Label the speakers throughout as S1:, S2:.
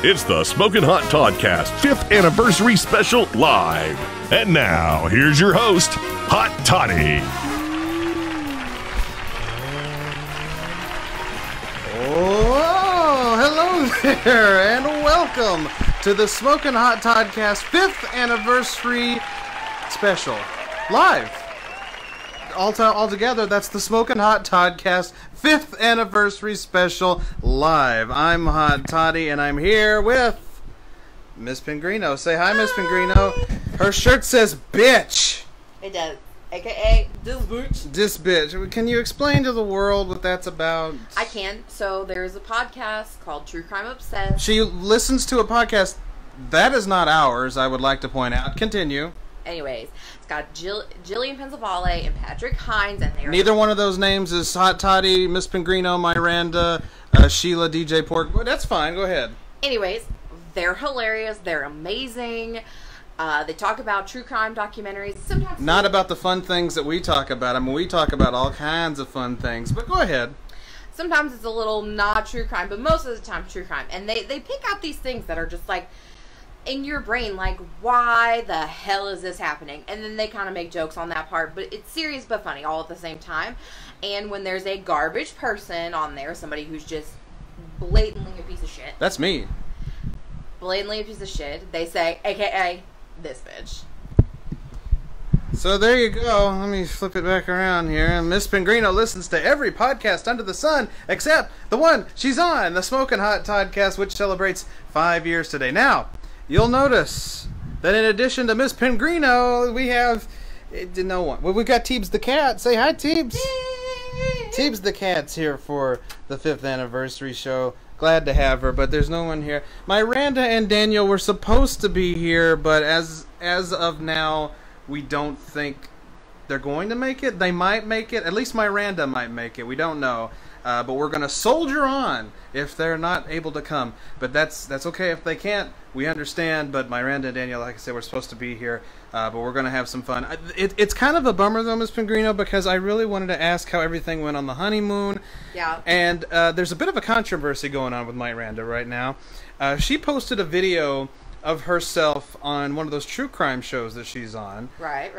S1: It's the Smokin Hot Toddcast 5th Anniversary Special Live. And now, here's your host, Hot Toddy.
S2: Oh, hello there, and welcome to the Smokin Hot Toddcast 5th Anniversary Special Live. Altogether, that's the Smokin Hot Toddcast 5th Anniversary Special Live. I'm Hot Toddy, and I'm here with Miss Pengrino. Say hi, Miss Pengrino. Her shirt says bitch.
S3: It does. AKA this bitch.
S2: This bitch. Can you explain to the world what that's about?
S3: I can. So there's a podcast called True Crime Obsessed.
S2: She listens to a podcast that is not ours, I would like to point out. Continue.
S3: Anyways, it's got Jillian Pensavalle and Patrick Hines, and they're
S2: neither one of those names is Hot Toddy, Miss Pengrino, Miranda, Sheila, DJ Pork. Well, that's fine. Go ahead.
S3: Anyways, they're hilarious. They're amazing. They talk about true crime documentaries. Sometimes
S2: not about the fun things that we talk about. I mean, we talk about all kinds of fun things. But go ahead.
S3: Sometimes it's a little not true crime, but most of the time true crime. And they pick out these things that are just like in your brain, like, why the hell is this happening? And then they kind of make jokes on that part, but it's serious but funny all at the same time. And when there's a garbage person on there, somebody who's just blatantly a piece of shit.
S2: That's me.
S3: Blatantly a piece of shit. They say, AKA, this bitch.
S2: So there you go. Let me flip it back around here. Miss Pengrino listens to every podcast under the sun except the one she's on, the Smokin Hot Toddcast, which celebrates 5 years today. Now, you'll notice that in addition to Miss Pengrino, we have no one. Well, we've got Teebs the Cat. Say hi, Teebs. Teebs the Cat's here for the 5th anniversary show. Glad to have her, but there's no one here. Miranda and Daniel were supposed to be here, but as of now, we don't think they're going to make it. They might make it. At least Miranda might make it. We don't know. But we're going to soldier on if they're not able to come. But that's okay if they can't. We understand. But Miranda and Daniel, like I said, we're supposed to be here. But we're going to have some fun. It's kind of a bummer, though, Ms. Pengrino, because I really wanted to ask how everything went on the honeymoon.
S3: Yeah.
S2: And there's a bit of a controversy going on with Miranda right now. She posted a video of herself on one of those true crime shows that she's on.
S3: Right.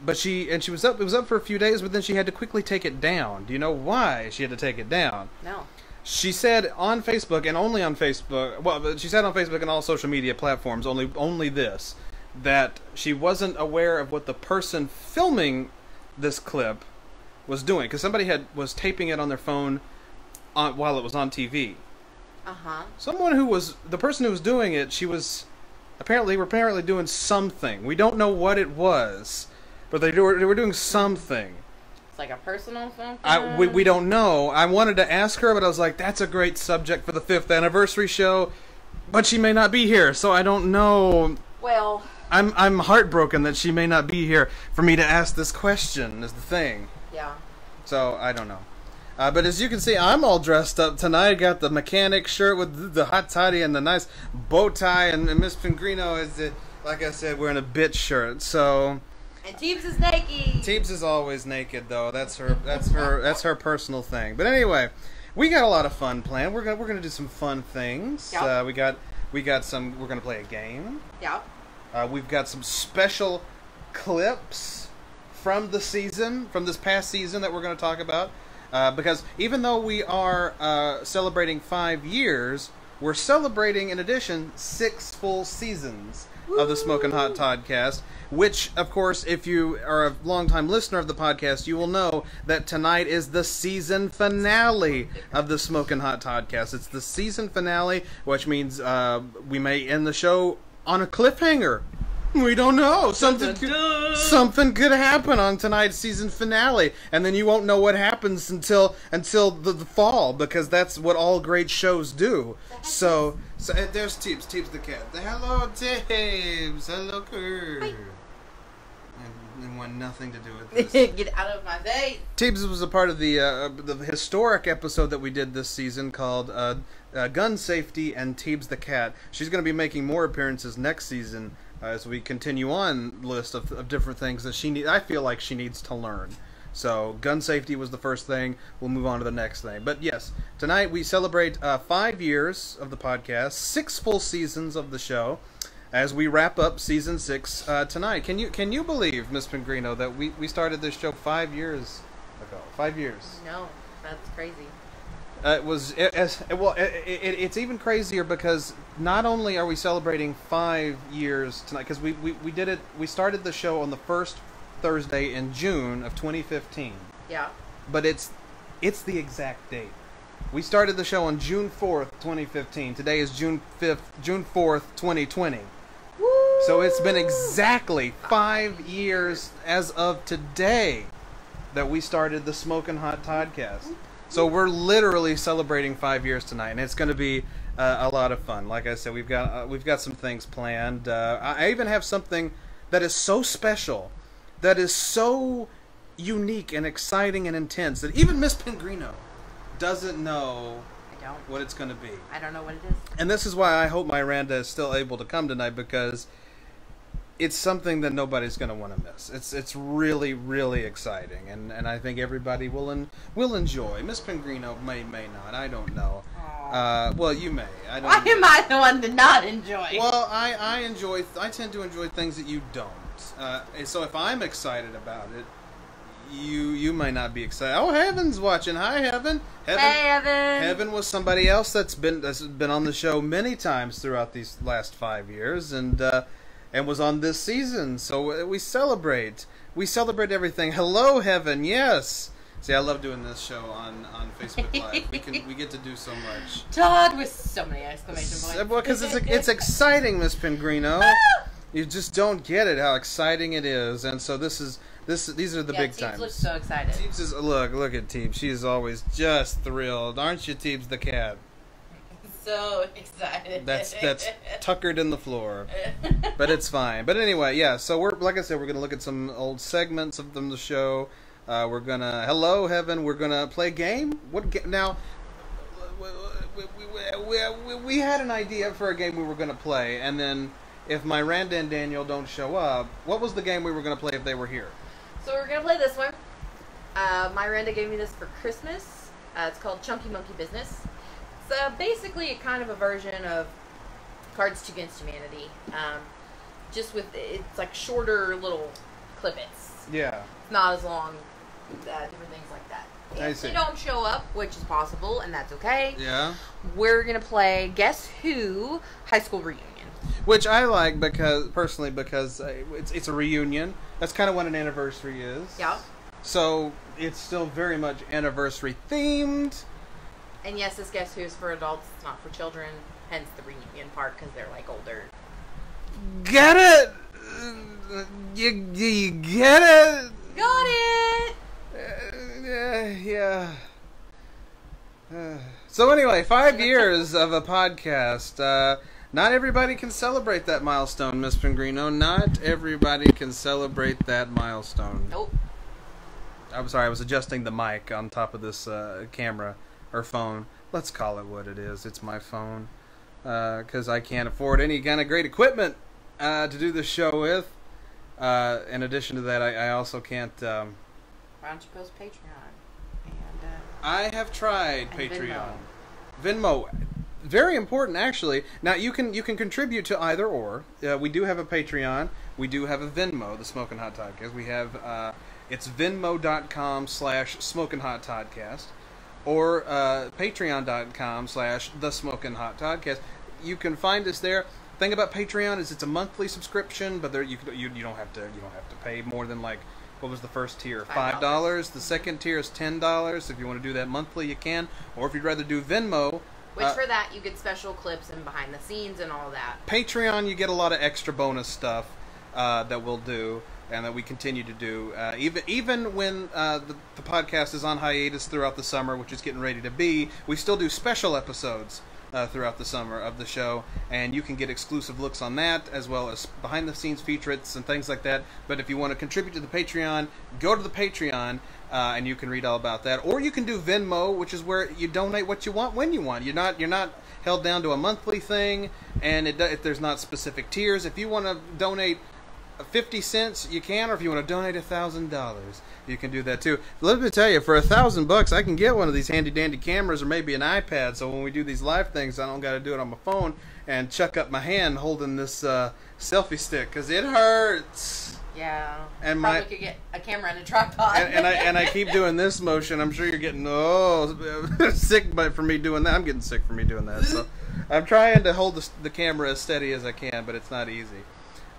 S2: But she was up. It was up for a few days, but then she had to quickly take it down. Do you know why she had to take it down?
S3: No.
S2: She said on Facebook, and only on Facebook. Well, she said on Facebook and all social media platforms, only this, that she wasn't aware of what the person filming this clip was doing, because somebody was taping it on their phone while it was on TV. The person who was doing it, she was apparently doing something. We don't know what it was, but they were doing something.
S3: It's like a personal something?
S2: We don't know. I wanted to ask her, but I was like, that's a great subject for the 5th anniversary show, but she may not be here, so I don't know.
S3: Well,
S2: I'm heartbroken that she may not be here for me to ask this question, is the thing.
S3: Yeah.
S2: So, I don't know. But as you can see, I'm all dressed up tonight. I got the mechanic shirt with the Hot Toddy and the nice bow tie, and Miss Pengrino is, like I said, wearing a bitch shirt. So.
S3: And Teebs is naked.
S2: Teebs is always naked, though. That's her personal thing. But anyway, we got a lot of fun planned. We're gonna do some fun things.
S3: Yep.
S2: We got some. We're gonna play a game.
S3: Yeah.
S2: We've got some special clips from this past season that we're gonna talk about. Because even though we are celebrating 5 years, we're celebrating, in addition, 6 full seasons of the Smokin Hot Toddcast, which, of course, if you are a longtime listener of the podcast, you will know that tonight is the season finale of the Smokin Hot Toddcast. It's the season finale, which means we may end the show on a cliffhanger. We don't know. Something could happen on tonight's season finale, and then you won't know what happens until the fall, because that's what all great shows do. So there's Teebs the cat. Hello, Teebs. Hello, Kurt. And want nothing to do with this.
S3: Get out of my face.
S2: Teebs was a part of the historic episode that we did this season called Gun Safety and Teebs the Cat. She's going to be making more appearances next season as we continue on the list of different things that I feel like she needs to learn. So gun safety was the first thing. We'll move on to the next thing. But yes, tonight we celebrate 5 years of the podcast, 6 full seasons of the show, as we wrap up season 6 tonight. Can you believe, Miss Pengrino, that we started this show 5 years ago? 5 years.
S3: No, that's crazy.
S2: It's even crazier because not only are we celebrating 5 years tonight, because we did it. We started the show on the first Thursday in June of 2015.
S3: Yeah.
S2: But it's the exact date. We started the show on June 4th, 2015. Today is June 4th, 2020.
S3: Woo!
S2: So it's been exactly 5 years as of today that we started the Smokin Hot Toddcast. So we're literally celebrating 5 years tonight, and it's going to be a lot of fun. Like I said, we've got some things planned. I even have something that is so special, that is so unique and exciting and intense that even Miss Pengrino doesn't know what it's going to be.
S3: I don't know what it is.
S2: And this is why I hope Miranda is still able to come tonight, because it's something that nobody's going to want to miss. It's really, really exciting, and I think everybody will enjoy. Miss Pengrino may not. I don't know. Well, you may. I don't.
S3: Why am I the one to not enjoy?
S2: Well, I tend to enjoy things that you don't. So if I'm excited about it, you might not be excited. Oh, Heaven's watching. Hi, Heaven.
S3: Hey, Heaven.
S2: Heaven was somebody else that's been on the show many times throughout these last 5 years, and was on this season. So we celebrate. We celebrate everything. Hello, Heaven. Yes. See, I love doing this show on Facebook Live. We get to do so much.
S3: Todd with so many exclamation points.
S2: Well, because it's exciting, Miss Pengrino. You just don't get it how exciting it is, and so these are the big times.
S3: Teebs looks so excited.
S2: Teebs is look at Teebs. She's always just thrilled, aren't you, Teebs the cat?
S3: So excited.
S2: That's tuckered in the floor, but it's fine. But anyway, yeah. So like I said, we're gonna look at some old segments of the show. We're gonna hello Heaven. We're gonna play a game. Now? We had an idea for a game we were gonna play, and then if Miranda and Daniel don't show up, what was the game we were gonna play if they were here?
S3: So we're gonna play this one. Miranda gave me this for Christmas. It's called Chunky Monkey Business. It's basically kind of a version of Cards Against Humanity. Just with it's like shorter little clip-its.
S2: Yeah.
S3: It's not as long. Different things like that. If they don't show up, which is possible, and that's okay.
S2: Yeah.
S3: We're gonna play Guess Who High School Reunion.
S2: Which I like because it's a reunion. That's kind of what an anniversary is.
S3: Yeah.
S2: So it's still very much anniversary themed.
S3: And yes, this Guess Who is for adults. It's not for children. Hence the reunion part, because they're like older.
S2: Get it? You get it?
S3: Got it.
S2: Yeah. So anyway, 5 years of a podcast. Not everybody can celebrate that milestone, Miss Pengrino. Not everybody can celebrate that milestone.
S3: Nope.
S2: I'm sorry, I was adjusting the mic on top of this camera or phone. Let's call it what it is. It's my phone. Because I can't afford any kind of great equipment to do this show with. In addition to that, I also can't...
S3: Why don't you post Patreon? And,
S2: I have tried Patreon. Venmo. Very important, actually. Now, you can contribute to either or. We do have a Patreon. We do have a Venmo, the Smokin Hot Toddcast. We have, it's venmo.com/Smokin Hot Toddcast or patreon.com/the Smokin Hot Toddcast. You can find us there. The thing about Patreon is it's a monthly subscription, but there you don't have to pay more than like, what was the first tier? $5. The second tier is $10. If you want to do that monthly, you can. Or if you'd rather do Venmo.
S3: Which for that, you get special clips and behind the scenes and all that.
S2: Patreon, you get a lot of extra bonus stuff that we'll do and that we continue to do. Even when the podcast is on hiatus throughout the summer, which is getting ready to be, we still do special episodes throughout the summer of the show, and you can get exclusive looks on that, as well as behind-the-scenes featurettes and things like that. But if you want to contribute to the Patreon, go to the Patreon, and you can read all about that. Or you can do Venmo, which is where you donate what you want when you want. You're not held down to a monthly thing, and if there's not specific tiers. If you want to donate 50 cents, you can, or if you want to donate $1,000, you can do that too. Let me tell you, for $1,000, I can get one of these handy dandy cameras or maybe an iPad. So when we do these live things, I don't got to do it on my phone and chuck up my hand holding this selfie stick because it hurts.
S3: Yeah.
S2: And
S3: probably could get a camera and a tripod.
S2: and I keep doing this motion. I'm sure you're getting sick, but for me doing that, I'm getting sick for me doing that. So I'm trying to hold the camera as steady as I can, but it's not easy.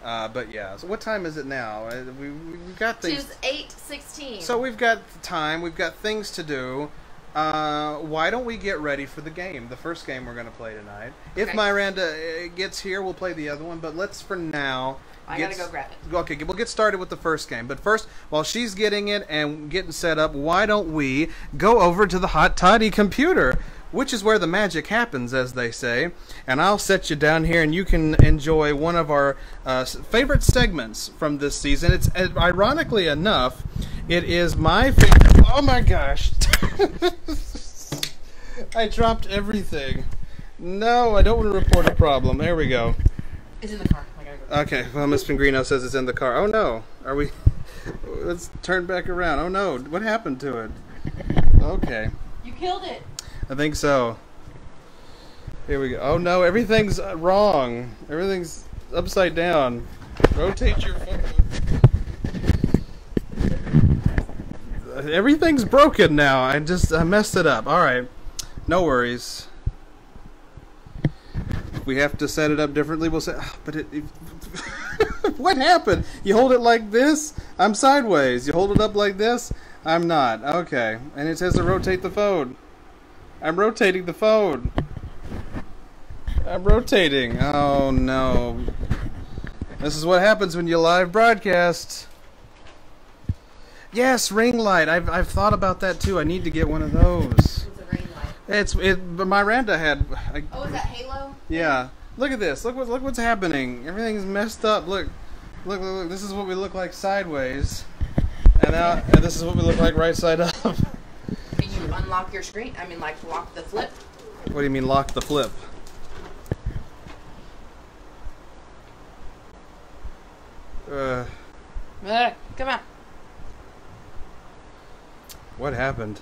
S2: But yeah, so what time is it now? We've got things.
S3: It's 8:16.
S2: So we've got time. We've got things to do. Why don't we get ready for the game? The first game we're going to play tonight. Okay. If Miranda gets here, we'll play the other one. But let's for now.
S3: I gotta go grab it.
S2: Okay, we'll get started with the first game. But first, while she's getting it and getting set up, why don't we go over to the Hot Toddy computer, which is where the magic happens, as they say. And I'll set you down here, and you can enjoy one of our favorite segments from this season. It's ironically enough, it is my favorite. Oh my gosh! I dropped everything. No, I don't want to report a problem. There we go.
S3: It's in the car.
S2: Okay, well, Miss Pengrino says it's in the car. Oh, no. Are we... Let's turn back around. Oh, no. What happened to it? Okay.
S3: You killed it.
S2: I think so. Here we go. Oh, no. Everything's wrong. Everything's upside down. Rotate your phone. Everything's broken now. I messed it up. All right. No worries. We have to set it up differently. We'll say, but what happened? You hold it like this? I'm sideways. You hold it up like this? I'm not. Okay. And it says to rotate the phone. I'm rotating the phone. I'm rotating. Oh no. This is what happens when you live broadcast. Yes, ring light. I've thought about that too. I need to get one of those. But Miranda had.
S3: Oh, is that Halo?
S2: Yeah. Look at this. Look what's happening. Everything's messed up. Look. This is what we look like sideways, and this is what we look like right side up.
S3: Can you unlock your screen? I mean, like lock the flip.
S2: What do you mean lock the flip?
S3: Come on.
S2: What happened?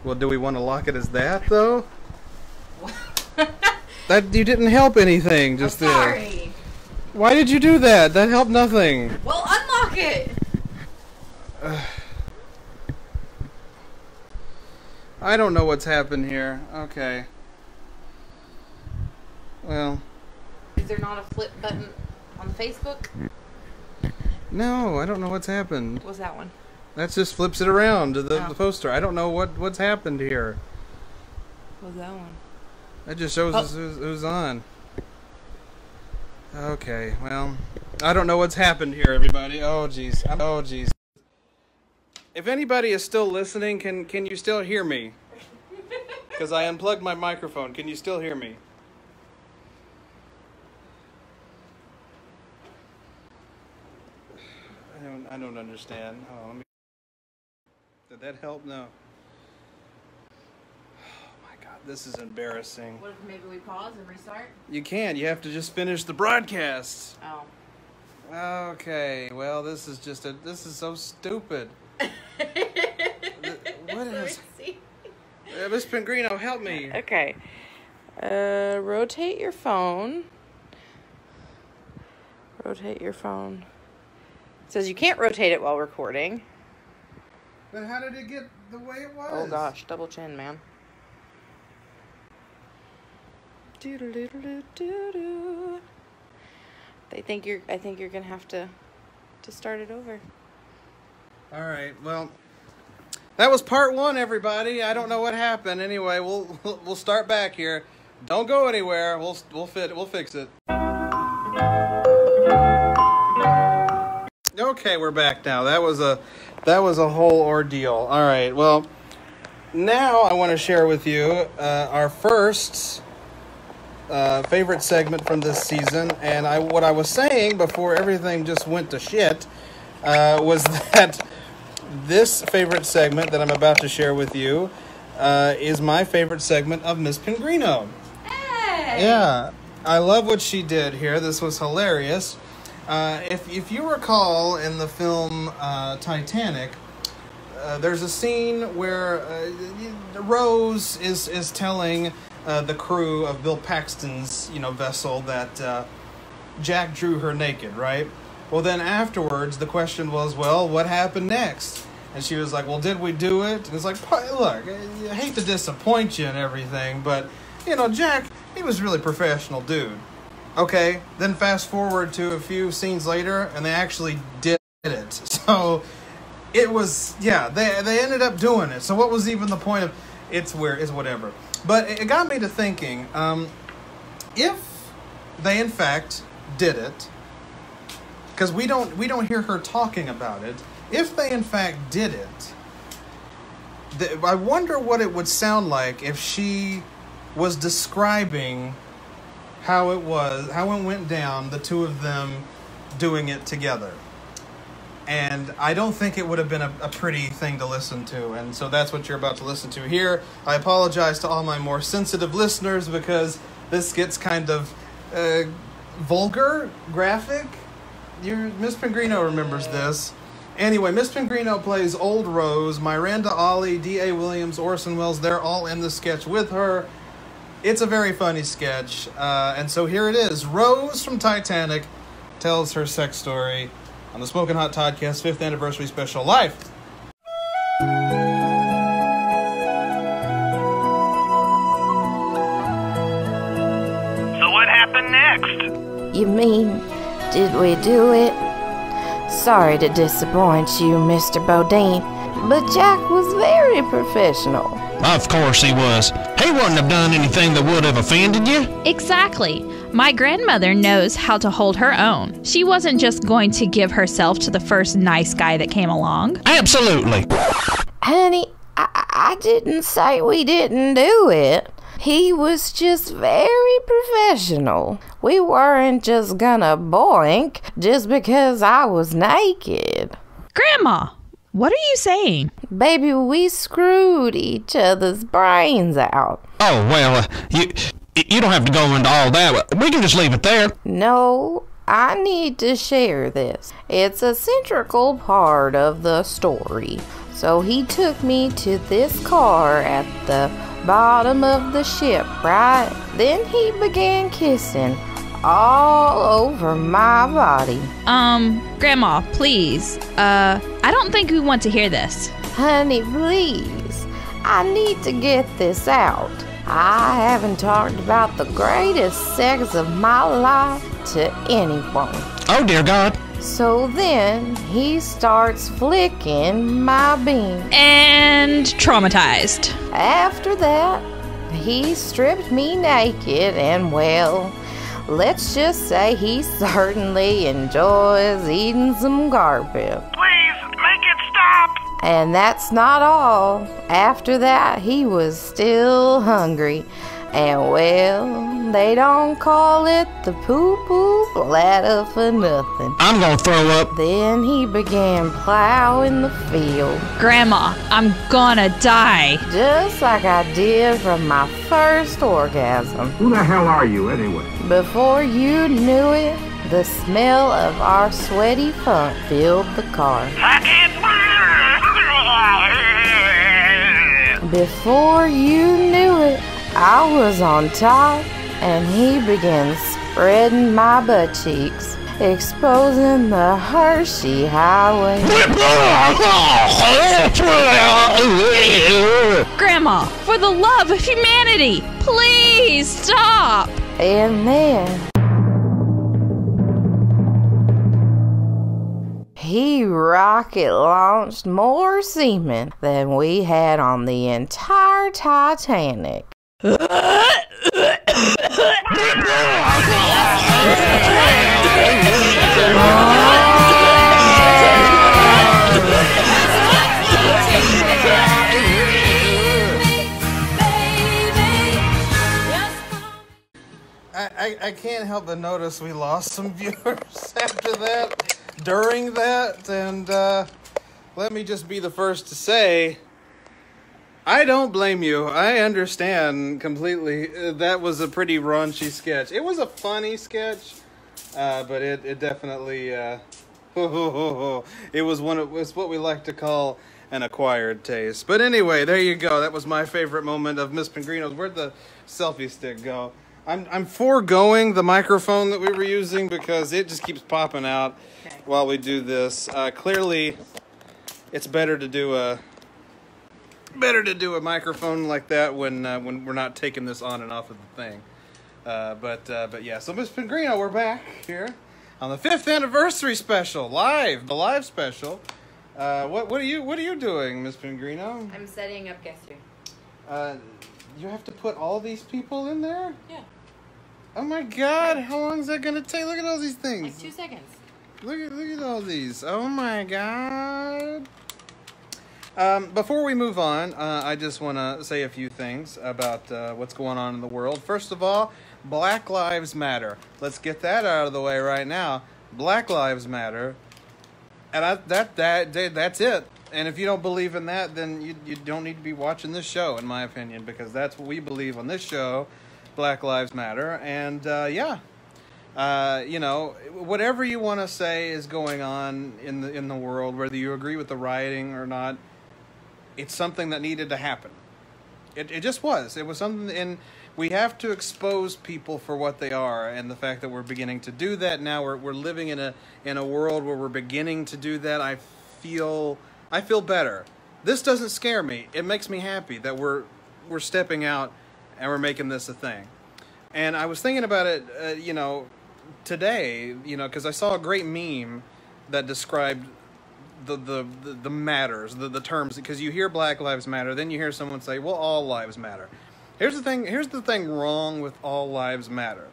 S2: Well, do we want to lock it as that, though? That you didn't help anything just there.
S3: Sorry.
S2: Why did you do that? That helped nothing.
S3: Well, unlock it.
S2: I don't know what's happened here. Okay. Well.
S3: Is there not a flip button on Facebook?
S2: No, I don't know what's happened.
S3: What's that one?
S2: That just flips it around to the poster. I don't know what's happened here.
S3: What's that one?
S2: That just shows us who's on. Okay, well, I don't know what's happened here, everybody. Oh, jeez. Oh, jeez. If anybody is still listening, can you still hear me? Because I unplugged my microphone. Can you still hear me? I don't understand. Oh, let me. Did that help? No. Oh my God, this is embarrassing.
S3: What if maybe we pause and restart?
S2: You can't. You have to just finish the broadcast.
S3: Oh.
S2: Okay. Well, this is so stupid. What is? Miss Pengrino, help me.
S3: Okay. Rotate your phone. Rotate your phone. It says you can't rotate it while recording.
S2: But how did it get the way it was?
S3: Oh gosh, double chin, man. I think you're gonna have to start it over.
S2: All right. Well, that was part one, everybody. I don't know what happened. Anyway, we'll start back here. Don't go anywhere. We'll fix it. Okay, we're back now. That was a whole ordeal. All right. Well, now I want to share with you our first favorite segment from this season. And what I was saying before everything just went to shit was that this favorite segment that I'm about to share with you is my favorite segment of Miss Pengrino.
S3: Hey!
S2: Yeah. I love what she did here. This was hilarious. If you recall in the film Titanic, there's a scene where Rose is telling the crew of Bill Paxton's vessel that Jack drew her naked, right? Well, then afterwards, the question was, well, what happened next? And she was like, well, did we do it? And it's like, look, I hate to disappoint you and everything, but, Jack, he was a really professional dude. Okay, then fast forward to a few scenes later, and they actually did it. So, it was, they ended up doing it. So what was even the point of, it's whatever. But it got me to thinking, if they in fact did it, because we don't hear her talking about it. If they in fact did it, I wonder what it would sound like if she was describing how it went down, the two of them doing it together. And I don't think it would have been a pretty thing to listen to. And so that's what you're about to listen to here. I apologize to all my more sensitive listeners because this gets kind of vulgar, graphic. Miss Pengrino remembers this. Anyway, Miss Pengrino plays Old Rose. Miranda Ollie, D.A. Williams, Orson Welles, they're all in the sketch with her. It's a very funny sketch. And so here it is. Rose from Titanic tells her sex story on the Smokin Hot Toddcast 5th Anniversary Special Live.
S4: So what happened next?
S5: You mean, did we do it? Sorry to disappoint you, Mr. Bodine, but Jack was very professional.
S4: Of course he was. He wouldn't have done anything that would have offended you.
S6: Exactly. My grandmother knows how to hold her own. She wasn't just going to give herself to the first nice guy that came along.
S4: Absolutely.
S5: Honey, I didn't say we didn't do it. He was just very professional. We weren't just gonna boink just because I was naked.
S6: Grandma, what are you saying?
S5: Baby, we screwed each other's brains out.
S4: Oh, well, you don't have to go into all that. We can just leave it there.
S5: No, I need to share this. It's a central part of the story. So he took me to this car at the bottom of the ship, right? Then he began kissing all over my body.
S6: Grandma, please. I don't think we want to hear this.
S5: Honey, please. I need to get this out. I haven't talked about the greatest sex of my life to anyone.
S4: Oh, dear God.
S5: So then he starts flicking my bean.
S6: And traumatized.
S5: After that, he stripped me naked and, well, let's just say he certainly enjoys eating some carpet.
S4: Please, make it stop.
S5: And that's not all. After that, he was still hungry. And, well, they don't call it the poo-poo bladder for nothing.
S4: I'm gonna throw up.
S5: Then he began plowing the field.
S6: Grandma, I'm gonna die.
S5: Just like I did from my first orgasm.
S7: Who the hell are you, anyway?
S5: Before you knew it, the smell of our sweaty funk filled the car.
S4: I can't.
S5: Before you knew it, I was on top, and he began spreading my butt cheeks, exposing the Hershey Highway.
S6: Grandma, for the love of humanity, please stop.
S5: And then he rocket launched more semen than we had on the entire Titanic.
S2: I can't help but notice we lost some viewers after that, during that, and let me just be the first to say, I don't blame you. I understand completely. That was a pretty raunchy sketch. It was a funny sketch, but it definitely it was what we like to call an acquired taste. But anyway, there you go. That was my favorite moment of Miss Pengrino's. Where'd the selfie stick go? I'm foregoing the microphone that we were using because it just keeps popping out while we do this. Clearly, it's better to do a microphone like that when we're not taking this on and off of the thing. But yeah. So Miss Pengrino, we're back here on the 5th anniversary special, the live special. What are you doing, Miss Pengrino?
S3: I'm setting up guest room.
S2: You have to put all these people in there?
S3: Yeah.
S2: Oh my God! How long is that gonna take? Look at all these things.
S3: Like 2 seconds.
S2: Look at all these. Oh my God. Before we move on, I just want to say a few things about what's going on in the world. First of all, Black Lives Matter. Let's get that out of the way right now. Black Lives Matter. And that's it. And if you don't believe in that, then you don't need to be watching this show, in my opinion, because that's what we believe on this show, Black Lives Matter. And whatever you want to say is going on in the world, whether you agree with the rioting or not, it's something that needed to happen. It just was. It was something, and we have to expose people for what they are, and the fact that we're beginning to do that now. We're living in a world where we're beginning to do that. I feel better. This doesn't scare me. It makes me happy that we're stepping out and we're making this a thing. And I was thinking about it, today, because I saw a great meme that described the matters, the terms, because you hear Black Lives Matter, then you hear someone say, well, all lives matter. Here's the thing wrong with all lives matter.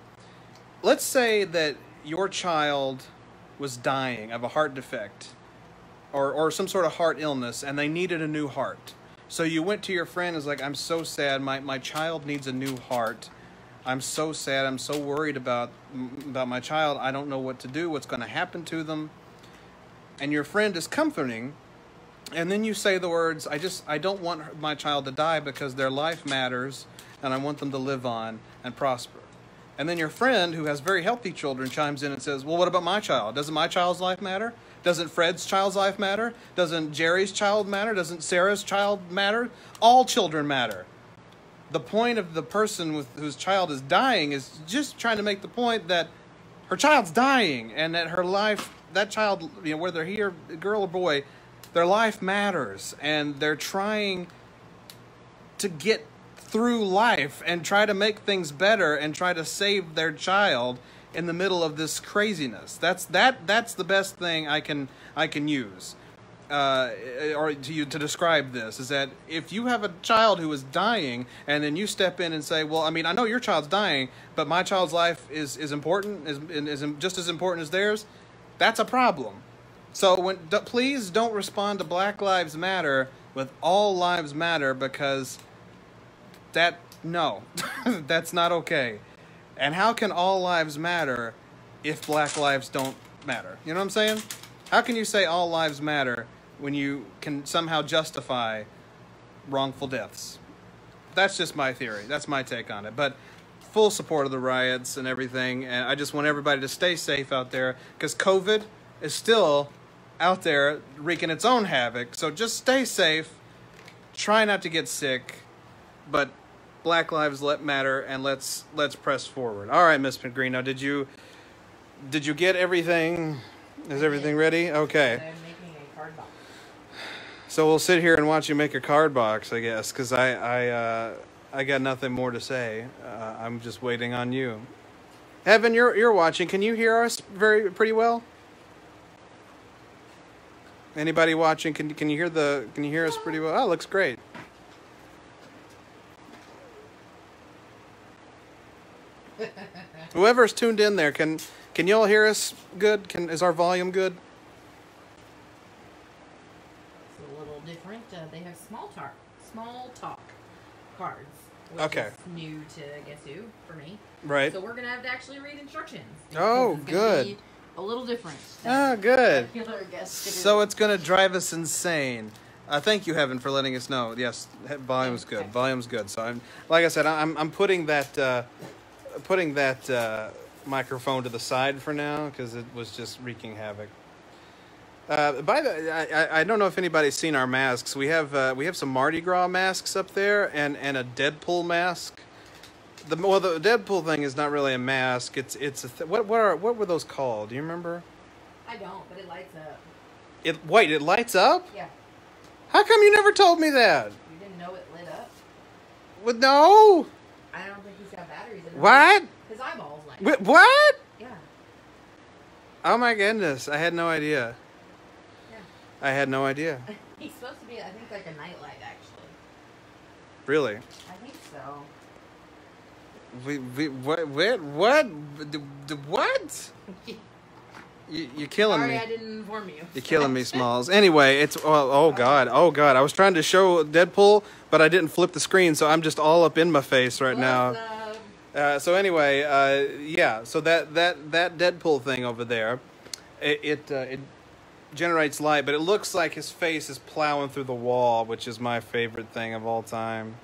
S2: Let's say that your child was dying of a heart defect or some sort of heart illness, and they needed a new heart. So you went to your friend and was like, I'm so sad, my child needs a new heart. I'm so sad, I'm so worried about my child, I don't know what to do, what's going to happen to them. And your friend is comforting, and then you say the words, I don't want my child to die because their life matters, and I want them to live on and prosper. And then your friend, who has very healthy children, chimes in and says, well, what about my child? Doesn't my child's life matter? Doesn't Fred's child's life matter? Doesn't Jerry's child matter? Doesn't Sarah's child matter? All children matter. The point of the person whose child is dying is just trying to make the point that her child's dying, and that her life, that child, whether he or girl or boy, their life matters, and they're trying to get through life and try to make things better and try to save their child in the middle of this craziness. That's the best thing I can use or to describe this, is that if you have a child who is dying and then you step in and say, well, I know your child's dying, but my child's life is important, is just as important as theirs, that's a problem. So please don't respond to Black Lives Matter with all lives matter, because no, that's not okay. And how can all lives matter if Black lives don't matter? You know what I'm saying? How can you say all lives matter when you can somehow justify wrongful deaths? That's just my theory. That's my take on it. But full support of the riots and everything. And I just want everybody to stay safe out there, because COVID is still out there wreaking its own havoc. So just stay safe. Try not to get sick. But Black Lives Matter, and let's press forward. All right, Miss Pengrino, did you get everything? Is everything ready? Okay.
S3: I'm making a card box.
S2: So we'll sit here and watch you make a card box, I guess, because I got nothing more to say. I'm just waiting on you. Evan, you're watching. Can you hear us pretty well? Anybody watching? Can you hear us pretty well? Oh, looks great. Whoever's tuned in there, can you all hear us good? Is our volume good?
S3: It's a little different. They have small talk cards, which
S2: okay.
S3: is new to Guess Who for me.
S2: Right.
S3: So we're gonna have to actually read instructions.
S2: Oh, good.
S3: A little different.
S2: Oh, good.
S3: Regular guest stickers.
S2: So it's gonna drive us insane. Thank you, Heaven, for letting us know. Yes, volume's good. Volume's good. So I'm, like I said, I'm putting that microphone to the side for now because it was just wreaking havoc. I don't know if anybody's seen our masks. We have some Mardi Gras masks up there and a Deadpool mask. The Deadpool thing is not really a mask. It's what were those called? Do you remember?
S3: I don't, but it lights up.
S2: It lights up?
S3: Yeah.
S2: How come you never told me that?
S3: You didn't know it lit up?
S2: Well, no.
S3: I don't think he's got batteries in it.
S2: What?
S3: His eyeballs light up.
S2: What?
S3: Yeah.
S2: Oh my goodness! I had no idea.
S3: Yeah.
S2: I had no idea.
S3: He's supposed to be, I think, like a nightlight, actually.
S2: Really?
S3: I think so.
S2: What? You're killing
S3: Sorry,
S2: me.
S3: I didn't inform you.
S2: You're killing me, Smalls. Anyway, it's oh god. I was trying to show Deadpool, but I didn't flip the screen, so I'm just all up in my face right now. So anyway, yeah. So that Deadpool thing over there, it generates light, but it looks like his face is plowing through the wall, which is my favorite thing of all time.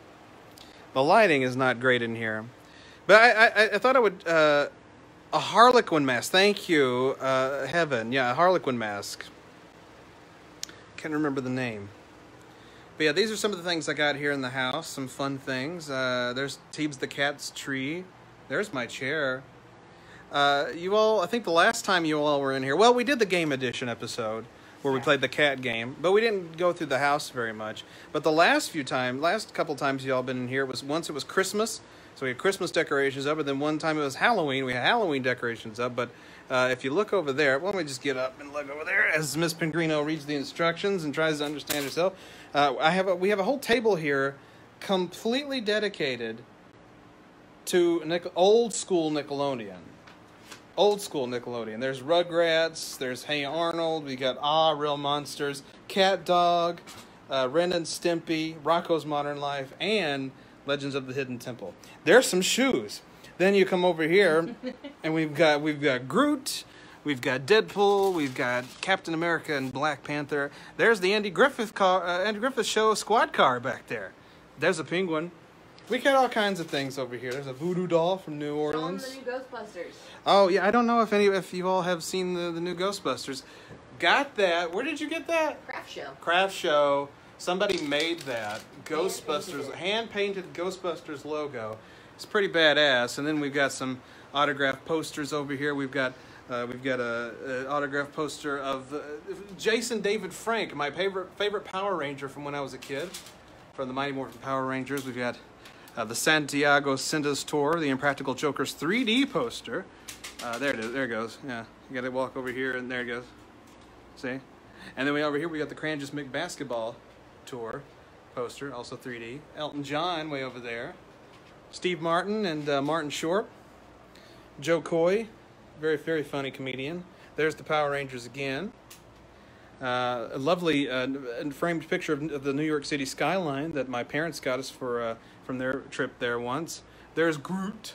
S2: The lighting is not great in here, but I thought I would. A Harlequin mask. Thank you, Heaven. Yeah, a Harlequin mask. Can't remember the name. But yeah, these are some of the things I got here in the house. Some fun things. There's Teebs the cat's tree. There's my chair. You all, I think the last time you all were in here, well, we did the game edition episode where we played the cat game, but we didn't go through the house very much. But the last couple times you all been in here was once it was Christmas. So we had Christmas decorations up, and then one time it was Halloween. We had Halloween decorations up, but if you look over there, well, let me just get up and look over there as Miss Pengrino reads the instructions and tries to understand herself. We have a whole table here completely dedicated to old school Nickelodeon. Old school Nickelodeon. There's Rugrats, there's Hey Arnold, we got Real Monsters, Cat Dog, Ren and Stimpy, Rocko's Modern Life, and Legends of the Hidden Temple. There's some shoes. Then you come over here, and we've got Groot, we've got Deadpool, we've got Captain America and Black Panther. There's the Andy Griffith Show squad car back there. There's a penguin. We got all kinds of things over here. There's a voodoo doll from New Orleans.
S3: Show them the new Ghostbusters.
S2: Oh yeah, I don't know if you all have seen the new Ghostbusters. Got that? Where did you get that?
S3: Craft show.
S2: Craft show. Somebody made that Ghostbusters hand-painted Ghostbusters logo. It's pretty badass. And then we've got some autographed posters over here. We've got a autographed poster of Jason David Frank, my favorite Power Ranger from when I was a kid, from the Mighty Morphin Power Rangers. We've got the Santiago Cintas Tour, the Impractical Jokers 3D poster. There it is. There it goes. Yeah, you got to walk over here, and there it goes. See? And then over here we got the Cranjus McBasketball Tour poster, also 3D. Elton John way over there. Steve Martin and Martin Short. Joe Coy, very, very funny comedian. There's the Power Rangers again. A lovely framed picture of the New York City skyline that my parents got us for from their trip there once. There's Groot.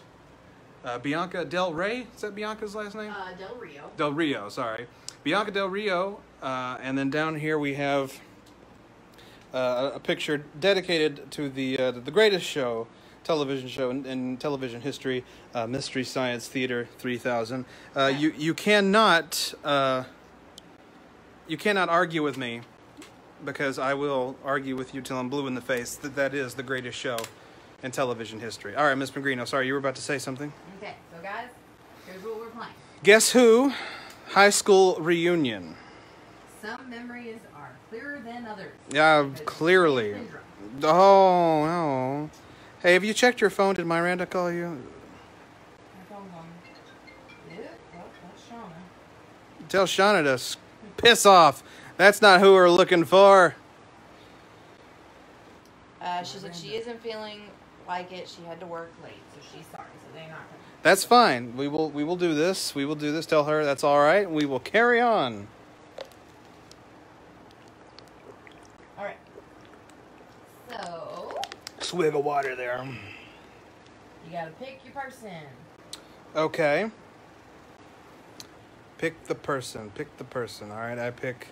S2: Bianca Del Rey. Is that Bianca's last name?
S3: Del Rio.
S2: Del Rio, sorry. Bianca Del Rio. And then down here we have a picture dedicated to the greatest television show in television history, Mystery Science Theater 3000. You cannot argue with me, because I will argue with you till I'm blue in the face that is the greatest show in television history. All right, Miss Pengrino, sorry, you were about to say something?
S3: Okay, so guys, here's what we're playing.
S2: Guess Who? High School Reunion.
S3: Some memories are clearer than others.
S2: Yeah, clearly. Oh, no. Hey, have you checked your phone? Did Miranda call you?
S3: My phone's on. Yeah, well, that's Shauna.
S2: Tell Shauna to piss off. That's not who we're looking for.
S3: She said she isn't feeling like it. She had to work late, so she's sorry. So they're not coming.
S2: That's fine. We will do this. We will do this. Tell her that's all right. We will carry on.
S3: All right. So
S2: Swig of water there.
S3: you gotta pick your person.
S2: Okay. Pick the person. All right, I pick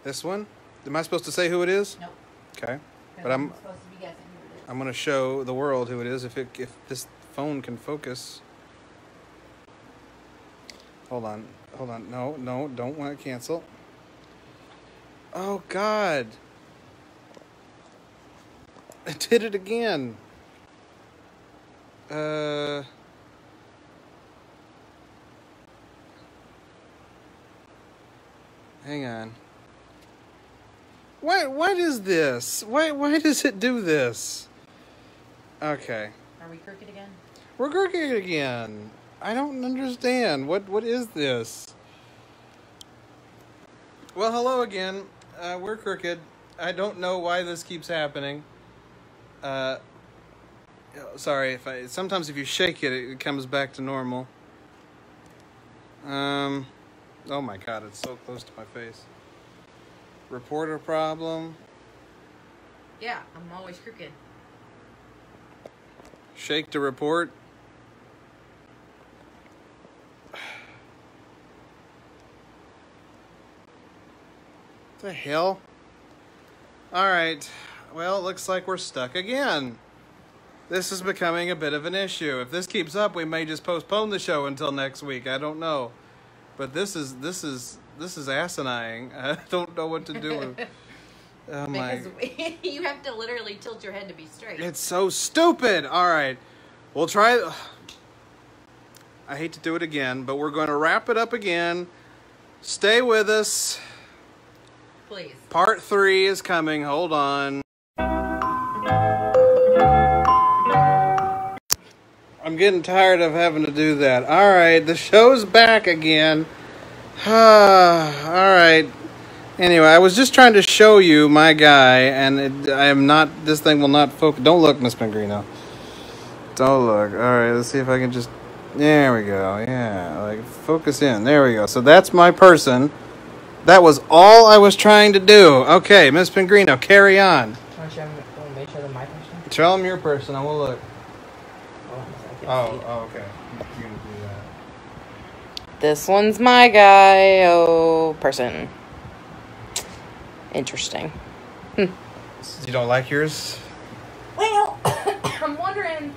S2: this one. Am I supposed to say who it is?
S3: Nope.
S2: Okay. But
S3: I'm supposed to be guessing who it is.
S2: I'm going to show the world who it is if this phone can focus. Hold on. No, don't want to cancel. Oh, God. I did it again. Hang on. What is this? Why does it do this? Okay.
S3: Are we crooked again?
S2: We're crooked again. I don't understand. What is this? Well, hello again. We're crooked. I don't know why this keeps happening. Sorry sometimes if you shake it, it comes back to normal. Oh my God, it's so close to my face. Reporter problem.
S3: Yeah, I'm always crooked.
S2: Shake to report. What the hell? Alright. Well, it looks like we're stuck again. This is becoming a bit of an issue. If this keeps up, we may just postpone the show until next week. I don't know. But this is asinine. I don't know what to do. Oh my.
S3: Because you have to literally tilt your head to be straight.
S2: It's so stupid. All right. We'll try. I hate to do it again, but we're going to wrap it up again. Stay with us.
S3: Please.
S2: Part 3 is coming. Hold on. I'm getting tired of having to do that. All right, the show's back again. All right. Anyway, I was just trying to show you my guy, and I am not. This thing will not focus. Don't look, Miss Pengrino. Don't look. All right, let's see if I can just. There we go. Yeah, like focus in. There we go. So that's my person. That was all I was trying to do. Okay, Miss Pengrino, carry on.
S3: Want to make sure that my person?
S2: Show him your person. I will look.
S3: Oh,
S2: Oh, okay. You're gonna do that.
S5: This one's my guy. Oh, person. Interesting.
S2: You don't like yours?
S3: Well, I'm wondering.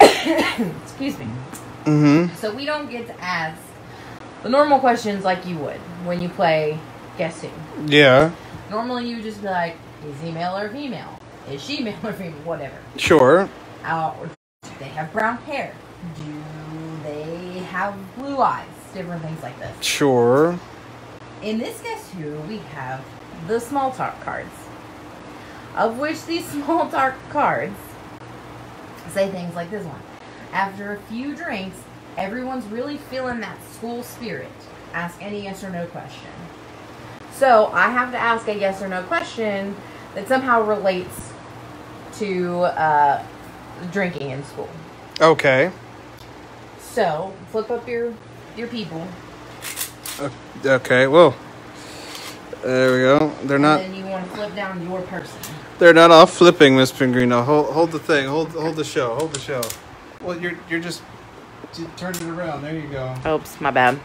S3: Excuse me.
S2: Mm-hmm.
S3: So we don't get to ask the normal questions like you would when you play Guess Who.
S2: Yeah.
S3: Normally you would just be like, is he male or female? Is she male or female? Whatever.
S2: Sure.
S3: Do they have brown hair? Do they have blue eyes? Different things like this.
S2: Sure.
S3: In this Guess Who, we have the small talk cards. Of which these small talk cards say things like this one. After a few drinks, everyone's really feeling that school spirit. Ask any yes or no question. So, I have to ask a yes or no question that somehow relates to drinking in school.
S2: Okay.
S3: So, flip up your people.
S2: Okay, well. There we go. They're not.
S3: And then you want to flip down your person.
S2: They're not all flipping, Miss Pengrino. Hold the thing. Hold the show. Hold the show. Well, you're just turn it around. There you go.
S5: Oops, my bad.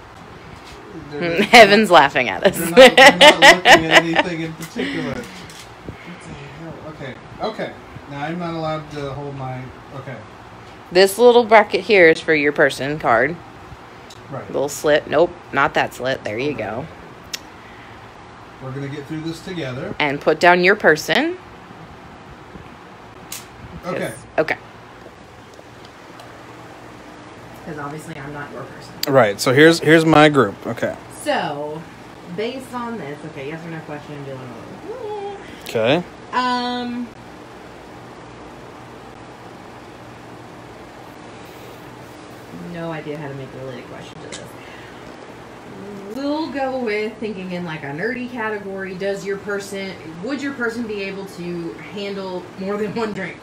S5: Heaven's laughing at us.
S2: They're not looking at anything in particular. What the hell? Okay. Now I'm not allowed to hold my. Okay.
S5: This little bracket here is for your person card.
S2: Right.
S5: Little slit. Nope, not that slit. There you go.
S2: We're gonna get through this together.
S5: And put down your person.
S2: Okay.
S5: Okay.
S3: Because obviously I'm not your person.
S2: Right. So here's my group. Okay.
S3: So, based on this, okay, yes or no question.
S2: Okay.
S3: No idea how to make a related question to this. We'll go with thinking in like a nerdy category. Would your person be able to handle more than one drink?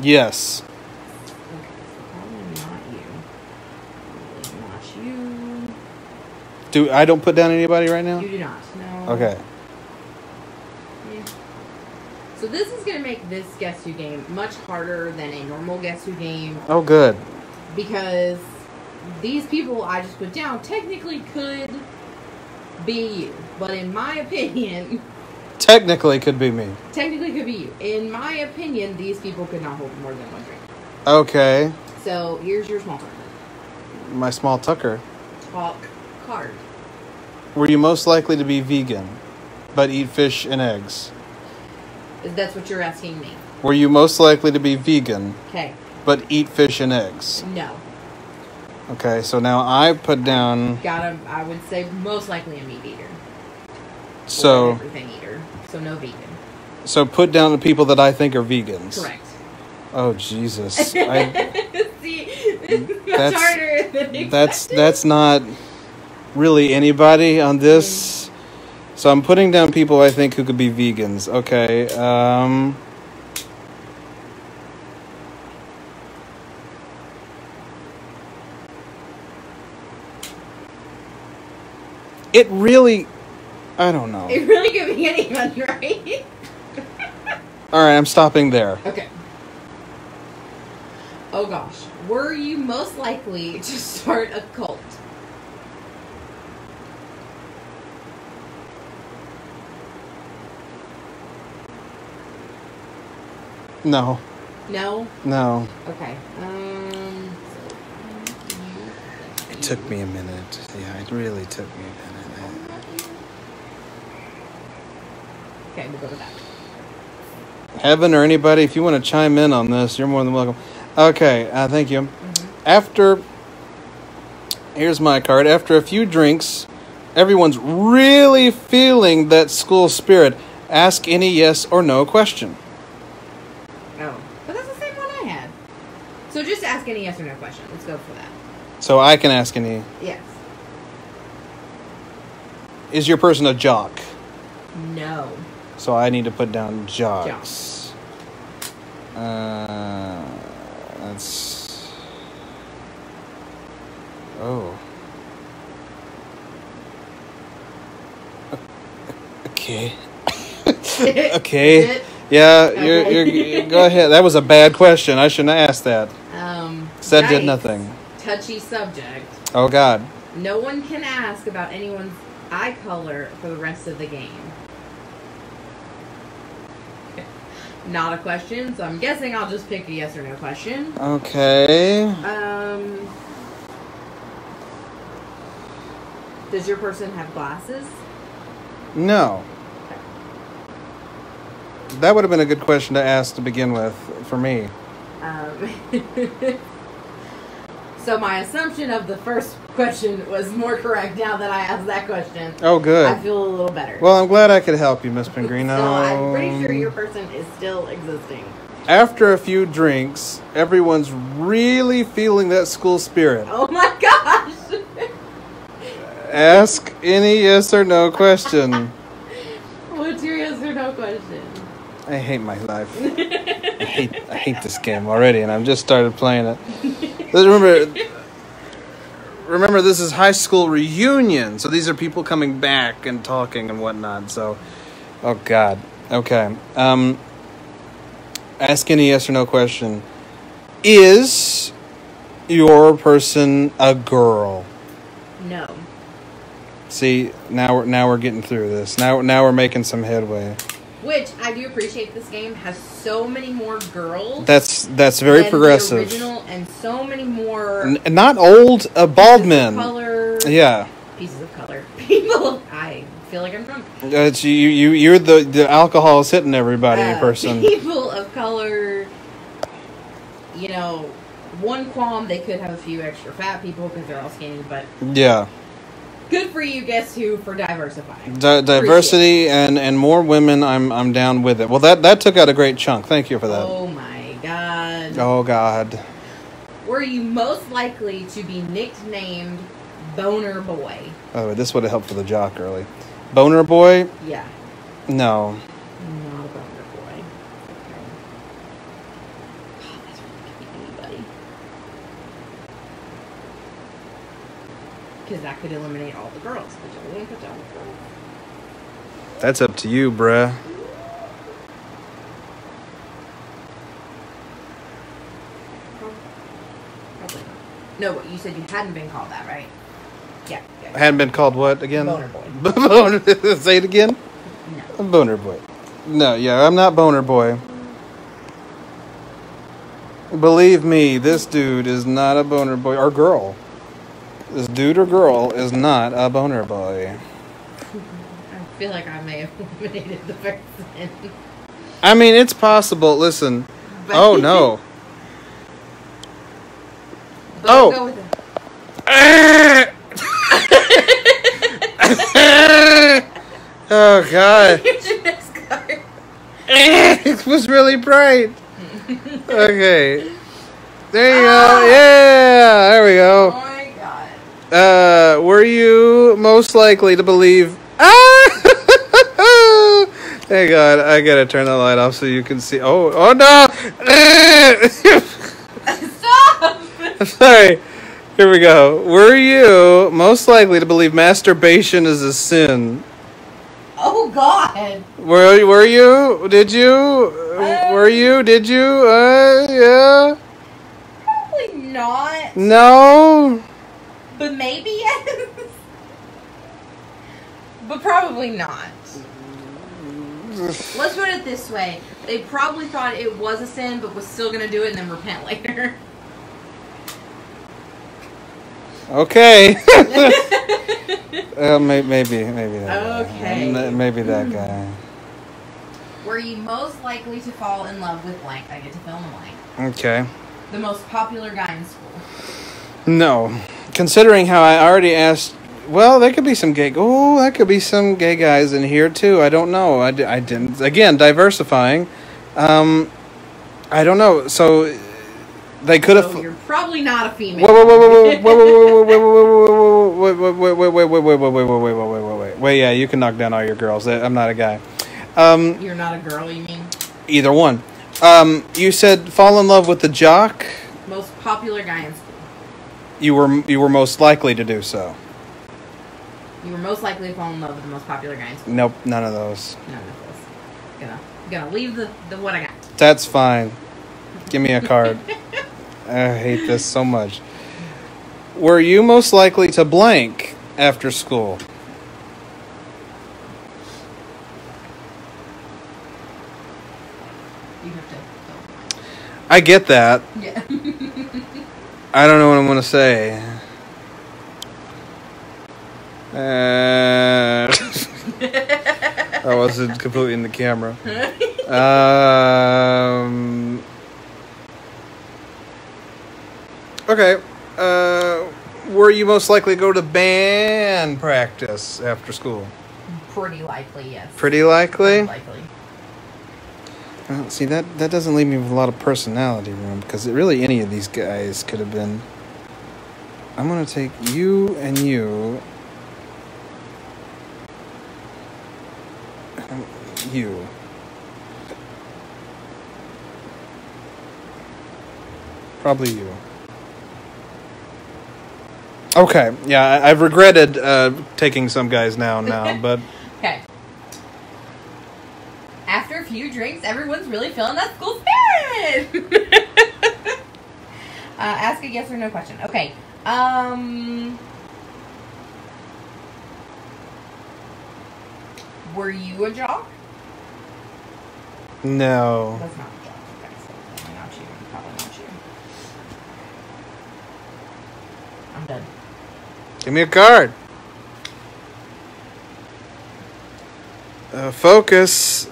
S2: Yes.
S3: Okay, so probably not you. Not you.
S2: I don't put down anybody right now?
S3: You do not. No.
S2: Okay.
S3: Yeah. So this is going to make this Guess Who game much harder than a normal Guess Who game.
S2: Oh, good.
S3: Because these people I just put down technically could be you. But in my opinion...
S2: Technically could be me.
S3: Technically could be you. In my opinion, these people could not hold more than one drink.
S2: Okay.
S3: So, here's your small talk.
S2: My small tucker.
S3: Talk card.
S2: Were you most likely to be vegan, but eat fish and eggs?
S3: That's what you're asking me.
S2: Were you most likely to be vegan,
S3: Okay.
S2: but eat fish and eggs?
S3: No.
S2: Okay, so now I put down...
S3: I would say most likely a meat eater.
S2: So...
S3: Or an everything eater. So no vegan.
S2: So put down the people that I think are vegans.
S3: Correct.
S2: Oh, Jesus.
S3: See, that's harder than expected.
S2: That's not really anybody on this. So I'm putting down people I think who could be vegans. Okay. It really... I don't know.
S3: It really could be anyone, right?
S2: Alright, I'm stopping there.
S3: Okay. Oh gosh. Were you most likely to start a cult?
S2: No.
S3: No?
S2: No.
S3: Okay.
S2: It took me a minute. Yeah, it really took me a minute.
S3: Okay, we'll go with that.
S2: Heaven or anybody, if you want to chime in on this, you're more than welcome. Okay, thank you. Mm-hmm. Here's my card. After a few drinks, everyone's really feeling that school spirit. Ask any yes or no question.
S3: Oh, but that's the same one I had. So just ask any yes or no question. Let's go for that.
S2: So I can ask any.
S3: Yes.
S2: Is your person a jock?
S3: No.
S2: So I need to put down jocks. That's... Oh. Okay. Okay. Yeah, you're go ahead. That was a bad question. I shouldn't have asked that. That did nothing.
S3: Touchy subject.
S2: Oh God.
S3: No one can ask about anyone's eye color for the rest of the game. Not a question, so I'm guessing I'll just pick a yes or no question.
S2: Okay.
S3: Does your person have glasses?
S2: No. That would have been a good question to ask to begin with, for me.
S3: So my assumption of the first question was more correct now that I asked that question.
S2: Oh, good.
S3: I feel a little better.
S2: Well, I'm glad I could help you, Miss Pengrino.
S3: So I'm pretty sure your person is still existing.
S2: After a few drinks, everyone's really feeling that school spirit.
S3: Oh my gosh!
S2: Ask any yes or no question.
S3: What's your yes or no question?
S2: I hate my life. I hate this game already, and I've just started playing it. Remember, this is high school reunion, so these are people coming back and talking and whatnot. So, oh God. Okay. Ask any yes or no question. Is your person a girl?
S3: No.
S2: See, now we're getting through this. Now we're making some headway.
S3: Which I do appreciate. This game has so many more girls.
S2: That's very progressive.
S3: The original, and so many more.
S2: Not old, bald men.
S3: Color.
S2: Yeah.
S3: Pieces of color. People. I feel like I'm drunk.
S2: It's you're the alcohol is hitting everybody person.
S3: People of color. You know, one qualm, they could have a few extra fat people because they're all skinny, but
S2: yeah.
S3: Good for you, guess who, for diversifying.
S2: Diversity and more women, I'm down with it. Well, that took out a great chunk. Thank you for that.
S3: Oh my God.
S2: Oh God.
S3: Were you most likely to be nicknamed Boner Boy?
S2: Oh, this would have helped for the jock early. Boner Boy?
S3: Yeah.
S2: No.
S3: Not a Boner Boy. Okay. God, that's really could be anybody. Because that could eliminate all the girls. Which I wouldn't put down the girls.
S2: That's up to you, bruh.
S3: Probably not. No, but you said you hadn't been called that, right? Yeah.
S2: Hadn't been called what again?
S3: Boner boy.
S2: Say it again.
S3: No.
S2: Boner boy. No, yeah, I'm not boner boy. Believe me, this dude is not a boner boy or girl. This dude or girl is not a boner boy.
S3: I feel like I may have eliminated the person.
S2: I mean, it's possible. Listen.
S3: But
S2: Oh no.
S3: Go with it.
S2: Oh God.
S3: Here's your next card.
S2: It was really bright. Okay. There you go. Yeah, there we
S3: Oh
S2: go.
S3: my god.
S2: Were you most likely to believe? Hey God, I gotta turn the light off so you can see. Oh no!
S3: Stop!
S2: Sorry. Here we go. Were you most likely to believe masturbation is a sin?
S3: Oh god.
S2: Were you? Did you? Were you? Did you? Yeah.
S3: Probably not.
S2: No.
S3: But maybe yes. But probably not. Let's put it this way. They probably thought it was a sin, but was still going to do it and then repent later.
S2: Okay. Maybe that
S3: Okay.
S2: guy. Maybe that guy.
S3: Were you most likely to fall in love with blank? I get to fill in the blank.
S2: Okay.
S3: The most popular guy in school.
S2: No. Considering how I already asked, well, there could be some gay. Oh, that could be some gay guys in here too. I don't know. I didn't. Again, diversifying. I don't know. So they could have.
S3: So you're probably not a female.
S2: Wait, yeah, you can knock down all your girls. I'm not a guy.
S3: You're not a girl, you mean?
S2: Either one. You said fall in love with the jock.
S3: Most popular guy in school.
S2: You were most likely to do so.
S3: You were most likely to fall in love with the most popular guy in school.
S2: Nope, none of those.
S3: None of those. Gonna leave the what I got.
S2: That's fine. Give me a card. I hate this so much. Were you most likely to blank after school?
S3: You have to.
S2: I get that.
S3: Yeah.
S2: I don't know what I'm going to say. I wasn't completely in the camera. Okay. Were you most likely to go to band practice after school?
S3: Pretty likely, yes.
S2: Pretty likely?
S3: Pretty likely.
S2: Well, see, that doesn't leave me with a lot of personality room, because really any of these guys could have been. I'm going to take you and you. You. Probably you. Okay, yeah, I've regretted taking some guys now, but...
S3: Okay. After a few drinks, everyone's really feeling that school spirit! Ask a yes or no question. Okay. Were you a jock?
S2: No.
S3: That's not a jock. Okay, so probably not you. Probably not you. I'm done.
S2: Give me a card. Focus.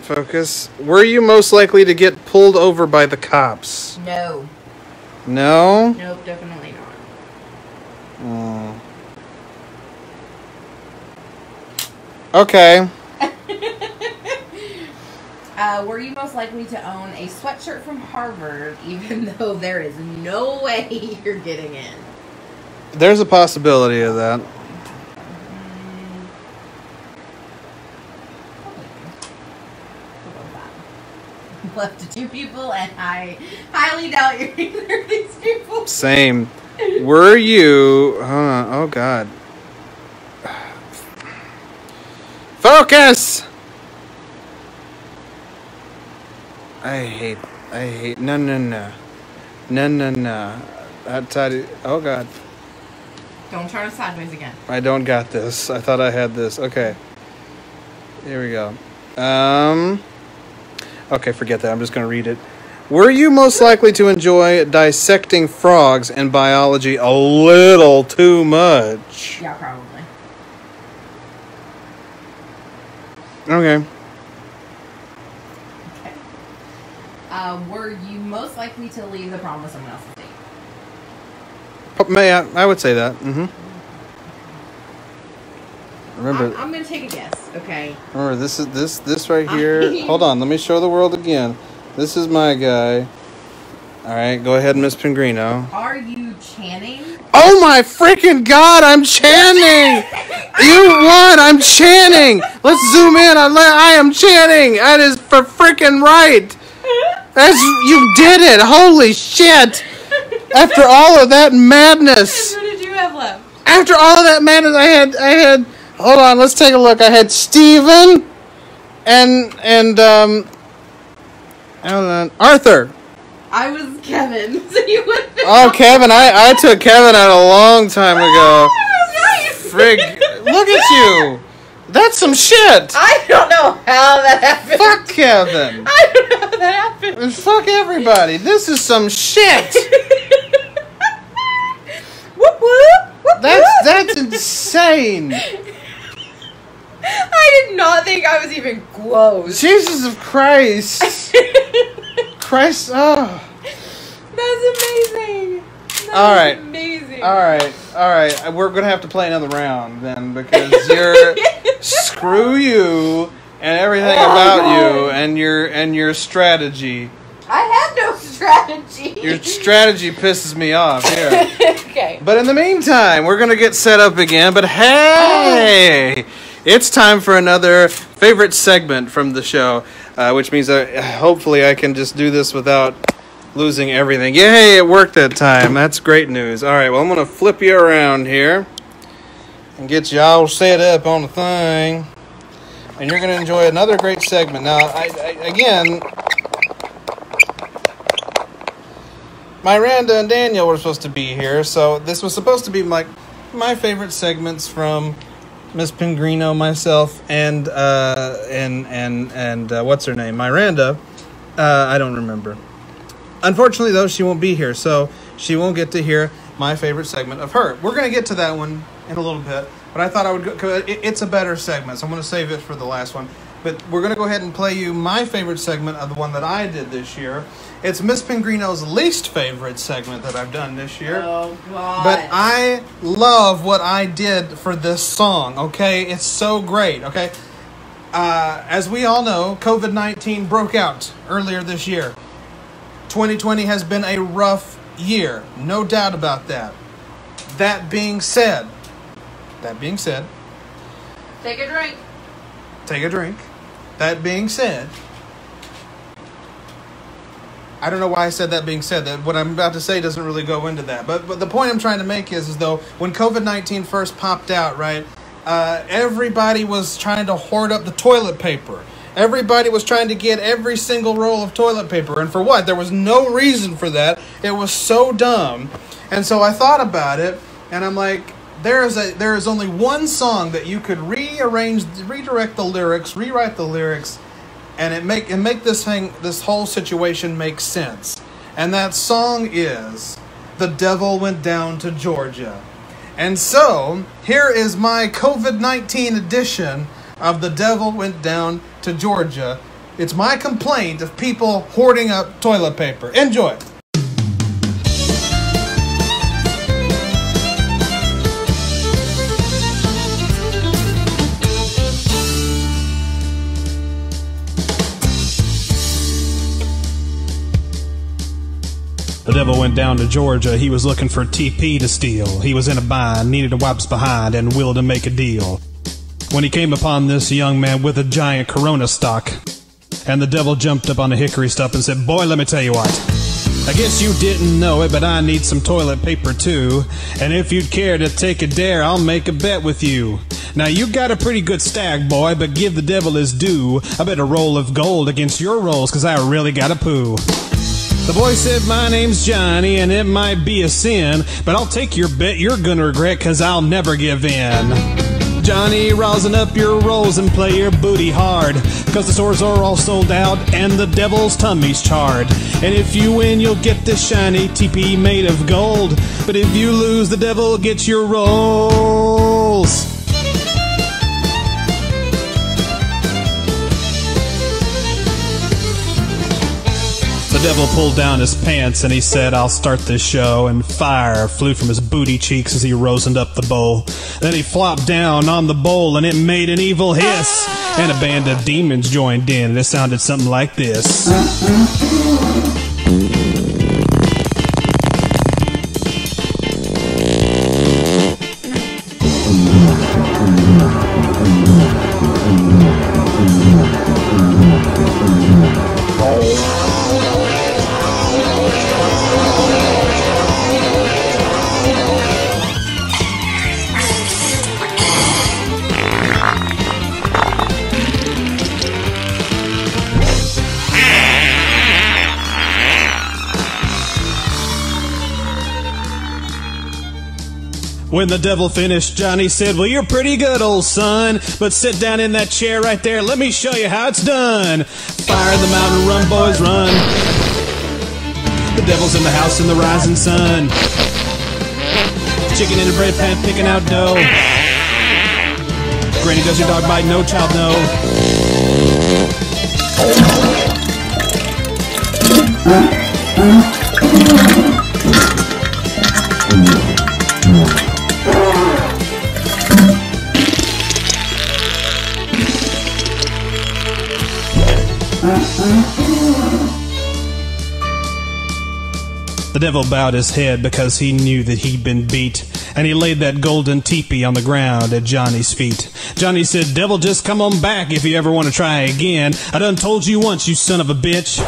S2: Were you most likely to get pulled over by the cops?
S3: No.
S2: No?
S3: Nope, definitely not.
S2: Okay.
S3: Were you most likely to own a sweatshirt from Harvard, even though there is no way you're getting in?
S2: There's a possibility of that.
S3: Left to two people, and I highly doubt you're either of these people.
S2: Same. Were you... Hold on. Oh, God. Focus! I hate... No. Oh, God.
S3: Don't turn it sideways again.
S2: I don't got this. I thought I had this. Okay. Here we go. Okay, forget that. I'm just going to read it. Were you most likely to enjoy dissecting frogs in biology a little too much?
S3: Yeah, probably.
S2: Okay.
S3: Were you most likely to leave the prom with someone else's date?
S2: I would say that. Mm-hmm. Remember,
S3: I'm gonna take a guess. Okay.
S2: Remember, this right here. Hold on, let me show the world again. This is my guy. All right, go ahead, Miss Pengrino.
S3: Are you Channing?
S2: Oh my freaking God! I'm Channing. You won. I'm Channing. Let's zoom in. I am Channing. That is for freaking right. You did it. Holy shit! After all of that madness.
S3: What did you have left?
S2: After all of that madness, I had. Hold on, let's take a look. I had Steven and Arthur.
S3: I was Kevin, so you would.
S2: Oh, Kevin! I took Kevin out a long time ago. Frig! Look at you. That's some shit.
S3: I don't know how that happened.
S2: Fuck Kevin.
S3: I don't know how that happened.
S2: And fuck everybody. This is some shit.
S3: Whoop whoop. Whoop,
S2: That's insane.
S3: I did not think I was even close.
S2: Jesus of Christ. Christ. Oh.
S3: That's amazing.
S2: All right.
S3: Amazing.
S2: All right. We're gonna have to play another round then, because you're screw you and everything about you and your strategy.
S3: I had no strategy.
S2: Your strategy pisses me off here.
S3: Okay.
S2: But in the meantime, we're gonna get set up again. But hey, it's time for another favorite segment from the show, which means hopefully I can just do this without losing everything. Yay, it worked that time. That's great news. All right, well, I'm going to flip you around here and get you all set up on the thing. And you're going to enjoy another great segment. Now, again, Miranda and Daniel were supposed to be here, so this was supposed to be like my favorite segments from Miss Pengrino, myself, and what's her name? Miranda. I don't remember. Unfortunately, though, she won't be here, so she won't get to hear my favorite segment of her. We're going to get to that one in a little bit, but I thought I would go, 'cause it's a better segment, so I'm going to save it for the last one. But we're going to go ahead and play you my favorite segment of the one that I did this year. It's Miss Pengrino's least favorite segment that I've done this year.
S3: Oh, God.
S2: But I love what I did for this song, okay? It's so great, okay? As we all know, COVID-19 broke out earlier this year. 2020 has been a rough year, no doubt about that. That being said,
S3: Take a drink.
S2: take a drink. That being said, I don't know why I said that being said. That what I'm about to say doesn't really go into that. But the point I'm trying to make is though, when COVID-19 first popped out, right, everybody was trying to hoard up the toilet paper. Everybody was trying to get every single roll of toilet paper. And for what? There was no reason for that. It was so dumb. And so I thought about it, and I'm like, there is only one song that you could redirect the lyrics, rewrite the lyrics, and make this whole situation make sense. And that song is "The Devil Went Down to Georgia." And so here is my COVID-19 edition of "The Devil Went Down to Georgia." It's my complaint of people hoarding up toilet paper. Enjoy.
S4: The devil went down to Georgia, he was looking for TP to steal. He was in a bind, needed to wipes behind, and willed to make a deal. When he came upon this young man with a giant Corona stock, and the devil jumped up on a hickory stump and said, "Boy, let me tell you what. I guess you didn't know it, but I need some toilet paper too. And if you'd care to take a dare, I'll make a bet with you. Now you got a pretty good stack, boy, but give the devil his due. I bet a roll of gold against your rolls, 'cause I really got a poo." The boy said, my name's Johnny, and it might be a sin, but I'll take your bet you're gonna regret, 'cause I'll never give in. Johnny, rosin up your rolls and play your booty hard, 'cause the stores are all sold out and the devil's tummy's charred. And if you win, you'll get this shiny TP made of gold, but if you lose, the devil gets your rolls. The devil pulled down his pants and he said, I'll start this show, and fire flew from his booty cheeks as he rosined up the bowl. Then he flopped down on the bowl and it made an evil hiss, and a band of demons joined in and it sounded something like this. When the devil finished, Johnny said, well, you're pretty good, old son, but sit down in that chair right there. Let me show you how it's done. Fire in the mountain, run, boys, run. The devil's in the house in the rising sun. Chicken in a bread pan, picking out dough. Granny, does your dog bite? No, child, no. The devil bowed his head because he knew that he'd been beat, and he laid that golden teepee on the ground at Johnny's feet. Johnny said, devil, just come on back if you ever want to try again. I done told you once, you son of a bitch.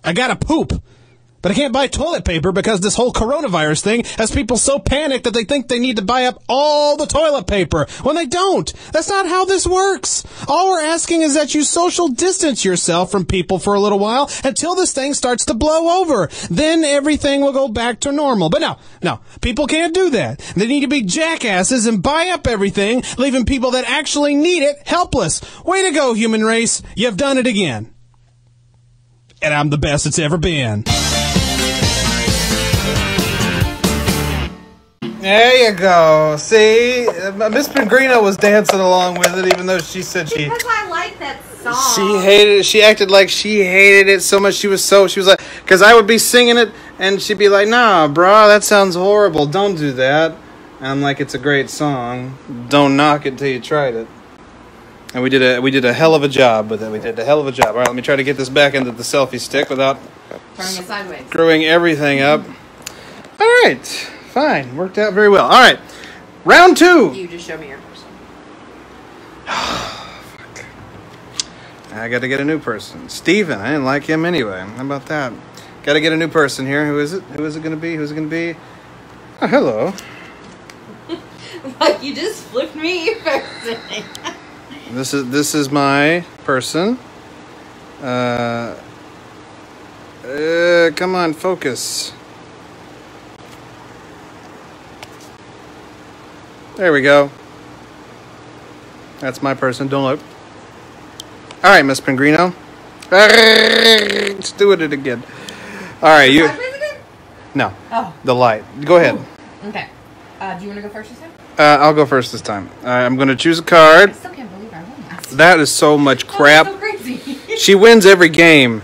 S4: I gotta poop, but I can't buy toilet paper because this whole coronavirus thing has people so panicked that they think they need to buy up all the toilet paper when they don't. That's not how this works. All we're asking is that you social distance yourself from people for a little while until this thing starts to blow over. Then everything will go back to normal. But no, people can't do that. They need to be jackasses and buy up everything, leaving people that actually need it helpless. Way to go, human race. You've done it again. And I'm the best it's ever been.
S2: There you go. See, Miss Pengrino was dancing along with it, even though she said she...
S3: Because I like that song.
S2: She hated it. She acted like she hated it so much. She was like... Because I would be singing it, and she'd be like, nah, bro, that sounds horrible. Don't do that. And I'm like, it's a great song. Don't knock it till you tried it. And we did a hell of a job with it. We did a hell of a job. All right, let me try to get this back into the selfie stick without...
S3: Turning it sideways.
S2: Screwing everything up. All right. Fine. Worked out very well. All right. Round 2.
S3: You just show me your person.
S2: Fuck. I got to get a new person. Steven. I didn't like him anyway. How about that? Got to get a new person here. Who is it? Who is it going to be? Who's it going to be? Oh, hello.
S3: Like, you just flipped me your person.
S2: This is my person. Come on, focus. There we go. That's my person. Don't look. All right, Miss Pengrino. Let's do it again. All right, you. No. Oh. The light. Go ahead.
S3: Ooh. Okay. Do you want to go first this time?
S2: I'll go first this time. I'm going to choose a card.
S3: I still can't believe I won that.
S2: That is so much crap.
S3: That's so crazy.
S2: She wins every game.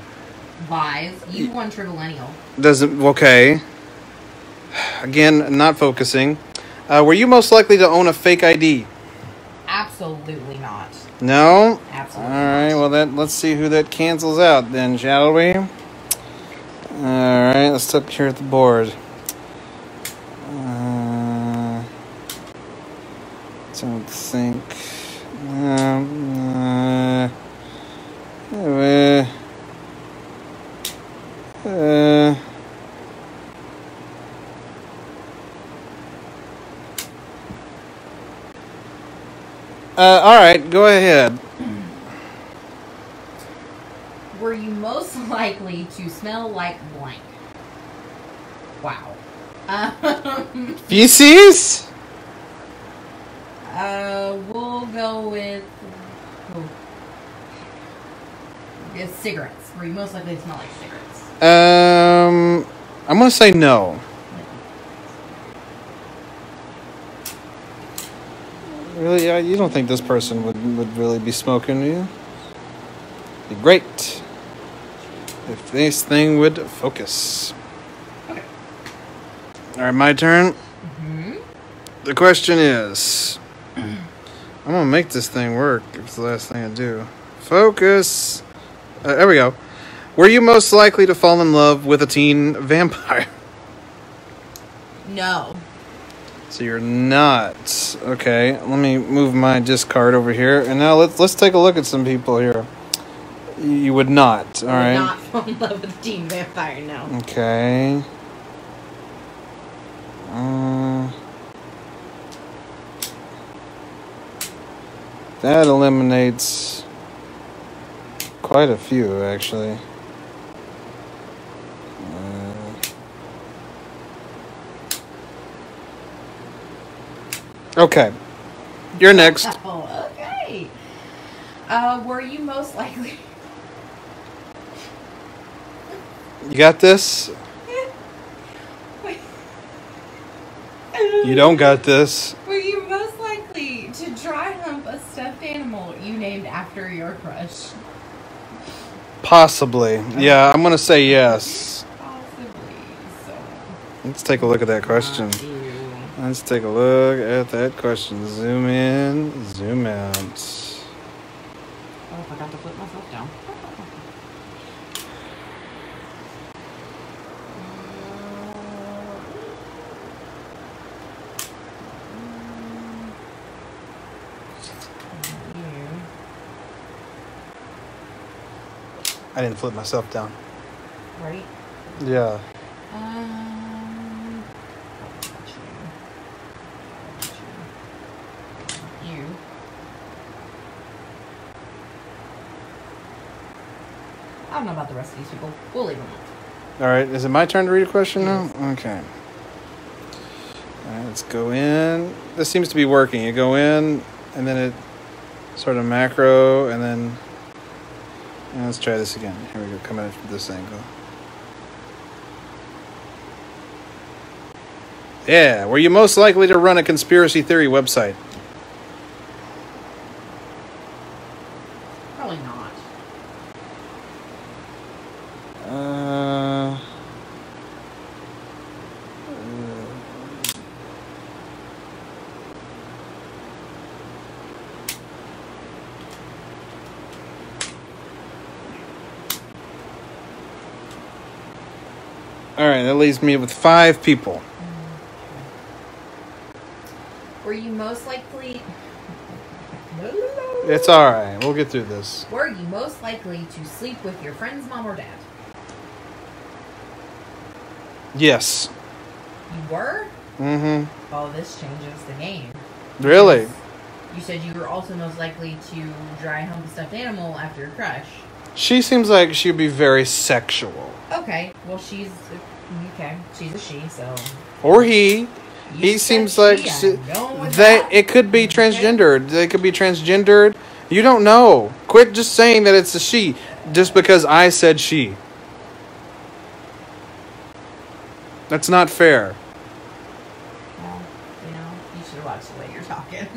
S3: Lies. You won Trivillennial.
S2: Doesn't. Okay. Again, not focusing. Were you most likely to own a fake ID?
S3: Absolutely not.
S2: No?
S3: Absolutely
S2: All right, well, let's see who that cancels out then, shall we? All right, let's look here at the board. Don't think... all right, go ahead.
S3: Were you most likely to smell like blank? Wow.
S2: Feces?
S3: We'll go with... It's cigarettes. Were you most likely to smell like cigarettes?
S2: I'm gonna say no. Really? You don't think this person would really be smoking, do you? Be great if this thing would focus.
S3: Okay.
S2: Alright, my turn.
S3: Mm-hmm.
S2: The question is... I'm gonna make this thing work if it's the last thing I do. Focus! There we go. Were you most likely to fall in love with a teen vampire?
S3: No.
S2: So you're not. Okay, let me move my discard over here. And now let's take a look at some people here. You would not, all right?
S3: I would not fall in love with a teen vampire, no.
S2: Okay. That eliminates quite a few, actually. Okay. You're next.
S3: Oh, okay. Were you most likely...
S2: You got this? You don't got this.
S3: Were you most likely to dry hump a stuffed animal you named after your crush?
S2: Possibly. Yeah, I'm going to say yes.
S3: Possibly. So.
S2: Let's take a look at that question. Let's take a look at that question. Zoom in, zoom out.
S3: Oh, I forgot to put myself down.
S2: I didn't flip myself down.
S3: Right?
S2: Yeah.
S3: You. I don't know about the rest of these people. We'll leave them alone.
S2: All right. Is it my turn to read a question now? Okay. All right. Let's go in. This seems to be working. You go in, and then it sort of macro, and then let's try this again. Here we go. Come at it from this angle. Yeah. Were you most likely to run a conspiracy theory website?
S3: Probably not.
S2: All right, that leaves me with 5 people.
S3: Were you most likely...
S2: It's all right. We'll get through this.
S3: Were you most likely to sleep with your friend's mom or dad?
S2: Yes.
S3: You were?
S2: Mm-hmm.
S3: Oh, this changes the game.
S2: Really?
S3: You said you were also most likely to dry hump a stuffed animal after your crush.
S2: She seems like she'd be very sexual.
S3: Okay, well she's a she, so.
S2: Or he. He
S3: You
S2: seems
S3: said
S2: like
S3: she, I'm going with
S2: they.
S3: that.
S2: It could be transgendered. They could be transgendered. You don't know. Quit just saying that it's a she, just because I said she. That's not fair.
S3: Well, you should watch the way you're talking.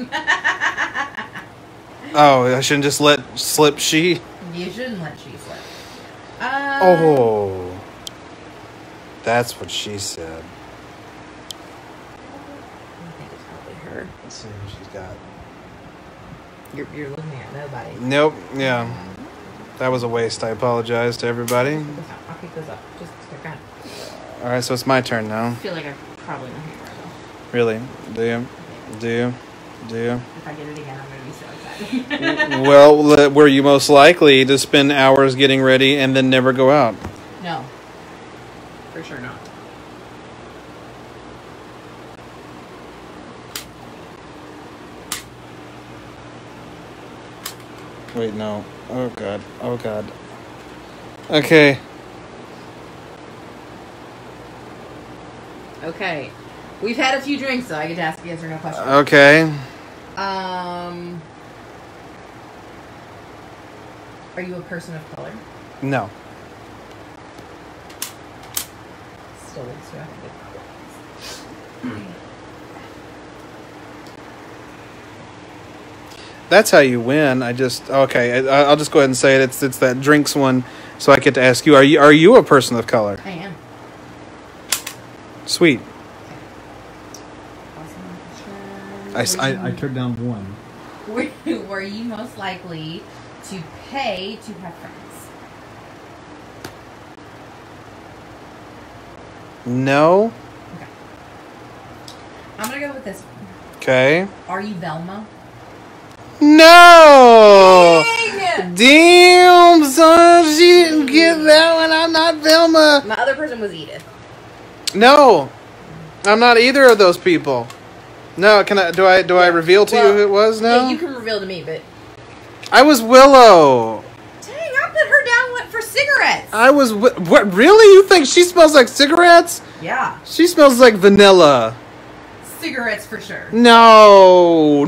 S2: Oh, I shouldn't just let slip she.
S3: You shouldn't let she slip.
S2: Oh, that's what she said.
S3: I think it's probably her.
S2: Let's see what she's got.
S3: You're looking at nobody.
S2: Nope. Yeah, that was a waste. I apologize to everybody.
S3: I'll pick those up. Just kind
S2: All right, so it's my turn now.
S3: I feel like I probably know who you are, though.
S2: Really? Do you? Do you? Do you?
S3: If I get it again, I'm going to be so excited.
S2: Well, were you most likely to spend hours getting ready and then never go out?
S3: No. For sure not.
S2: Wait, no. Oh, God. Oh, God. Okay.
S3: Okay. We've had a few drinks, so I get to ask yes or no questions.
S2: Okay.
S3: Are you a person of color?
S2: No.
S3: Still looks so
S2: That's how you win. I'll just go ahead and say it. It's that drinks one, so I get to ask you. Are you a person of color?
S3: I am.
S2: Sweet.
S4: I turned down one.
S3: Were you most likely to pay to have friends?
S2: No.
S3: Okay. I'm gonna go with this one.
S2: Okay.
S3: Are you Velma?
S2: No.
S3: Dang!
S2: Damn, son, she didn't get that one. I'm not Velma.
S3: My other person was Edith.
S2: No, I'm not either of those people. No, do I reveal to you who it was now?
S3: Yeah, you can reveal to me, but
S2: I was Willow.
S3: dang, I put her down for cigarettes.
S2: I was what? Really? You think she smells like cigarettes?
S3: Yeah,
S2: She smells like vanilla.
S3: cigarettes for sure.
S2: No,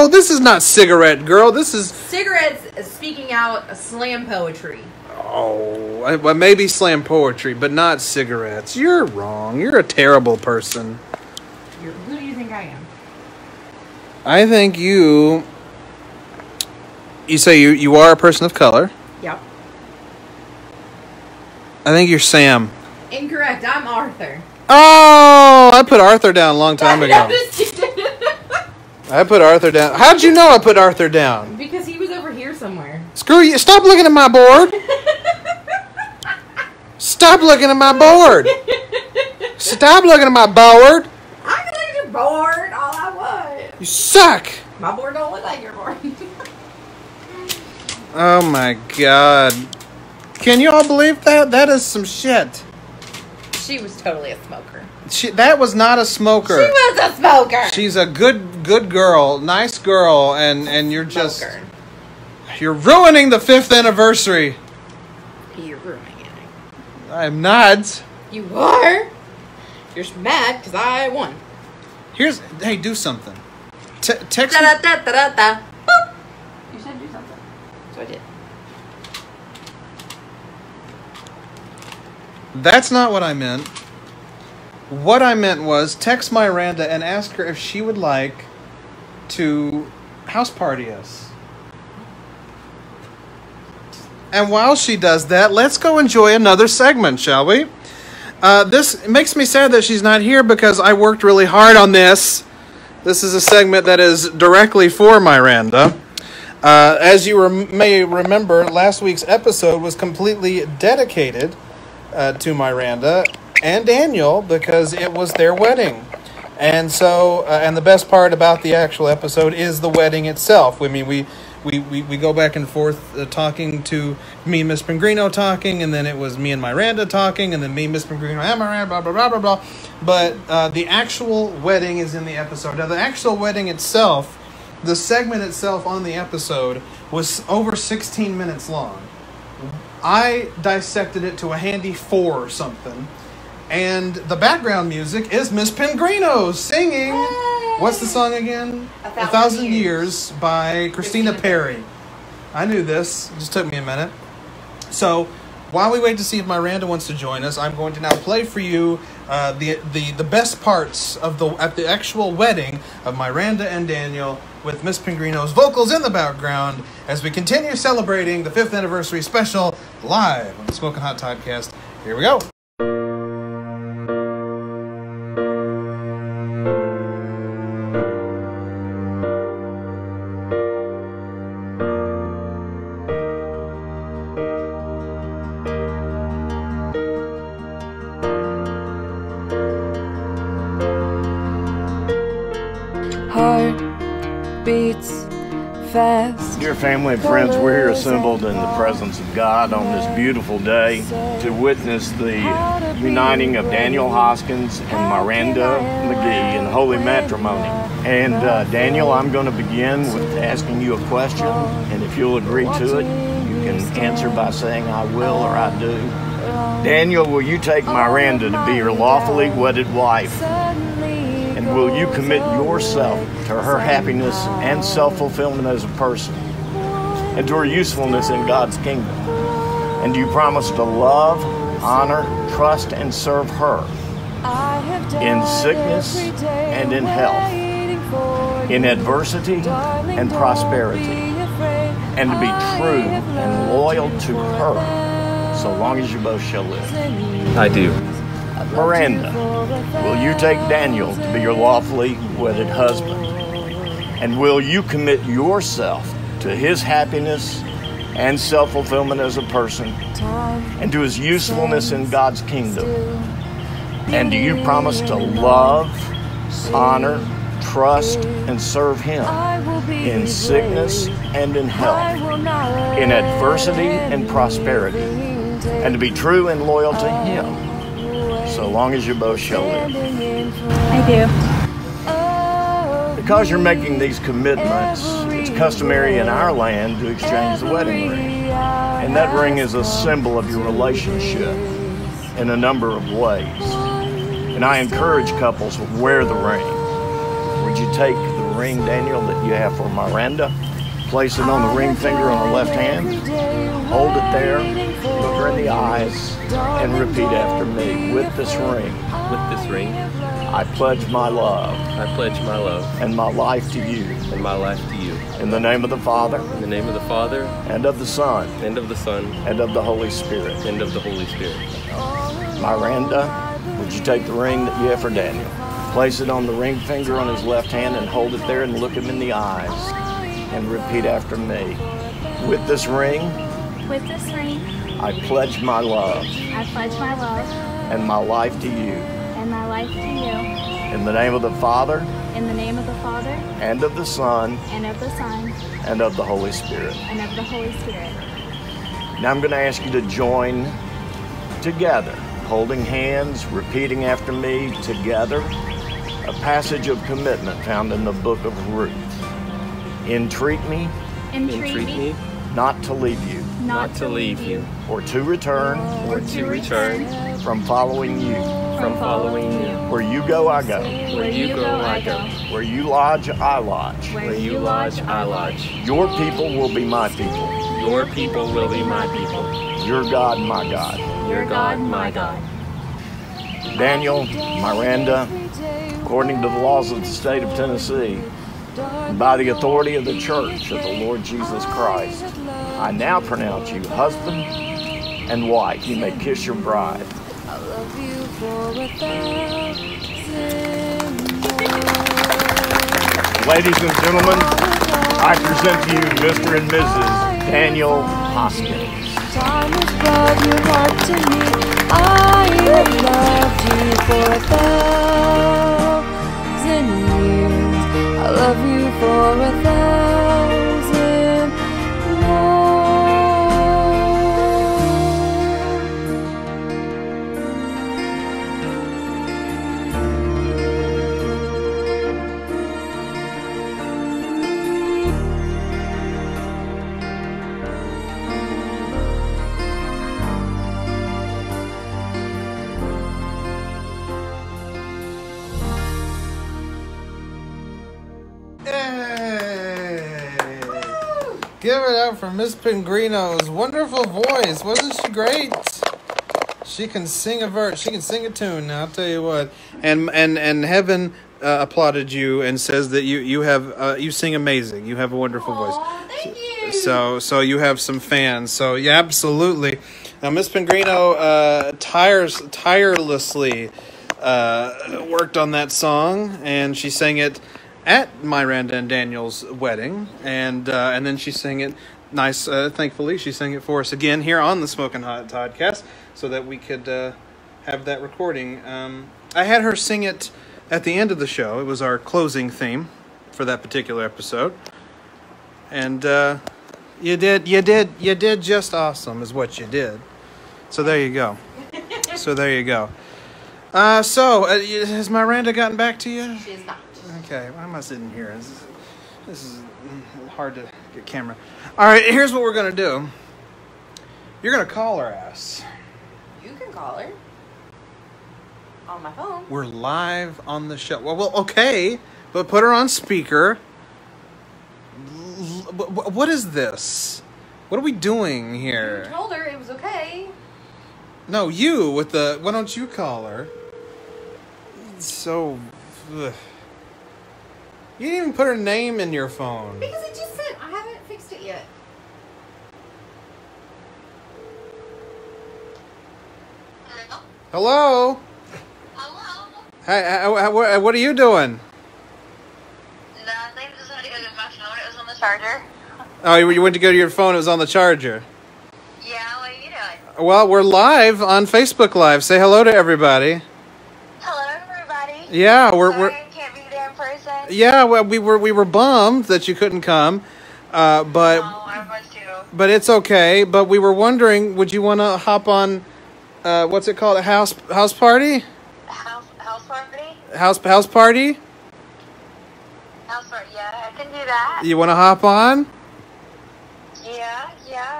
S2: this is not cigarette girl. This is
S3: Cigarettes speaking out slam poetry.
S2: well, maybe slam poetry, but not cigarettes. You're wrong. You're a terrible person.
S3: Who do you think I am?
S2: I think you say you are a person of color.
S3: Yep.
S2: I think you're Sam.
S3: Incorrect. I'm Arthur.
S2: Oh, I put Arthur down a long time ago. I put Arthur down. How'd you know I put Arthur down?
S3: Because he was over here somewhere.
S2: Screw you. Stop looking at my board. Stop looking at my board. Stop looking at my board.
S3: I can look at your board all I want.
S2: You suck.
S3: My board don't look like your board.
S2: Oh my god. Can you all believe that? That is some shit.
S3: She was totally a smoker.
S2: That was not a smoker.
S3: She was a smoker.
S2: She's a good girl, nice girl, and you're just
S3: Smoker.
S2: you're ruining the 5th anniversary.
S3: You're ruining it.
S2: I'm not.
S3: You are. You're just mad because I won.
S2: Hey, do something. Text
S3: Da
S2: me.
S3: da da da da. Boop. You said do something, so I did.
S2: That's not what I meant. What I meant was text Miranda and ask her if she would like to house party us. And while she does that, let's go enjoy another segment, shall we? This makes me sad that she's not here because I worked really hard on this. This is a segment that is directly for Miranda. As you may remember, last week's episode was completely dedicated to Miranda and Daniel because it was their wedding. And so, and the best part about the actual episode is the wedding itself. I mean, we go back and forth talking to me and Miss Pengrino talking, and then it was me and Miranda talking, and then me, Miss Pengrino, and Miranda, blah, blah, blah, blah, blah. But the actual wedding is in the episode. Now, the actual wedding itself, the segment itself on the episode was over 16 minutes long. I dissected it to a handy 4 or something. And the background music is Miss Pengrino singing.
S3: Yay!
S2: What's the song again?
S3: A Thousand
S2: Years by Christina Perry. I knew this. It just took me a minute. So, while we wait to see if Miranda wants to join us, I'm going to now play for you the best parts of the actual wedding of Miranda and Daniel with Miss Pengrino's vocals in the background as we continue celebrating the 5th anniversary special live on the Smokin Hot Toddcast. Here we go.
S5: Heart beats fast.
S7: Dear family and friends, we're here assembled in the presence of God on this beautiful day to witness the uniting of Daniel Hoskins and Miranda McGee in holy matrimony. And Daniel, I'm going to begin with asking you a question, and if you'll agree to it, you can answer by saying I will or I do. Daniel, will you take Miranda to be your lawfully wedded wife? And will you commit yourself to her happiness and self-fulfillment as a person, and to her usefulness in God's kingdom? And do you promise to love, honor, trust, and serve her in sickness and in health, in adversity and prosperity, and to be true and loyal to her so long as you both shall live?
S8: I do.
S7: Miranda, will you take Daniel to be your lawfully wedded husband? And will you commit yourself to his happiness and self-fulfillment as a person, and to his usefulness in God's kingdom? And do you promise to love, honor, trust, and serve him in sickness and in health, in adversity and prosperity, and to be true and loyal to him so long as you both shall live?
S9: I do.
S7: Because you're making these commitments, it's customary in our land to exchange the wedding ring. And that ring is a symbol of your relationship in a number of ways. And I encourage couples to wear the ring. Would you take the ring, Daniel, that you have for Miranda, place it on the ring finger on her left hand, hold it there, look her in the eyes, and repeat after me. With this ring, I pledge my love.
S8: I pledge my love.
S7: And my life to you.
S8: And my life to you.
S7: In the name of the Father.
S8: In the name of the Father.
S7: And of the Son.
S8: And of the Son.
S7: And of the Holy Spirit.
S8: And of the Holy Spirit.
S7: Miranda, would you take the ring that you have for Daniel? Place it on the ring finger on his left hand and hold it there and look him in the eyes. And repeat after me. With this ring.
S9: With this ring.
S7: I pledge my love.
S9: I pledge my love.
S7: And my life to you.
S9: And my life to you.
S7: In the name of the Father.
S9: In the name of the Father.
S7: And of the Son.
S9: And of the Son.
S7: And of the Holy Spirit.
S9: And of the Holy Spirit.
S7: Now I'm going to ask you to join together, holding hands, repeating after me together, a passage of commitment found in the book of Ruth. Entreat me.
S9: Entreat me.
S7: Not to leave you.
S8: Not to leave you.
S7: Or to return.
S8: Or to return.
S7: From following you.
S8: From following you.
S7: Where you go, I go.
S8: Where you go, I go.
S7: Where you lodge, I lodge.
S8: Where you lodge, I lodge.
S7: Your people will be my people.
S8: Your people will be my people.
S7: Your God, my God.
S8: Your God, my God.
S7: Daniel, Miranda, according to the laws of the state of Tennessee, and by the authority of the Church of the Lord Jesus Christ, I now pronounce you husband and wife. You may kiss your bride. Ladies and gentlemen, I present to you Mr. and Mrs. Daniel Hoskins.
S10: Time has brought your heart to me. I have loved you for 1,000 years. I love you for 1,000 more.
S2: Give it up for Miss Pengrino's wonderful voice. Wasn't she great? She can sing a verse. She can sing a tune. Now I'll tell you what. And heaven applauded you and says that you sing amazing. You have a wonderful voice.
S3: Thank you.
S2: So you have some fans. So yeah, absolutely. Now Miss Pengrino tirelessly worked on that song, and she sang it at Miranda and Daniel's wedding, and then she sang it nice. Thankfully, she sang it for us again here on the Smokin Hot Toddcast, so that we could have that recording. I had her sing it at the end of the show. It was our closing theme for that particular episode, and you did just awesome, is what you did. So there you go. So has Miranda gotten back to you?
S3: She is not.
S2: Okay, why am I sitting here? This is hard to get camera. All right, here's what we're going to do. You're going to call her ass.
S3: You can call her. On my phone.
S2: We're live on the show. Well, okay, but put her on speaker. What is this? What are we doing
S3: You
S2: here?
S3: told her it was okay.
S2: No, you with the. Why don't you call her? So. Ugh. You didn't even put her name in your phone.
S3: Because it just said, I haven't fixed it yet.
S2: Hello?
S11: Hello?
S2: Hi, what are you doing?
S11: Nothing. Just wanted to go to my phone. It was on the charger.
S2: Oh, you went to go to your phone. It was on the charger.
S11: Yeah, what are you doing?
S2: Well, we're live on Facebook Live. Say hello to everybody.
S11: Hello, everybody.
S2: Yeah,
S11: Sorry,
S2: we're
S11: I can't be there in person.
S2: yeah. Well, we were bummed that you couldn't come, but
S11: No, I was too.
S2: but it's okay. But we were wondering, would you want to hop on? What's it called? A house party?
S11: House party?
S2: House party?
S11: House party, yeah, I can do that.
S2: You want to hop on?
S11: Yeah,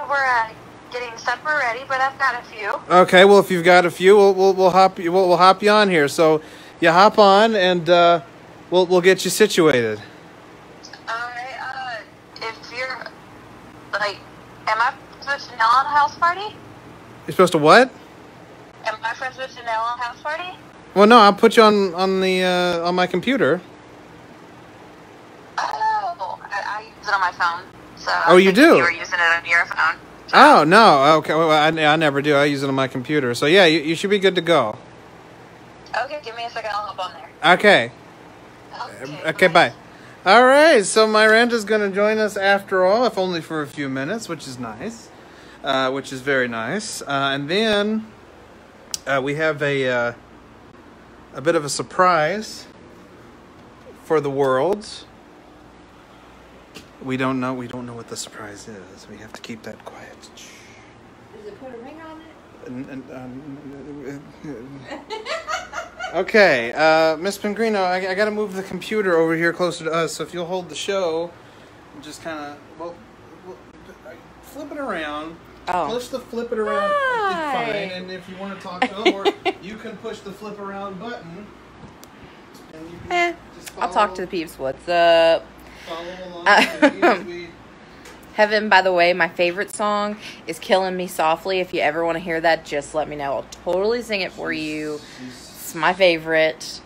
S11: we're getting supper ready, but I've got a few.
S2: Okay. Well, if you've got a few, we'll hop you on here. So you hop on, and we'll get you situated.
S11: Alright, if you're, like, am I supposed to know on a house party?
S2: You're supposed to what?
S11: Am I supposed to know on a house party?
S2: Well, no, I'll put you on the on my computer.
S11: Oh, I use it on my phone. So
S2: Oh, you do?
S11: You were using it on your phone.
S2: Oh no, okay. Well, I never do. I use it on my computer. So yeah, you should be good to go.
S11: Okay, give me a second. I'll hop on there.
S2: Okay. Okay, bye. All right. So Miranda's going to join us after all, if only for a few minutes, which is nice, which is very nice. And then we have a bit of a surprise for the world. We don't know what the surprise is. We have to keep that quiet.
S3: Does it put a ring on it?
S2: Okay, Miss Pengrino, I got to move the computer over here closer to us. So if you'll hold the show, and just kind of flip it around.
S3: Oh.
S2: Push the flip it around.
S3: Hi.
S2: It's fine. And if you want to talk to them, or you can push the flip around button. And you can just
S3: I'll talk to the peeps. What's up?
S2: follow along.
S3: Heaven, by the way, my favorite song is Killing Me Softly. If you ever want to hear that, just let me know. I'll totally sing it for you. It's my favorite.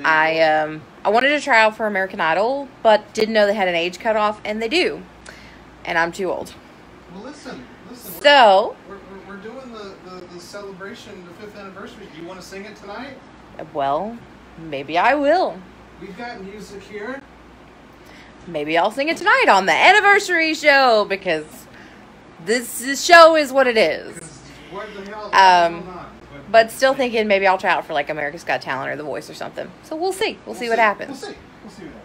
S3: I wanted to try out for American Idol, but didn't know they had an age cutoff, and they do. And I'm too old.
S2: Well, listen.
S3: So,
S2: we're doing the celebration, the 5th anniversary. Do you want to sing it tonight?
S3: well, maybe I will.
S2: We've got music here.
S3: Maybe I'll sing it tonight on the anniversary show, because this show is what it is.
S2: What the hell is going on?
S3: But still thinking maybe I'll try out for like America's Got Talent or The Voice or something. So we'll see. We'll see what happens.
S2: We'll see what happens.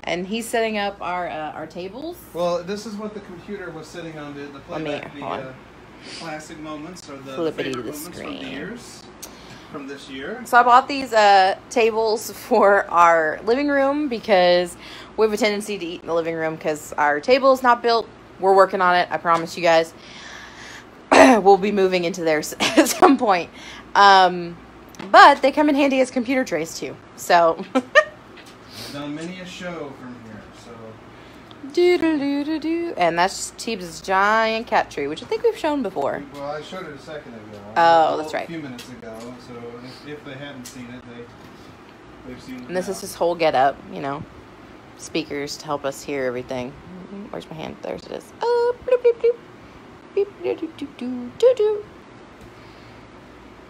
S3: And he's setting up our tables.
S2: Well, this is what the computer was sitting on to play back the classic moments or the
S3: Flippity
S2: favorite
S3: to the
S2: moments
S3: screen.
S2: from this year.
S3: So I bought these tables for our living room because we have a tendency to eat in the living room because our table is not built. We're working on it. I promise you guys. We'll be moving into theirs at some point. But they come in handy as computer trays too. So
S2: I've done many a show from here. So
S3: do. And that's Teebs' giant cat tree, which I think we've shown before.
S2: well, I showed it a second ago.
S3: Oh, that's right.
S2: A few minutes ago. So if they hadn't seen it, they've seen it.
S3: And this
S2: now.
S3: is his whole get-up, speakers to help us hear everything. Where's my hand? There it is. Oh, bloop, bloop, bloop. Beep, doo, doo, doo, doo, doo, doo.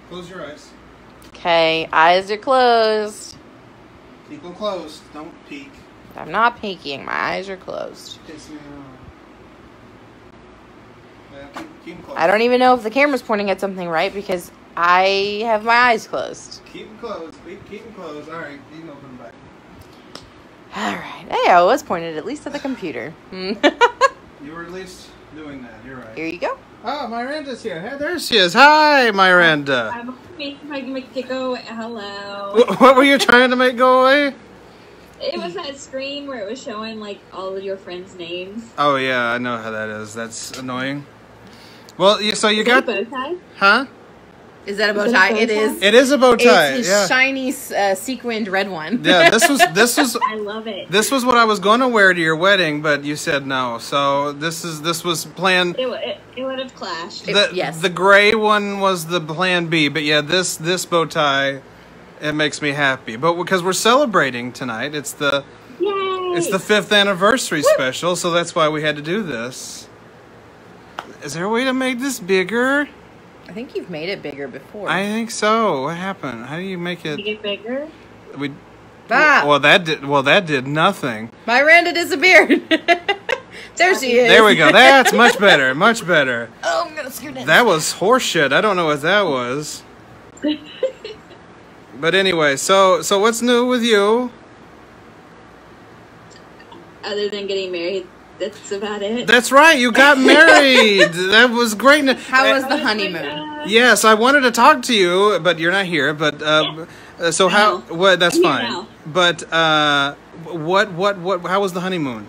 S2: Close your eyes.
S3: Okay, eyes are closed.
S2: Keep them closed. Don't peek.
S3: I'm not peeking. My eyes are closed.
S2: Piss me off. Yeah, keep them closed.
S3: I don't even know if the camera's pointing at something right because I have my eyes closed.
S2: Keep them closed. Keep them closed. All right, you can open them back.
S3: All right. Hey, I was pointed at least at the computer.
S2: You were at least doing that. You're right.
S3: Here you go.
S2: Oh, Miranda's here. Hey, there she is. Hi, Miranda.
S12: I'm making it go. Hello.
S2: What were you trying to make go away?
S12: It was that screen where it was showing like all of your friends' names.
S2: Oh yeah, I know how that is. That's annoying. Well, so you got
S12: bow tie?
S2: Huh?
S3: Is that a bow tie? It is.
S2: It is a bow tie.
S3: It's his
S2: yeah.
S3: shiny sequined red one.
S2: Yeah, this was.
S12: I love it.
S2: This was what I was going to wear to your wedding, but you said no. So this was planned.
S12: It would have clashed.
S3: Yes.
S2: The gray one was the plan B, but yeah, this bow tie, it makes me happy. But because we're celebrating tonight, it's the 5th anniversary special, so that's why we had to do this. Is there a way to make this bigger?
S3: I think you've made it bigger before.
S2: I think so. What happened? How do you make it?
S12: Make it bigger?
S2: Well, that did nothing.
S3: My Miranda disappeared. There she is.
S2: There we go. That's much better. Much better.
S3: Oh, I'm gonna scoot in.
S2: That was horseshit. I don't know what that was. But anyway, so what's new with you?
S12: Other than getting married, that's about it.
S2: That's right. You got married. That was great.
S3: How was the honeymoon?
S2: Yes, I wanted to talk to you, but you're not here. But so how? What? That's fine.
S12: Now.
S2: But what? How was the honeymoon?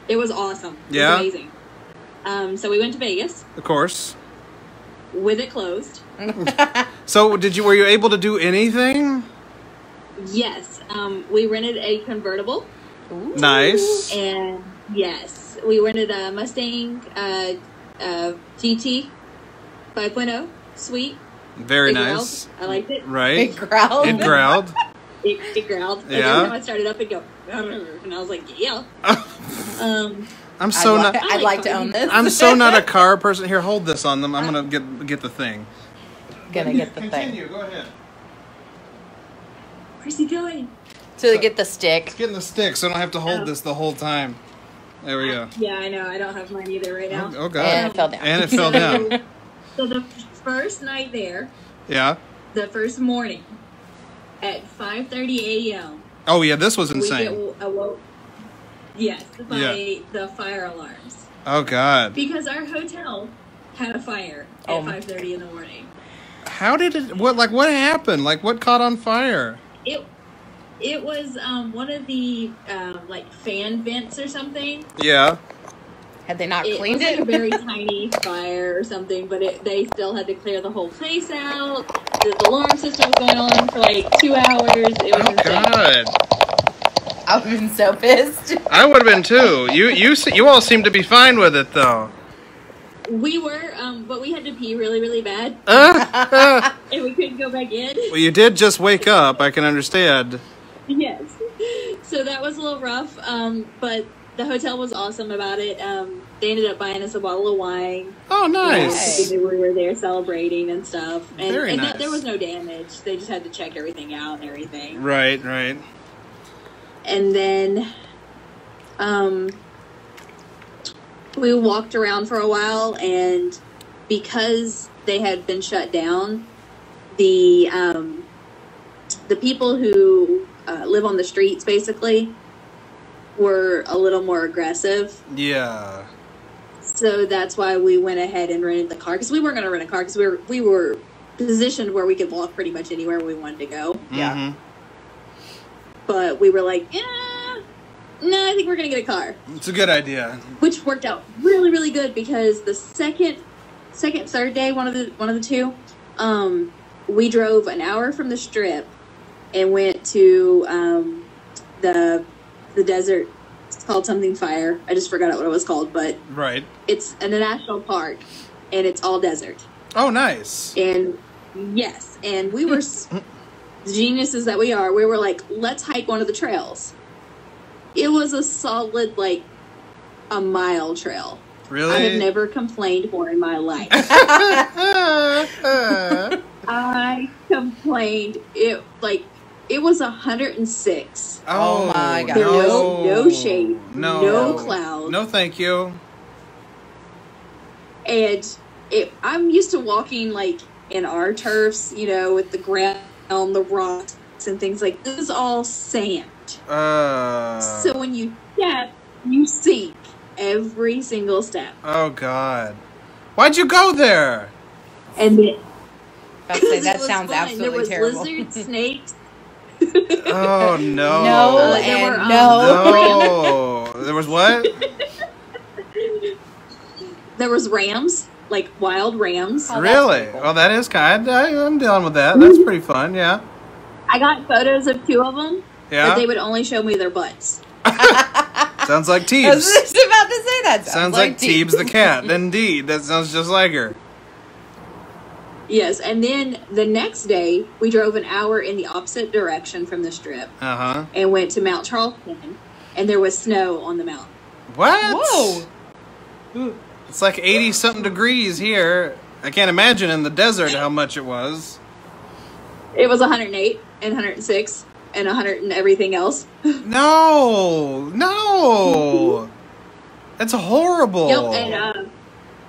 S12: It was awesome.
S2: Yeah?
S12: It was amazing. So we went to Vegas.
S2: Of course.
S12: With it closed.
S2: So were you able to do anything?
S12: Yes. We rented a convertible.
S3: Ooh.
S2: Nice.
S12: And yes, we rented a Mustang GT 5.0. Sweet.
S2: Very
S12: It
S2: nice.
S12: growled. I liked it.
S2: Right.
S3: It growled.
S2: It growled.
S12: It growled.
S2: Yeah.
S12: Every time I started up, it'd go, and I was like, yeah.
S2: I'm so not.
S3: I'd like to own this.
S2: I'm so not a car person. Here, hold this on them. I'm gonna get the thing.
S3: Gonna get the thing.
S2: Continue. Go ahead.
S12: Where's he going?
S3: To get the stick.
S2: It's getting the stick, so I don't have to hold this the whole time. There we go.
S12: Yeah, I know. I don't have mine either right now.
S2: Oh god.
S3: And it fell down.
S2: And it fell down.
S12: So the first night there,
S2: Yeah.
S12: the first morning, at 5:30 a.m.
S2: Oh yeah, this was
S12: we
S2: insane.
S12: get awoke. Yes, by
S2: Yeah.
S12: the fire alarms.
S2: Oh god.
S12: Because our hotel had a fire at 5:30 in the morning.
S2: How did it? What happened? Like what caught on fire?
S12: It was one of the like fan vents or something.
S2: Yeah.
S3: Had they not
S12: It
S3: cleaned
S12: was
S3: it?
S12: like a very tiny fire or something, but they still had to clear the whole place out. The alarm system was going on for like 2 hours. It was insane.
S2: God.
S3: I would have been so pissed.
S2: I would have been too. You all seem to be fine with it though.
S12: We were, but we had to pee really, really bad. And we couldn't go back in.
S2: Well, you did just wake up. I can understand.
S12: Yes. So that was a little rough, but the hotel was awesome about it. They ended up buying us a bottle of wine.
S2: Oh, nice.
S12: We were there celebrating and stuff. And,
S2: Very
S12: and
S2: nice.
S12: there was no damage. They just had to check everything out and everything.
S2: Right.
S12: And then we walked around for a while, and because they had been shut down, the people who live on the streets basically were a little more aggressive.
S2: Yeah.
S12: So that's why we went ahead and rented the car, because we weren't going to rent a car because we were positioned where we could walk pretty much anywhere we wanted to go.
S3: Yeah.
S2: Mm-hmm.
S12: But we were like, no, I think we're going to get a car.
S2: It's a good idea.
S12: Which worked out really, really good, because the third day, one of the two, we drove an hour from the strip and went to the desert. It's called something fire. I just forgot what it was called, but
S2: Right.
S12: it's in a national park, and it's all desert.
S2: Oh, nice.
S12: And yes, and we were geniuses that we are. We were like, let's hike one of the trails. It was a solid, like, a mile trail.
S2: Really?
S12: I have never complained more in my life. I complained. It was 106.
S2: Oh
S3: my God.
S12: There was no shade,
S2: no
S12: clouds.
S2: No, thank you.
S12: And I'm used to walking, like, in our turfs, with the ground, the rocks, and things like this. Is all sand. So when you step, you sink every single step.
S2: Oh God! Why'd you go there?
S12: And it,
S3: that sounds absolutely
S12: there was
S3: terrible.
S12: lizards, snakes.
S2: Oh no!
S3: No,
S12: there were,
S2: no. There was what?
S12: There was rams. like wild rams.
S2: Really?
S3: Cool.
S2: Oh, that is kind. I'm dealing with that. That's pretty fun. Yeah.
S12: I got photos of 2 of them,
S2: Yeah.
S12: but they would only show me their butts.
S2: Sounds like
S3: I was
S2: Teebs.
S3: just about to say that.
S2: Sounds like Teebs the cat. Indeed, that sounds just like her.
S12: Yes, and then the next day, we drove an hour in the opposite direction from the strip and went to Mount Charleston, and there was snow on the mountain.
S2: What? Whoa. It's like 80-something degrees here. I can't imagine in the desert how much it was.
S12: It was 108 and 106 and 100 and everything else.
S2: No. That's horrible.
S12: Yep, and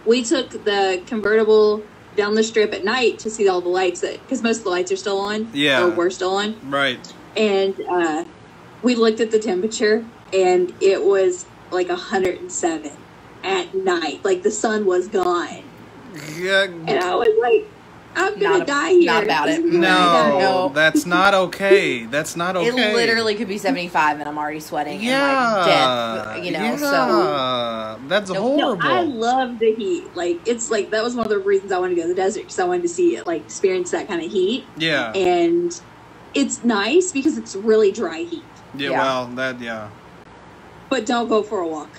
S12: we took the convertible down the strip at night to see all the lights, because most of the lights are still on.
S2: Yeah.
S12: Or were still on.
S2: Right.
S12: And we looked at the temperature, and it was like 107 at night. Like, the sun was gone.
S2: Yeah.
S12: And I was like, I'm going to die here.
S3: Not about it.
S2: No, that's not okay. That's not okay.
S3: It literally could be 75 and I'm already sweating and like death, you know, so.
S2: That's horrible.
S12: No, I love the heat. Like, it's like, that was one of the reasons I wanted to go to the desert, because I wanted to see it, like, experience that kind of heat.
S2: Yeah.
S12: And it's nice because it's really dry heat.
S2: Yeah, well, yeah.
S12: But don't go for a walk.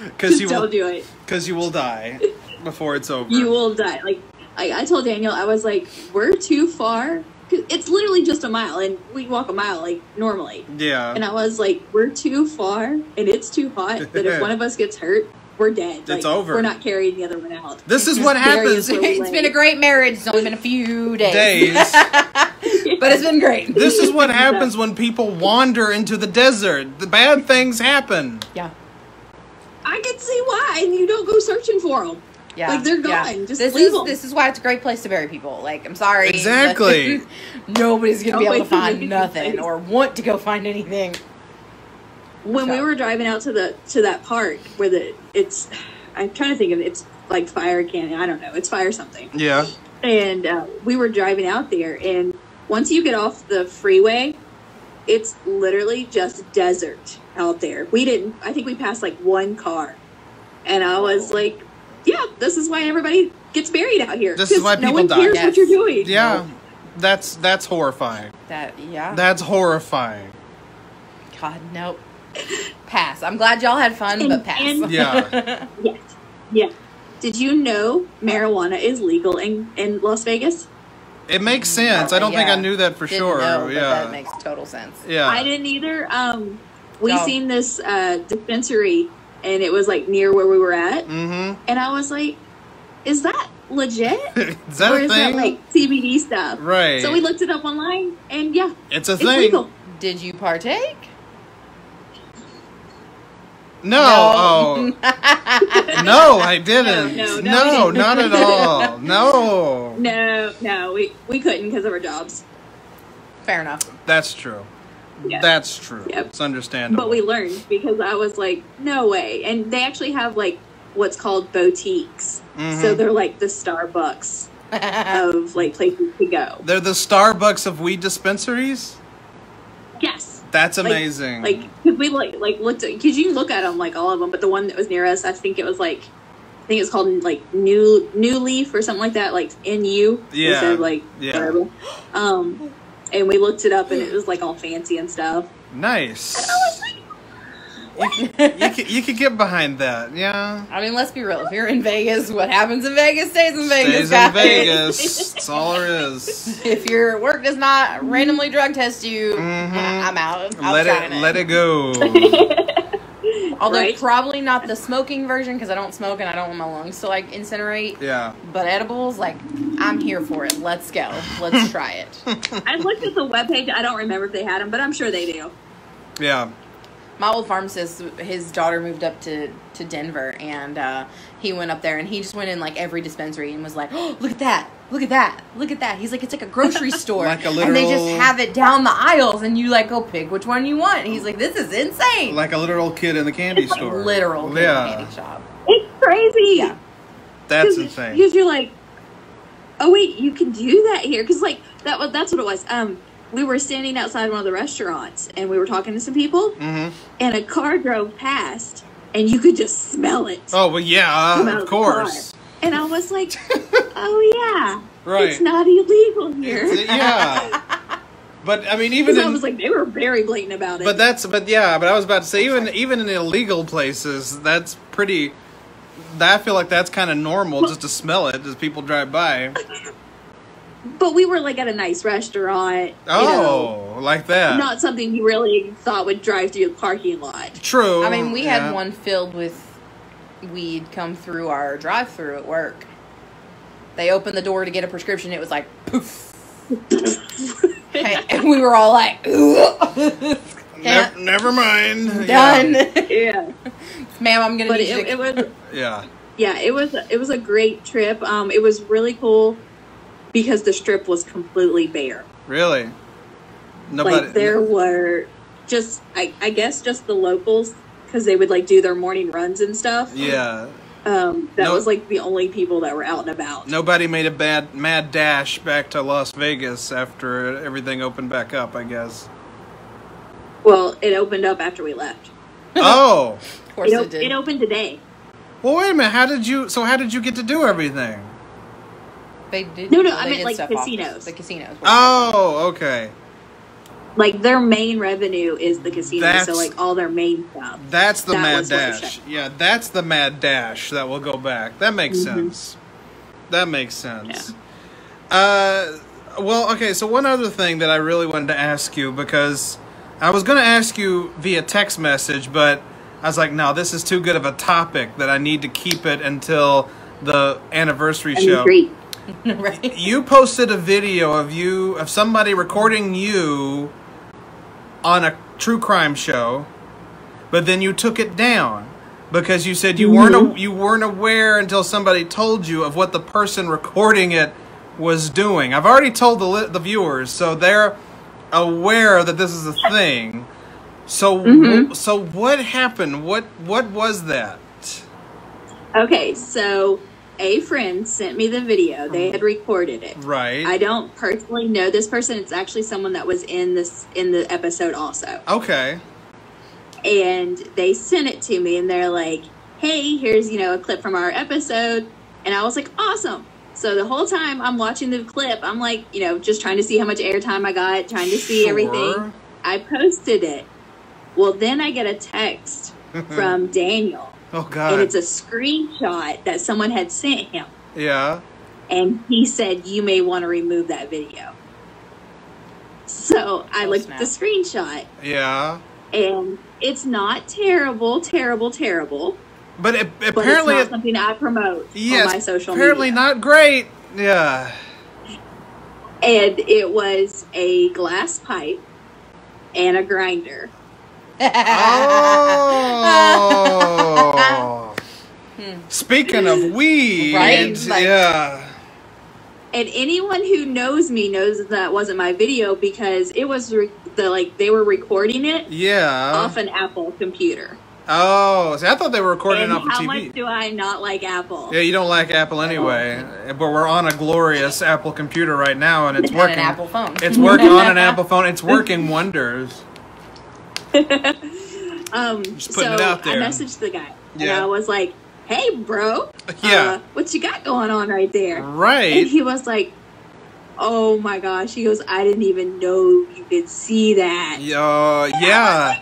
S2: Because you
S12: don't do it.
S2: Because you will die before it's over.
S12: You will die. Like, I told Daniel, I was like, we're too far. 'Cause it's literally just a mile, and we walk a mile, like, normally.
S2: Yeah.
S12: And I was like, we're too far, and it's too hot, that if one of us gets hurt, we're dead.
S2: It's
S12: like,
S2: over.
S12: We're not carrying the other one out.
S2: This is what happens.
S3: It's been a great marriage. It's only been a few days. But it's been great.
S2: This is what happens when people wander into the desert. The bad things happen.
S3: Yeah.
S12: I can see why, and you don't go searching for them.
S3: Yeah.
S12: Like, they're gone.
S3: Yeah.
S12: Just
S3: this
S12: leave them.
S3: This is why it's a great place to bury people. Like, I'm sorry.
S2: Exactly.
S3: Nobody's going to be able to find
S12: Nobody's
S3: nothing or want to go find anything.
S12: When we were driving out to that park where I'm trying to think of it, it's like Fire Canyon. I don't know. It's Fire something.
S2: Yeah.
S12: And we were driving out there, and once you get off the freeway, it's literally just desert out there. I think we passed like one car, and I was like, yeah, this is why everybody gets buried out here.
S2: This is why people
S12: no one
S2: die.
S12: cares what you're doing.
S2: Yeah. That's horrifying. That's horrifying.
S3: God, nope. Pass. I'm glad y'all had fun, but pass.
S2: Yeah.
S12: Yes. Yeah. Did you know marijuana is legal in Las Vegas?
S2: It makes sense. I don't think I knew that for sure.
S3: Know,
S2: yeah.
S3: But that makes total sense.
S2: Yeah.
S12: I didn't either. We seen this dispensary, and it was like near where we were at. Mm-hmm. And I was like, is that legit?
S2: Is that
S12: or
S2: a
S12: is
S2: thing?
S12: that like CBD stuff?
S2: Right.
S12: So we looked it up online, and yeah,
S2: it's a
S12: it's
S2: thing.
S12: legal.
S3: Did you partake?
S2: No. Oh. No, I didn't. No, not at all. No.
S12: No, we couldn't because of our jobs.
S3: Fair enough.
S2: That's true.
S12: Yeah.
S2: That's true.
S12: Yep.
S2: It's understandable.
S12: But we learned, because I was like, no way. And they actually have like what's called boutiques.
S2: Mm-hmm.
S12: So they're like the Starbucks of like places to go.
S2: They're the Starbucks of weed dispensaries?
S12: Yes.
S2: That's amazing.
S12: Like, cause we like looked at, cause you can look at them, like all of them, but the one that was near us, I think it's called like New Leaf or something like that, like NU.
S2: Yeah.
S12: Instead of like whatever. And we looked it up, and it was like all fancy and stuff.
S2: Nice.
S12: And I was like,
S2: you could get behind that, yeah.
S3: I mean, let's be real. If you're in Vegas, what happens in Vegas stays in Vegas,
S2: Stays
S3: guys.
S2: in Vegas. That's all there is.
S3: If your work does not randomly drug test you, I'm out.
S2: Let it go.
S3: Although probably not the smoking version, because I don't smoke and I don't want my lungs to like incinerate.
S2: Yeah.
S3: But edibles, like, I'm here for it. Let's go. Let's try it.
S12: I looked at the webpage. I don't remember if they had them, but I'm sure they do.
S2: Yeah.
S3: My old pharmacist, his daughter moved up to Denver, and he went up there, and he just went in like every dispensary and was like, oh, look at that. Look at that. Look at that. He's like, it's like a grocery store.
S2: Like a literal...
S3: And they just have it down the aisles, and you like go pick which one you want. And he's like, this is insane.
S2: Like a literal kid in the candy
S3: It's
S2: store.
S3: Like literal kid in the candy shop.
S12: It's crazy.
S3: Yeah.
S2: That's insane.
S12: Because you're like, oh wait, you can do that here. Because like that's what it was. We were standing outside one of the restaurants, and we were talking to some people, and a car drove past, and you could just smell it.
S2: Oh well, yeah, of course.
S12: And I was like, oh yeah,
S2: Right.
S12: it's not illegal here.
S2: Yeah. But I mean, even
S12: I was like, they were very blatant about it.
S2: But I was about to say, even in illegal places, that's pretty. I feel like that's kind of normal just to smell it as people drive by.
S12: But we were like at a nice restaurant.
S2: Oh, like that.
S12: Not something you really thought would drive through the parking lot.
S2: True.
S3: I mean, we had one filled with weed come through our drive-thru at work. They opened the door to get a prescription. It was like, poof. And we were all like,
S2: never mind.
S3: Done.
S12: Yeah.
S3: Ma'am, I'm going to need
S12: it was.
S2: Yeah.
S12: Yeah, it was a great trip. It was really cool because the strip was completely bare.
S2: Really?
S12: Like there were just, I guess, just the locals because they would like do their morning runs and stuff.
S2: Yeah.
S12: That was like the only people that were out and about.
S2: Nobody made a mad dash back to Las Vegas after everything opened back up, I guess.
S12: Well, it opened up after we left.
S2: Oh.
S3: Of course it did.
S12: It opened today.
S2: Well, wait a minute. How did you get to do everything?
S3: They did.
S12: No, I meant like casinos.
S3: The casinos.
S2: Oh, okay.
S12: Like their main revenue is the casino, so like all their main stuff.
S2: That's the mad dash. Yeah, that's the mad dash that will go back. That makes sense. That makes sense. Yeah. Well, okay. So one other thing that I really wanted to ask you, because I was going to ask you via text message, but I was like, no, this is too good of a topic that I need to keep it until the anniversary show.
S3: Right.
S2: You posted a video of somebody recording you on a true crime show, but then you took it down because you said you weren't aware until somebody told you of what the person recording it was doing. I've already told the viewers, so they're aware that this is a thing. So so what happened? What was that?
S12: Okay, so a friend sent me the video. They had recorded it.
S2: Right.
S12: I don't personally know this person. It's actually someone that was in the episode also.
S2: Okay.
S12: And they sent it to me and they're like, hey, here's, a clip from our episode. And I was like, awesome. So the whole time I'm watching the clip, I'm like, just trying to see how much airtime I got, trying to see everything. I posted it. Well, then I get a text from Daniel.
S2: Oh, God.
S12: And it's a screenshot that someone had sent him.
S2: Yeah.
S12: And he said, you may want to remove that video. So I looked at the screenshot.
S2: Yeah.
S12: And it's not terrible.
S2: But apparently
S12: it's not something I promote on my social media.
S2: Apparently not great. Yeah.
S12: And it was a glass pipe and a grinder.
S2: Oh. Speaking of weed,
S3: right?
S2: Yeah.
S12: And anyone who knows me knows that wasn't my video because it was they were recording it off an Apple computer.
S2: Oh, see, I thought they were recording off a TV.
S12: How much do I not like Apple?
S2: Yeah, you don't like Apple anyway. But we're on a glorious Apple computer right now, and it's working.
S3: On an Apple phone.
S2: It's working on an Apple phone. It's working wonders.
S12: Just putting it out there. I messaged the guy, and I was like, "Hey, bro, what you got going on right there?"
S2: Right.
S12: And he was like, "Oh my gosh," he goes, "I didn't even know you could see that."
S2: Yeah.
S12: Yeah,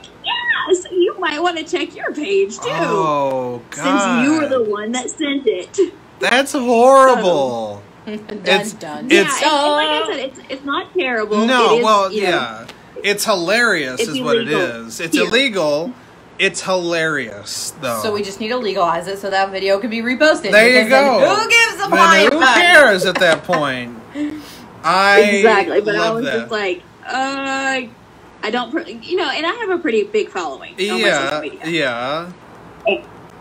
S12: so you might want to check your page too.
S2: Oh God!
S12: Since you were the one that sent it.
S2: That's horrible.
S3: It's done.
S12: Yeah, and like I said, it's not terrible.
S2: No,
S12: it is,
S2: it's hilarious,
S12: it's
S2: is what it
S12: illegal.
S2: is. It's illegal. It's hilarious, though.
S3: So we just need to legalize it so that video can be reposted.
S2: There you go.
S3: Who gives a flying
S2: Who
S3: fuck?
S2: cares at that point?
S12: Exactly, but I
S2: love
S12: was
S2: that.
S12: just like, I don't, and I have a pretty big following on my social media.
S2: Yeah.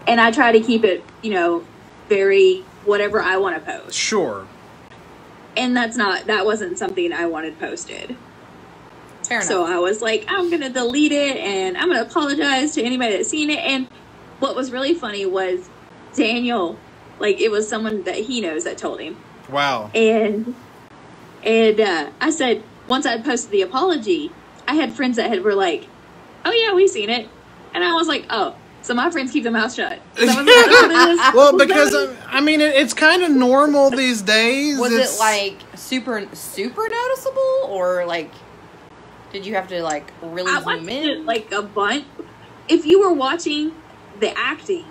S12: And I try to keep it, very whatever I want to post.
S2: Sure.
S12: And that wasn't something I wanted posted.
S3: Fair enough.
S12: So I was like, I'm going to delete it and I'm going to apologize to anybody that's seen it. And what was really funny was Daniel, it was someone that he knows that told him.
S2: Wow.
S12: And I said, once I posted the apology, I had friends that were like, oh yeah, we've seen it. And I was like, oh, So my friends keep their mouth shut. Is that what it is?
S2: Well, because I mean, it's kind of normal these days.
S3: Was it like super noticeable, or like did you have to like really zoom in?
S12: It like a bunch. If you were watching the acting,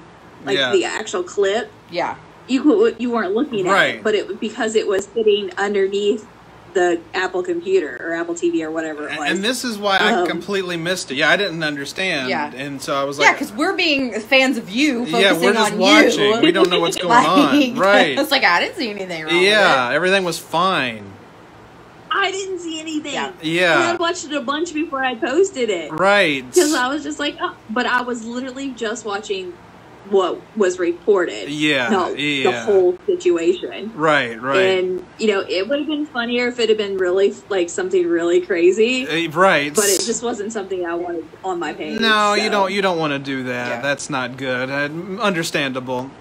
S12: like the actual clip, you weren't looking at it, but because it was sitting underneath the Apple computer or Apple TV or whatever it was.
S2: And this is why I completely missed it. Yeah, I didn't understand.
S3: Yeah.
S2: And so I was like...
S3: Yeah, because we're being fans of you, focusing
S2: we're just
S3: on
S2: watching.
S3: you.
S2: We don't know what's going on. Right.
S3: It's like, I didn't see anything wrong with it.
S2: Everything was fine.
S12: I didn't see anything.
S2: Yeah.
S12: I had watched it a bunch before I posted it.
S2: Right.
S12: Because I was just like, oh. But I was literally just watching what was reported. The whole situation.
S2: Right.
S12: And, it would have been funnier if it had been really, like, something really crazy.
S2: Right.
S12: But it just wasn't something I wanted on my page.
S2: No, so. You don't want to do that. Yeah. That's not good. Understandable.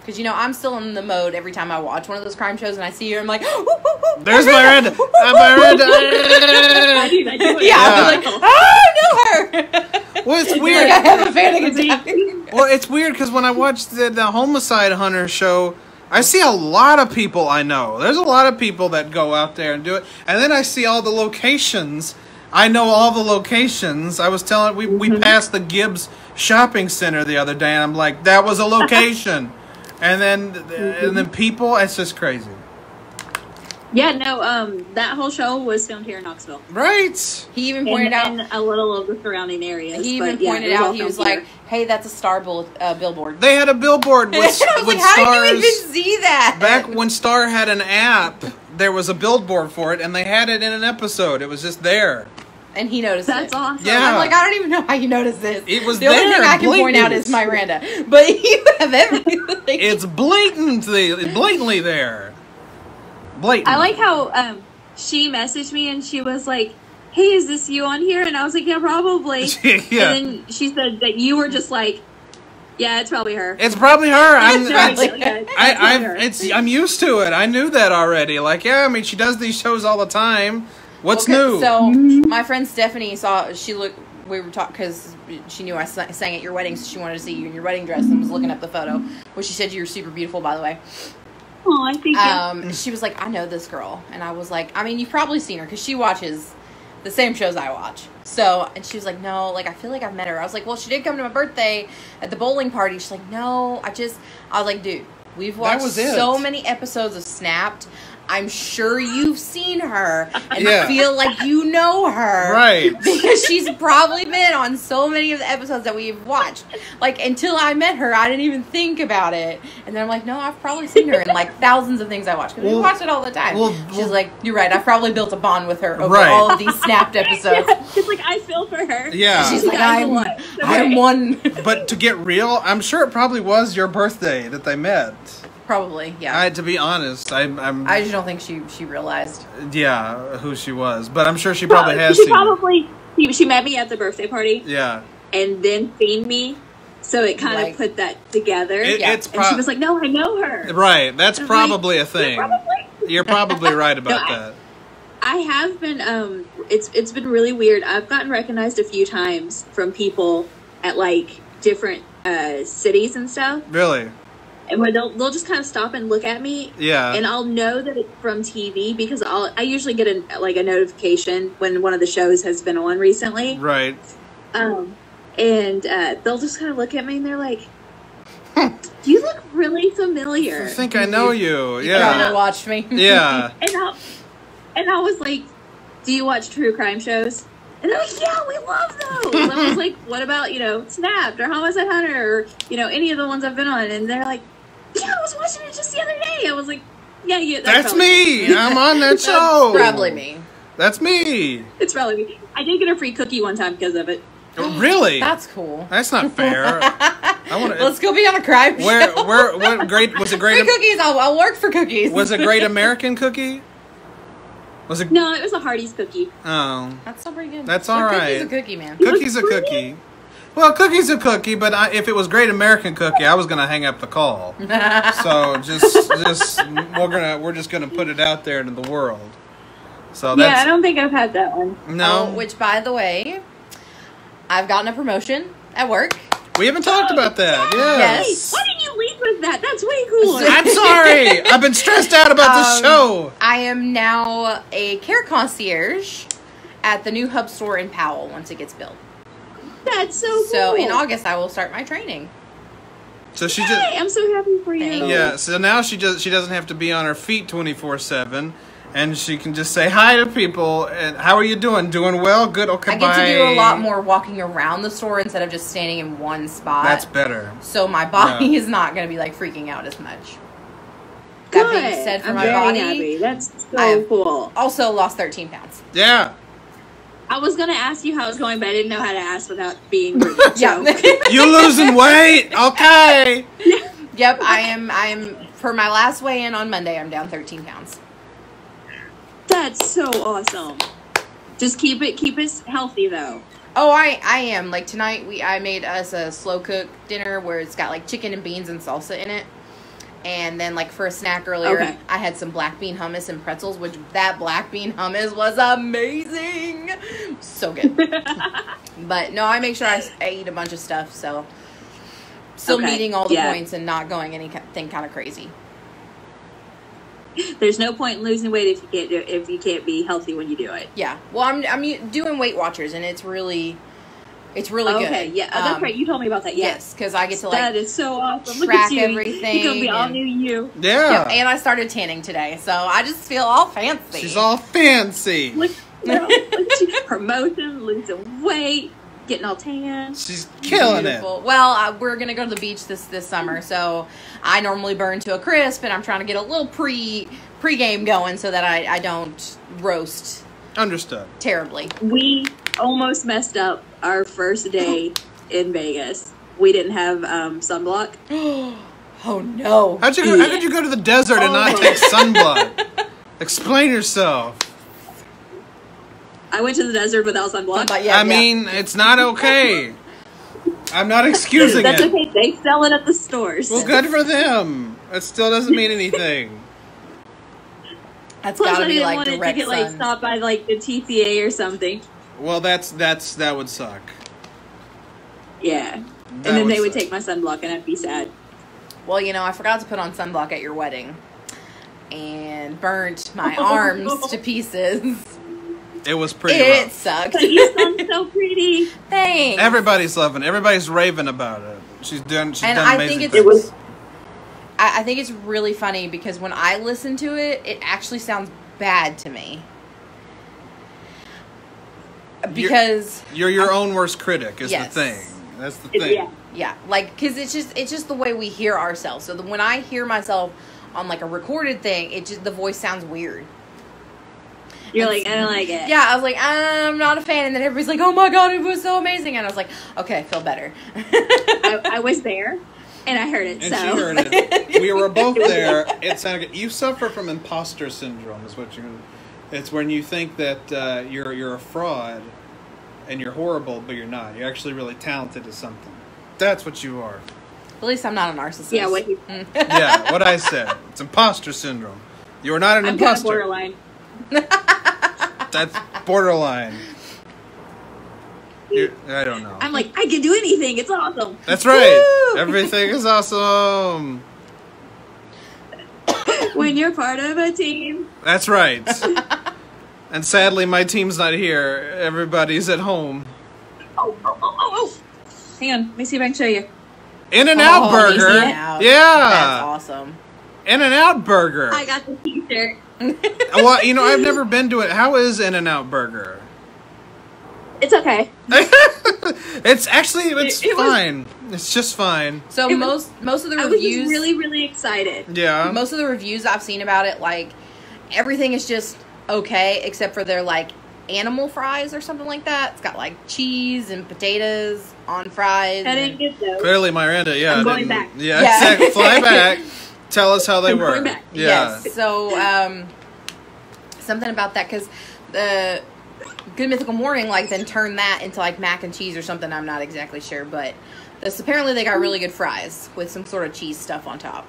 S3: Because, I'm still in the mode every time I watch one of those crime shows and I see you, I'm like, woo, woo, woo,
S2: there's Miranda! Miranda!
S12: I do it.
S3: I'm like, oh, I know her!
S2: Well, it's weird.
S3: Like I have a panic attack.
S2: Well, it's weird because when I watch the Homicide Hunter show, I see a lot of people I know. There's a lot of people that go out there and do it. And then I see all the locations. I know all the locations. I was telling, we passed the Gibbs shopping center the other day, and I'm like, that was a location. And then people, it's just crazy.
S12: Yeah, no, that whole show was filmed here in Knoxville.
S2: Right.
S3: He even pointed out
S12: and a little of the surrounding areas.
S3: He even pointed out, he was like, hey, that's a Star billboard.
S2: They had a billboard with,
S3: I was
S2: with
S3: like, how
S2: stars.
S3: did you even see that?
S2: Back when Star had an app, there was a billboard for it, and they had it in an episode. It was just there.
S3: And he noticed
S12: That's awesome.
S2: Yeah.
S3: I'm like, I don't even know how you noticed this.
S2: It was
S3: the
S2: there.
S3: only thing I can point out is Miranda. But you have everything.
S2: It's blatantly there. Blatant.
S12: I like how she messaged me and she was like, hey, is this you on here? And I was like, yeah, probably. And then she said that you were just like, yeah, it's probably her.
S2: It's probably her.
S12: I'm
S2: used to it. I knew that already. Like, yeah, I mean, she does these shows all the time. What's new?
S3: So my friend Stephanie we were talking because she knew I sang at your wedding, so she wanted to see you in your wedding dress and was looking up the photo, which she said you were super beautiful, by the way.
S12: Oh, I think
S3: she was like, I know this girl. And I was like, I mean, you've probably seen her because she watches the same shows I watch. So, and she was like, no, like, I feel like I've met her. I was like, well, she did come to my birthday at the bowling party. She's like, no, I was like, dude, we've watched so many episodes of Snapped. I'm sure you've seen her and feel like you know her.
S2: Right.
S3: Because she's probably been on so many of the episodes that we've watched. Like, until I met her, I didn't even think about it. And then I'm like, no, I've probably seen her in, like, thousands of things I watch. Because we watch it all the time. She's like, you're right. I've probably built a bond with her over all of these Snapped episodes.
S12: She's like, I feel for her.
S2: Yeah.
S3: She's like, I'm one.
S2: But to get real, I'm sure it probably was your birthday that they met.
S3: Probably, yeah.
S2: To be honest, I
S3: just don't think she realized.
S2: Yeah, who she was, but I'm sure she probably has seen.
S12: She met me at the birthday party.
S2: Yeah.
S12: And then seen me, so it kind of put that together. And she was like, "No, I know her."
S2: Right. That's probably a thing. You're probably right about that.
S12: I have been. It's been really weird. I've gotten recognized a few times from people at like different cities and stuff.
S2: Really.
S12: And where they'll just kind of stop and look at me, and I'll know that it's from TV because I usually get a notification when one of the shows has been on recently,
S2: right?
S12: And they'll just kind of look at me and they're like, "You look really familiar."
S2: I think I know you.
S3: You probably watched me.
S2: Yeah.
S12: and I was like, "Do you watch true crime shows?" And they're like, yeah, we love those. And I was like, what about, Snapped or Homicide Hunter or, any of the ones I've been on? And they're like, yeah, I was watching it just the other day. I was like, yeah,
S2: that's me. I'm on that show.
S3: That's probably me.
S2: That's me.
S12: It's probably me. I did get a free cookie one time because of it.
S2: Really?
S3: That's cool.
S2: That's not fair.
S3: Let's go be on a crime show.
S2: What great was it? Great
S3: free cookies. I'll work for cookies.
S2: Was it Great American Cookie?
S12: No, it was a Hardee's cookie.
S2: Oh.
S3: That's still pretty good.
S2: That's all right.
S3: Cookie's a cookie, man.
S2: Cookie's a cookie. Well, cookie's a cookie, but if it was Great American Cookie, I was gonna hang up the call. So we're just gonna put it out there into the world. So
S12: I don't think I've had that one.
S2: No.
S3: Which, by the way, I've gotten a promotion at work.
S2: We haven't talked about that. Yes.
S12: Why didn't you lead with that? That's way cooler.
S2: I'm sorry. I've been stressed out about this show.
S3: I am now a care concierge at the new hub store in Powell once it gets built.
S12: That's so cool.
S3: So in August, I will start my training.
S2: So she
S12: I'm so happy for you.
S2: Yeah, so now she doesn't have to be on her feet 24/7, and she can just say hi to people. And how are you doing? Doing well? Good. Okay,
S3: I get
S2: bye.
S3: to do a lot more walking around the store instead of just standing in one spot.
S2: That's better.
S3: So my body is not going to be like freaking out as much. That being said, for
S12: I'm
S3: my
S12: very
S3: body,
S12: happy. That's so
S3: I've
S12: cool.
S3: Also lost 13 pounds.
S2: Yeah.
S12: I was gonna ask you how it's going, but I didn't know how to ask without being rude.
S3: Yeah.
S2: You losing weight? Okay.
S3: Yep, I am for my last weigh in on Monday, I'm down 13 pounds.
S12: That's so awesome. Just keep it healthy though.
S3: Oh, I am. Like tonight I made us a slow cook dinner where it's got like chicken and beans and salsa in it. And then, like, for a snack earlier, I had some black bean hummus and pretzels, which that black bean hummus was amazing. So good. But, no, I make sure I eat a bunch of stuff, so still meeting all the points and not going anything kind of crazy.
S12: There's no point in losing weight if you can't be healthy when you do it.
S3: Yeah. Well, I'm doing Weight Watchers, and it's really good.
S12: Okay, yeah, that's right. You told me about that.
S3: Yes, because I get to
S12: that is so awesome.
S3: Track
S12: Look at you.
S3: everything.
S12: You're gonna be all new you.
S2: Yeah.
S3: Yep, and I started tanning today, so I just feel all fancy.
S2: She's all fancy.
S12: Look, promotion, losing weight, getting all tan.
S2: She's killing it.
S3: Well, we're gonna go to the beach this summer, so I normally burn to a crisp, and I'm trying to get a little pre-game going so that I don't roast.
S2: Understood.
S3: Terribly.
S12: We almost messed up our first day in Vegas. We didn't have sunblock.
S3: Oh no!
S2: How could you go to the desert and not take sunblock? Explain yourself.
S12: I went to the desert without sunblock.
S2: I mean, it's not okay. I'm not excusing
S12: That's
S2: it.
S12: okay. They sell it at the stores.
S2: Well, good for them. It still doesn't mean anything.
S3: That's
S12: Plus,
S3: gotta
S12: I
S3: be
S12: didn't
S3: like
S12: want it to
S3: direct
S12: get like
S3: sun.
S12: stopped by like the TCA or something.
S2: Well, that would suck.
S12: Yeah, and then they would take my sunblock, and I'd be sad.
S3: Well, I forgot to put on sunblock at your wedding, and burnt my arms to pieces.
S2: It was pretty
S3: It
S2: rough.
S3: sucked.
S12: But you sound so pretty.
S3: Thanks.
S2: Everybody's loving it. Everybody's raving about it. She's done
S3: I
S2: amazing
S3: think
S2: things.
S3: I think it's really funny because when I listen to it, it actually sounds bad to me. Because
S2: you're your own worst critic is
S3: Yes.
S2: the thing. That's the thing.
S3: Yeah, like because it's just the way we hear ourselves. So when I hear myself on like a recorded thing, the voice sounds weird.
S12: You're like, I don't like it.
S3: Yeah, I was like, I'm not a fan, and then everybody's like, oh my god, it was so amazing, and I was like, okay, I feel better.
S12: I was there, and I heard it.
S2: And
S12: so
S2: she heard it. We were both there. It sounded good. You suffer from imposter syndrome, is what you're. It's when you think that you're a fraud, and you're horrible, but you're not. You're actually really talented at something. That's what you are.
S3: At least I'm not a narcissist.
S12: Yeah,
S2: Yeah, what I said. It's imposter syndrome. You are not an
S12: I'm kind of
S2: imposter.
S12: borderline.
S2: That's borderline. I don't know.
S12: I'm like, I can do anything. It's awesome.
S2: That's right. Woo! Everything is awesome.
S12: When you're part of a team.
S2: That's right. And sadly, my team's not here. Everybody's at home.
S12: Oh. Hang on. Let me see if I can show you.
S2: In-N-Out Burger.
S3: In-N-Out.
S2: Yeah.
S3: That's awesome.
S2: In-N-Out Burger.
S12: I got the t-shirt.
S2: Well, I've never been to it. How is In-N-Out Burger?
S12: It's okay.
S2: It's fine. It's just fine.
S3: So most of the
S12: I was
S3: reviews,
S12: just really, really excited.
S2: Yeah.
S3: most of the reviews I've seen about it, like everything is just okay except for their like animal fries or something like that. It's got like cheese and potatoes on fries.
S12: I didn't get those.
S2: Clearly, Miranda. Yeah.
S12: I'm going back.
S2: Yeah. Exactly. Fly back. Tell us how they were.
S12: Going back.
S2: Yeah.
S3: Yes. So something about that because the Good Mythical Morning like then turned that into like mac and cheese or something. I'm not exactly sure, but apparently they got really good fries with some sort of cheese stuff on top.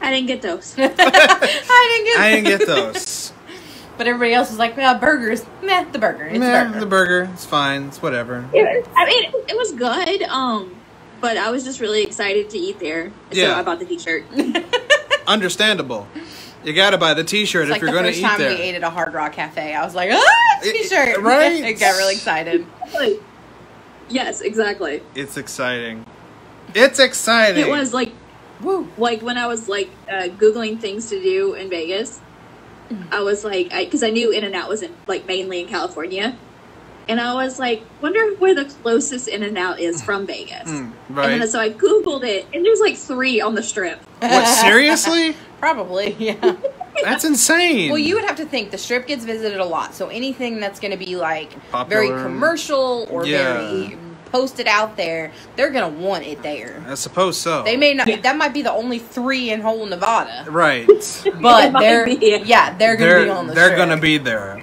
S12: I didn't get those.
S3: I didn't get
S2: get those.
S3: But everybody else was like, burgers. Meh, the burger. It's a burger.
S2: The burger. It's fine. It's whatever.
S12: It was good. But I was just really excited to eat there. So I bought the t-shirt.
S2: Understandable. You gotta buy the t-shirt if you're gonna eat there.
S3: The first time we ate at a Hard Rock Cafe, I was like, t-shirt.
S2: Right?
S3: I got really excited.
S12: Yes, exactly.
S2: It's exciting. It's exciting.
S12: It was like, like when I was like Googling things to do in Vegas, I was like, because I knew In-N-Out was mainly in California. And I was like, wonder where the closest In-N-Out is from Vegas.
S2: Right.
S12: And then, so I Googled it, and there's like 3 on the Strip.
S2: What, seriously?
S3: Probably, yeah.
S2: That's insane.
S3: Well, you would have to think the Strip gets visited a lot. So anything that's going to be like
S2: popular,
S3: very commercial or very posted out there, they're going to want it there.
S2: I suppose so.
S3: They may not. That might be the only 3 in whole Nevada.
S2: Right.
S3: But they're going to be on the Strip.
S2: They're going to be there.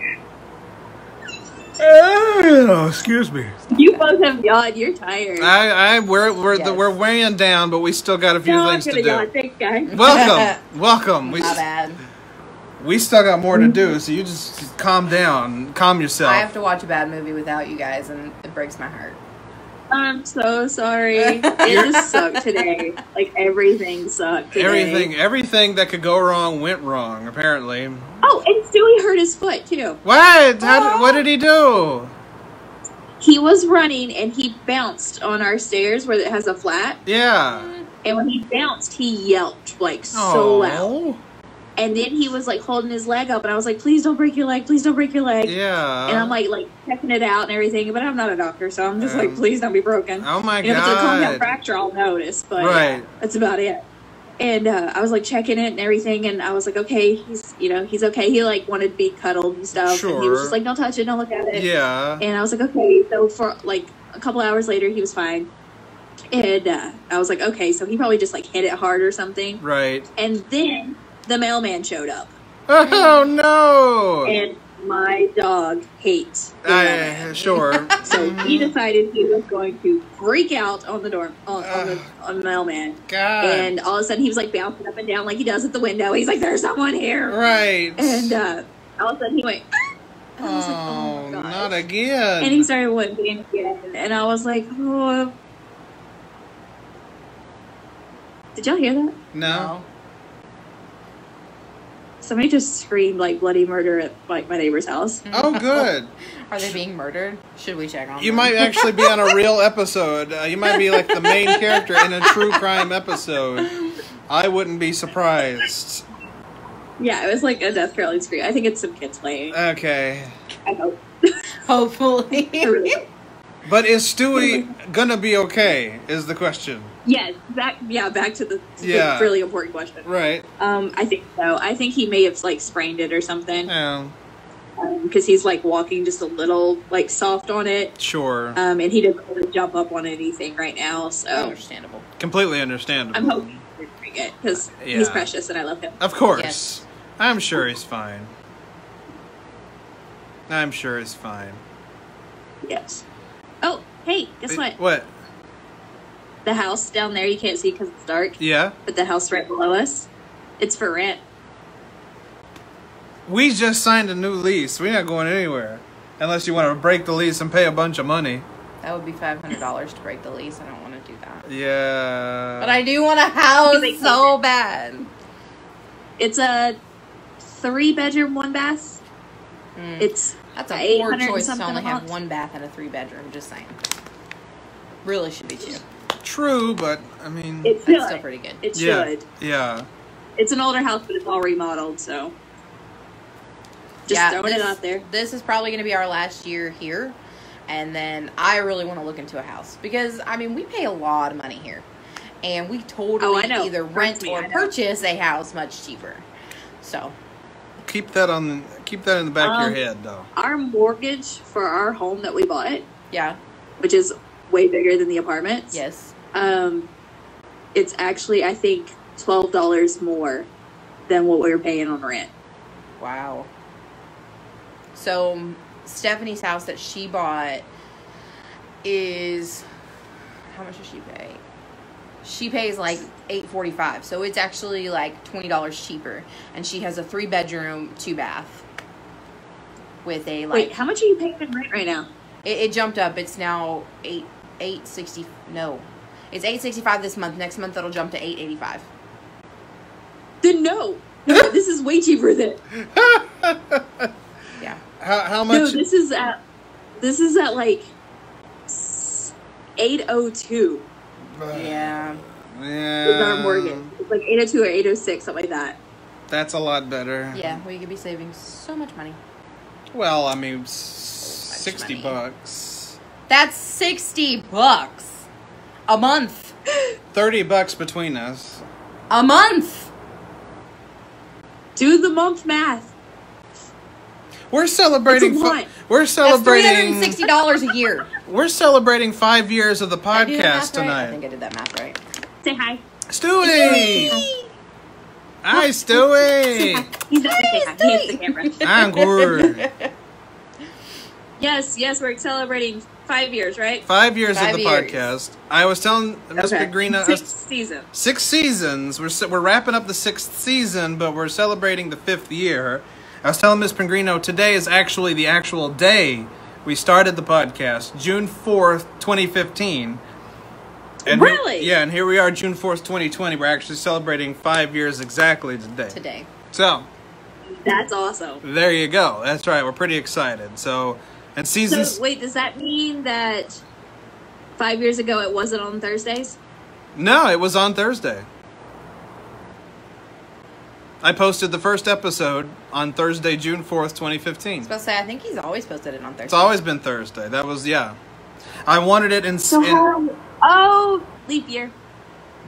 S2: Oh, excuse me.
S12: You both have yawned. You're tired.
S2: We're weighing down, but we still got a few things to do.
S12: Thanks, guys.
S2: Welcome.
S3: Not bad.
S2: We still got more to do, so you just calm down, calm yourself.
S3: I have to watch a bad movie without you guys, and it breaks my heart.
S12: I'm so sorry. It just sucked today. Like, everything sucked today.
S2: Everything that could go wrong went wrong, apparently.
S12: Oh, and Stewie hurt his foot, too.
S2: What? What did he do?
S12: He was running, and he bounced on our stairs where it has a flat.
S2: Yeah.
S12: And when he bounced, he yelped, like, so loud. And then he was, like, holding his leg up, and I was like, please don't break your leg, please don't break your leg.
S2: Yeah.
S12: And I'm, like checking it out and everything, but I'm not a doctor, so I'm just like, please don't be broken.
S2: Oh, my God.
S12: If it's a compound fracture, I'll notice, but that's about it. And I was, like, checking it and everything, and I was like, okay, he's okay. He, like, wanted to be cuddled and stuff.
S2: Sure.
S12: And he was just like, don't touch it, don't look at it.
S2: Yeah.
S12: And I was like, okay. So for, like, a couple hours later, he was fine. And I was like, okay, so he probably just, like, hit it hard or something.
S2: Right.
S12: And then the mailman showed up.
S2: Oh, no!
S12: And my dog hates the mailman.
S2: Sure.
S12: So he decided he was going to freak out on the mailman.
S2: God.
S12: And all of a sudden he was like bouncing up and down like he does at the window. He's like, there's someone here.
S2: Right.
S12: And all of a sudden he went, and I was like,
S2: oh my gosh. Not again.
S12: And he started whimpering again. And I was like, oh. Did y'all hear that?
S2: No.
S12: Somebody just screamed like bloody murder at like my neighbor's house.
S2: Oh, good.
S3: Are they being murdered? Should we check on them?
S2: You might actually be on a real episode. You might be like the main character in a true crime episode. I wouldn't be surprised.
S12: Yeah, it was like a death crawling scream. I think it's some kids playing.
S2: Okay.
S12: I hope.
S3: Hopefully.
S2: But is Stewie gonna be okay? Is the question.
S12: Yes, back to the really important question.
S2: Right.
S12: I think so. I think he may have like sprained it or something.
S2: Yeah.
S12: Because he's like walking just a little like soft on it.
S2: Sure.
S12: And he doesn't really jump up on anything right now. So
S3: understandable.
S2: Completely understandable.
S12: I'm hoping he's pretty good because he's precious and I love him.
S2: Of course.
S3: Yes.
S2: I'm sure he's fine. I'm sure he's fine.
S12: Yes. Oh, hey, guess what?
S2: What?
S12: The house down there, you can't see because it's dark.
S2: Yeah.
S12: But the house right below us, it's for rent.
S2: We just signed a new lease. We're not going anywhere. Unless you want to break the lease and pay a bunch of money.
S3: That would be $500 to break the lease. I don't want to do that.
S2: Yeah.
S3: But I do want a house so bad.
S12: It's a 3-bedroom, 1-bath.
S3: That's a poor choice to only have 1 bath and a 3-bedroom. Just saying. Really should be 2.
S2: True, but I mean,
S12: it's
S3: still pretty good.
S12: It should.
S2: Yeah.
S12: It's an older house, but it's all remodeled, so just throwing it out there.
S3: This is probably going to be our last year here, and then I really want to look into a house because I mean we pay a lot of money here, and we totally either rent or purchase a house much cheaper. So
S2: keep that in the back of your head, though.
S12: Our mortgage for our home that we bought,
S3: which
S12: is way bigger than the apartments.
S3: Yes.
S12: It's actually I think $12 more than what we were paying on rent.
S3: Wow. So Stephanie's house that she bought is how much does she pay? She pays like $8.45, so it's actually like $20 cheaper, and she has a 3-bedroom, 2-bath. with a like.
S12: Wait, how much are you paying in rent right now?
S3: It jumped up. It's now $860. No, it's $865 this month. Next month it'll jump to $885.
S12: Then no, this is way cheaper than.
S3: Yeah.
S2: How much?
S12: No, this is at like 802.
S3: Yeah.
S12: With our mortgage, it's like 802 or 806, something like that.
S2: That's a lot better.
S3: Yeah, we could be saving so much money.
S2: Well, I mean, $60.
S3: That's $60 a month.
S2: $30 between us.
S3: A month.
S12: Do the month math.
S2: We're celebrating. We're celebrating.
S3: That's $360 a year.
S2: We're celebrating 5 years of the
S3: Did I do the
S2: podcast
S3: math right?
S2: tonight.
S3: I think I did that math right.
S12: Say hi.
S2: Stewie! Hi, Stewie!
S12: He's not saying hi. He hates the camera.
S2: I'm good.
S12: Yes, we're celebrating 5 years, right?
S2: 5 years of
S3: 5
S2: the
S3: years.
S2: podcast. I was telling Miss Pengrino.
S12: 6 seasons.
S2: 6 seasons. We're wrapping up the 6th season, but we're celebrating the 5th year. I was telling Miss Pengrino, today is actually the actual day we started the podcast, June 4th, 2015. And
S12: really?
S2: And here we are, June 4th, 2020. We're actually celebrating 5 years exactly today. So.
S12: That's awesome.
S2: There you go. That's right. We're pretty excited. So, and seasons...
S12: So, wait, does that mean that 5 years ago it wasn't on Thursdays?
S2: No, it was on Thursday. I posted the first episode on Thursday, June 4th, 2015.
S3: I was about to say, I think he's always posted it on Thursday.
S2: It's always been Thursday. That was, I wanted it in...
S12: leap year.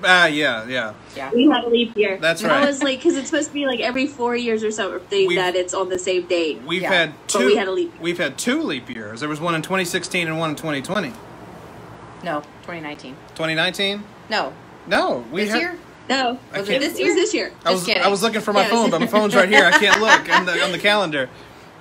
S2: Yeah.
S12: We had a leap year.
S2: That's right.
S12: I was like, because it's supposed to be like every 4 years or so that it's on the same date.
S2: We've had two.
S12: But we had a leap year.
S2: We've had 2 leap years. There was one in 2016 and one in 2020.
S3: No, 2019.
S2: 2019?
S3: No.
S12: This year? No.
S3: Was it this year?
S12: It was this year.
S2: I was looking for my phone, but my phone's right here. I can't look on the calendar.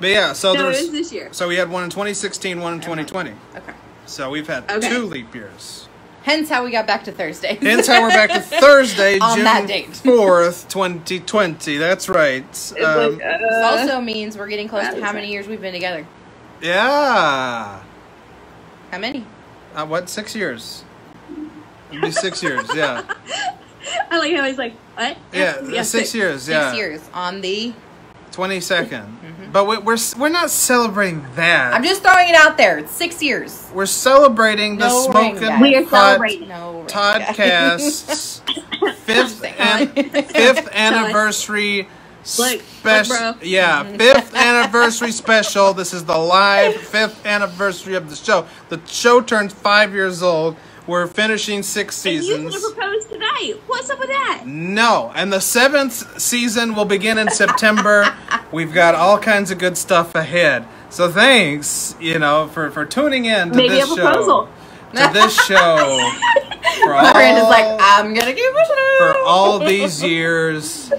S2: But yeah, so
S12: it was this year.
S2: So we had one in 2016, one in 2020.
S3: Okay.
S2: So we've had 2 leap years.
S3: Hence how we got back to Thursday.
S2: Hence how we're back to Thursday,
S3: on
S2: June
S3: that date.
S2: 4th, 2020. That's right.
S3: This also means we're getting close to how many years we've been together.
S2: Yeah.
S3: How many?
S2: 6 years? It'll be 6 years, yeah.
S12: I like how he's like, what?
S2: Yeah, 6 years, yeah.
S3: 6 years on the
S2: 22nd. Mm-hmm. But we're not celebrating that.
S3: I'm just throwing it out there. It's 6 years.
S2: We're celebrating the Smokin Hot Toddcast's 5th anniversary special. Yeah, 5th anniversary special. This is the live 5th anniversary of the show. The show turns 5 years old. We're finishing 6 seasons.
S12: And you could have proposed tonight. What's up with that?
S2: No. And the 7th season will begin in September. We've got all kinds of good stuff ahead. So thanks, for tuning in to this show. Maybe a proposal. To this show.
S3: Miranda's like, I'm going to keep pushing it.
S2: For all these years.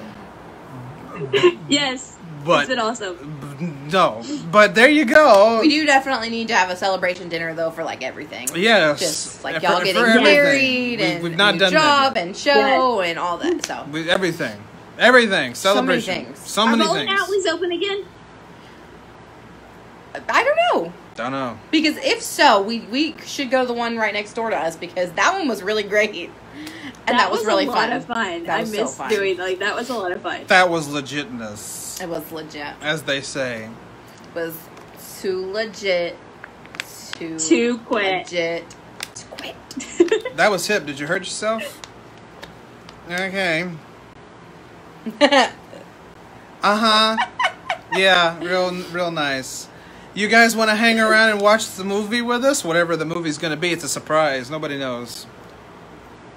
S12: Yes.
S2: But,
S12: it's been awesome.
S2: No. But there you go.
S3: We do definitely need to have a celebration dinner, thoh, for, everything.
S2: Yes.
S3: Just, y'all getting married and
S2: we've not done
S3: job
S2: that.
S3: and show and all that, so.
S2: Everything. Celebration. So many things.
S12: Are Bowling Alleys open again?
S3: I don't know.
S2: Don't know.
S3: Because if so, we should go to the one right next door to us, because that one was really great. And that was really fun.
S12: A lot of fun. I miss doing that was a lot of fun.
S2: That was legitness.
S3: It was legit.
S2: As they say.
S3: It was too legit
S12: to quit.
S3: Legit to quit.
S2: That was hip. Did you hurt yourself? Okay. Yeah, real nice. You guys want to hang around and watch the movie with us? Whatever the movie's going to be, it's a surprise. Nobody knows.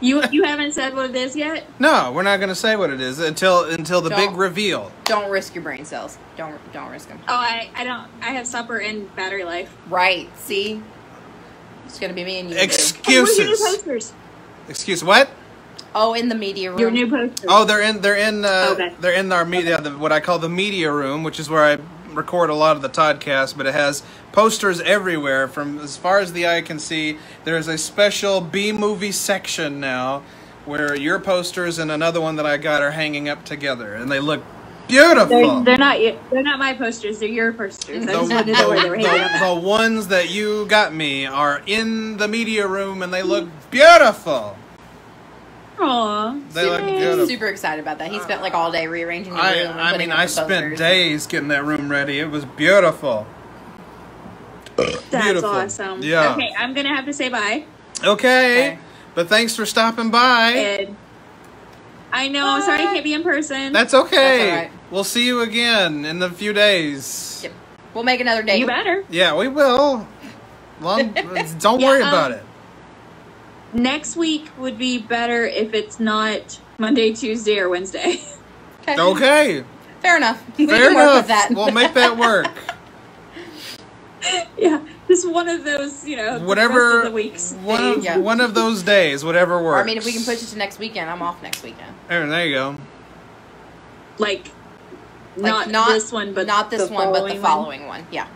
S12: You haven't said what it is yet?
S2: No, we're not going to say what it is until the big reveal.
S3: Don't risk your brain cells. Don't risk them.
S12: Oh, I don't. I have supper and battery life.
S3: Right. See? It's going to be me and you.
S2: Excuses.
S12: Hey, where's your new posters?
S2: Excuse what?
S3: Oh, in the media room.
S12: Your new posters.
S2: Oh, they're in our media, what I call the media room, which is where I record a lot of the Toddcast, but it has posters everywhere from as far as the eye can see. There's a special B-movie section now where your posters and another one that I got are hanging up together, and they look beautiful.
S12: They're not my posters. They're your posters. I just wanted to know where they were hanging
S2: The ones that you got me are in the media room, and they look beautiful.
S12: Aww.
S2: They look beautiful.
S3: Super excited about that. He spent like all day rearranging the room. And
S2: I
S3: putting
S2: mean,
S3: up
S2: I
S3: the
S2: spent
S3: posters.
S2: days getting that room ready. It was beautiful.
S12: That's
S2: Beautiful.
S12: awesome.
S2: Yeah.
S12: Okay, I'm gonna have to say bye.
S2: Okay. But thanks for stopping by.
S12: And I know. Sorry, I can't be in person.
S2: That's okay.
S3: That's all right.
S2: We'll see you again in a few days.
S3: Yep. We'll make another date.
S12: You better.
S2: Yeah, we will. Don't worry about it.
S12: Next week would be better if it's not Monday, Tuesday, or Wednesday.
S2: Okay.
S3: Fair enough. We
S2: Fair
S3: can work
S2: enough.
S3: with that.
S2: We'll make that work.
S12: Yeah, just one of those,
S2: Whatever.
S12: the rest of the weeks.
S2: One of those days, whatever works.
S3: Or, I mean, if we can push it to next weekend, I'm off next weekend.
S2: There you go.
S12: Like
S3: Not
S12: this one, but
S3: not this
S12: the
S3: one, but the
S12: following
S3: following one. Yeah.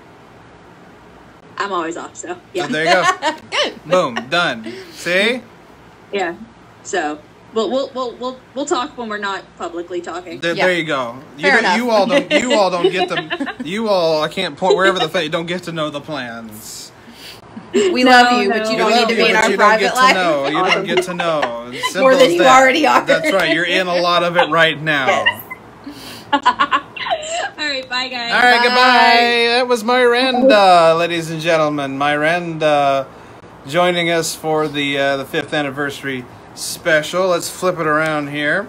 S12: I'm always off, so yeah.
S2: So there you go.
S3: Good.
S2: Boom. Done. See?
S12: Yeah. So we'll talk when we're not publicly talking.
S2: There you go.
S3: Fair enough.
S2: You all don't get the. You all, I can't point wherever you don't get to know the plans.
S3: We love you, but you don't need to be in our private life.
S2: You don't get to know. Simple
S3: More than
S2: as
S3: you
S2: that.
S3: already are.
S2: That's right. You're in a lot of it right now.
S12: All right, bye guys.
S2: All right, goodbye. That was Miranda, ladies and gentlemen. Miranda joining us for the 5th anniversary special. Let's flip it around here.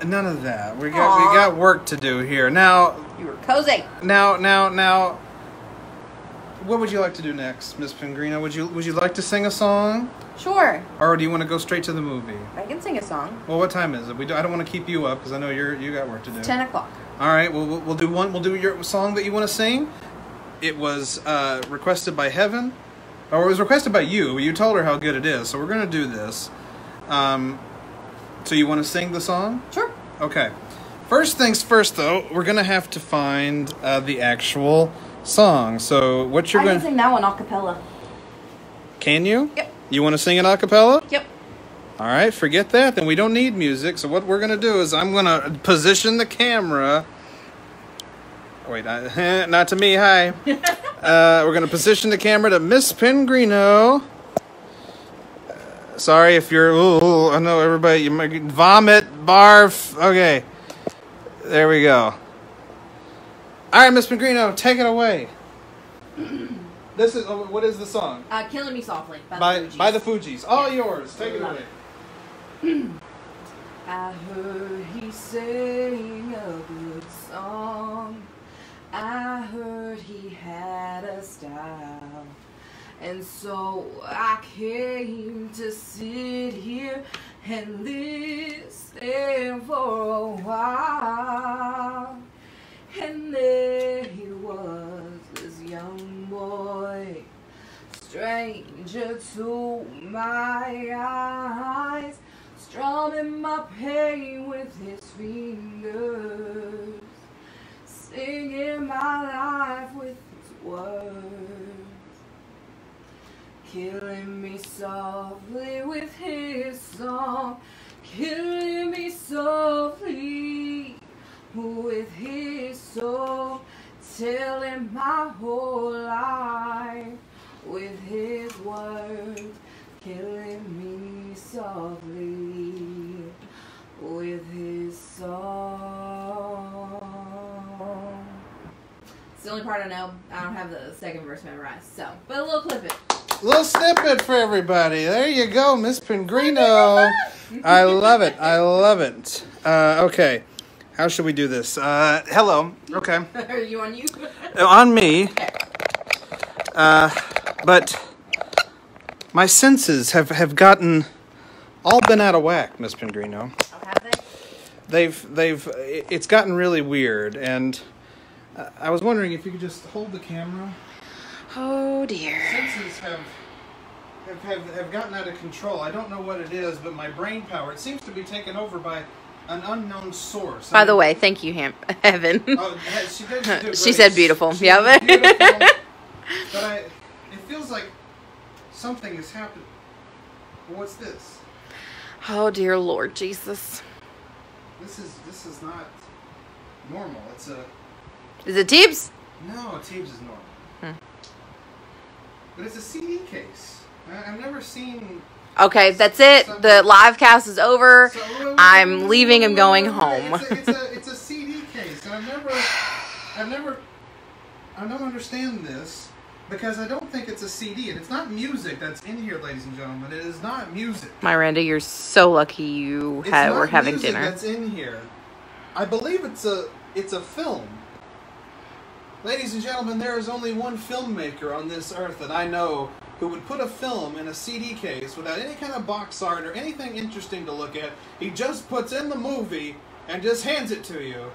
S2: None of that. We got work to do here. Now,
S3: You were cozy.
S2: Now. What would you like to do next, Miss Pengrino? Would you like to sing a song,
S3: Sure.
S2: or do you want to go straight to the movie?
S3: I can sing a song.
S2: Well, what time is it? I don't want to keep you up because I know you got work to do.
S3: 10 o'clock.
S2: All right. Well, we'll do one. We'll do your song that you want to sing. It was requested by Heaven, or it was requested by you. You told her how good it is, so we're gonna do this. So you want to sing the song?
S3: Sure.
S2: Okay. First things first, though, we're gonna have to find the actual song. So what you're
S3: I
S2: going?
S3: can sing that one a cappella.
S2: Can you?
S3: Yep.
S2: You want to sing it a cappella?
S3: Yep.
S2: All right, forget that. Then we don't need music. So what we're going to do is I'm going to position the camera. Wait, not to me. Hi. We're going to position the camera to Miss Pengrino. Sorry if you're... I know everybody... You might vomit, barf. Okay. There we go. All right, Miss Pengrino, take it away. This is... what is the song?
S3: Killing Me Softly
S2: By the Fugees. All yours. Take it away.
S3: I heard he sang a good song. I heard he had a style. And so I came to sit here and listen for a while. And there he was, this young boy, stranger to my eyes, strumming my pain with his fingers, singing my life with his words, killing me softly with his song, killing me softly with his soul, telling my whole life with his words, killing me softly with his song. It's the only part I know. I don't have the second verse memorized, so, but a little clip it.
S2: Little snippet for everybody. There you go, Miss Pengrino. I love it. I love it. Okay. How should we do this? Hello. Okay.
S3: Are you on you?
S2: On me. But my senses have gotten all been out of whack, Miss Pengrino.
S3: Oh, have they?
S2: It's gotten really weird, and I was wondering if you could just hold the camera.
S3: Oh dear.
S2: Senses have gotten out of control. I don't know what it is, but my brain power, it seems to be taken over by an unknown source.
S3: By the way, thank you, Heaven.
S2: Oh, she did great.
S3: She said beautiful.
S2: She
S3: Yeah.
S2: did beautiful, but it feels like something is happening. What's this?
S3: Oh dear Lord Jesus.
S2: This is not. normal. It's a...
S3: Is it Teebs?
S2: No, Teebs is normal. But it's a CD case. I've never seen...
S3: Okay, that's it. The live cast is over. I'm leaving and going home.
S2: It's a CD case. And I don't understand this because I don't think it's a CD. And it's not music that's in here, ladies and gentlemen. It is not music.
S3: Miranda, you're so lucky you were having dinner.
S2: That's in here. I believe it's a film. Ladies and gentlemen, there is only one filmmaker on this earth that I know who would put a film in a CD case without any kind of box art or anything interesting to look at. He just puts in the movie and just hands it to you.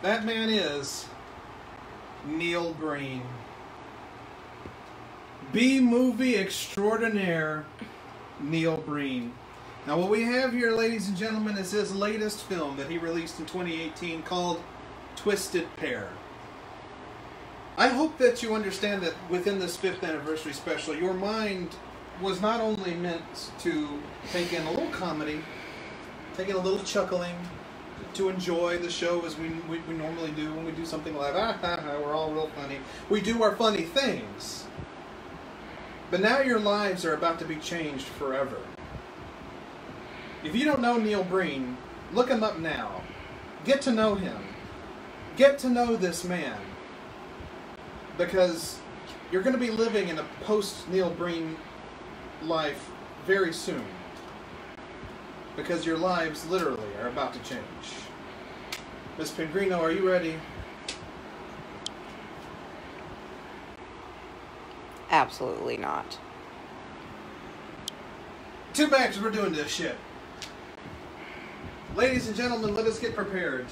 S2: That man is Neil Breen. B-movie extraordinaire, Neil Breen. Now what we have here, ladies and gentlemen, is his latest film that he released in 2018 called Twisted Pair. I hope that you understand that within this 5th anniversary special, your mind was not only meant to take in a little comedy, take in a little chuckling, to enjoy the show as we normally do when we do something like, we're all real funny. We do our funny things. But now your lives are about to be changed forever. If you don't know Neil Breen, look him up now. Get to know him. Get to know this man. Because you're going to be living in a post-Neil Breen life very soon. Because your lives literally are about to change. Miss Pengrino, are you ready?
S3: Absolutely not.
S2: Too bad, because we're doing this shit. Ladies and gentlemen, let us get prepared.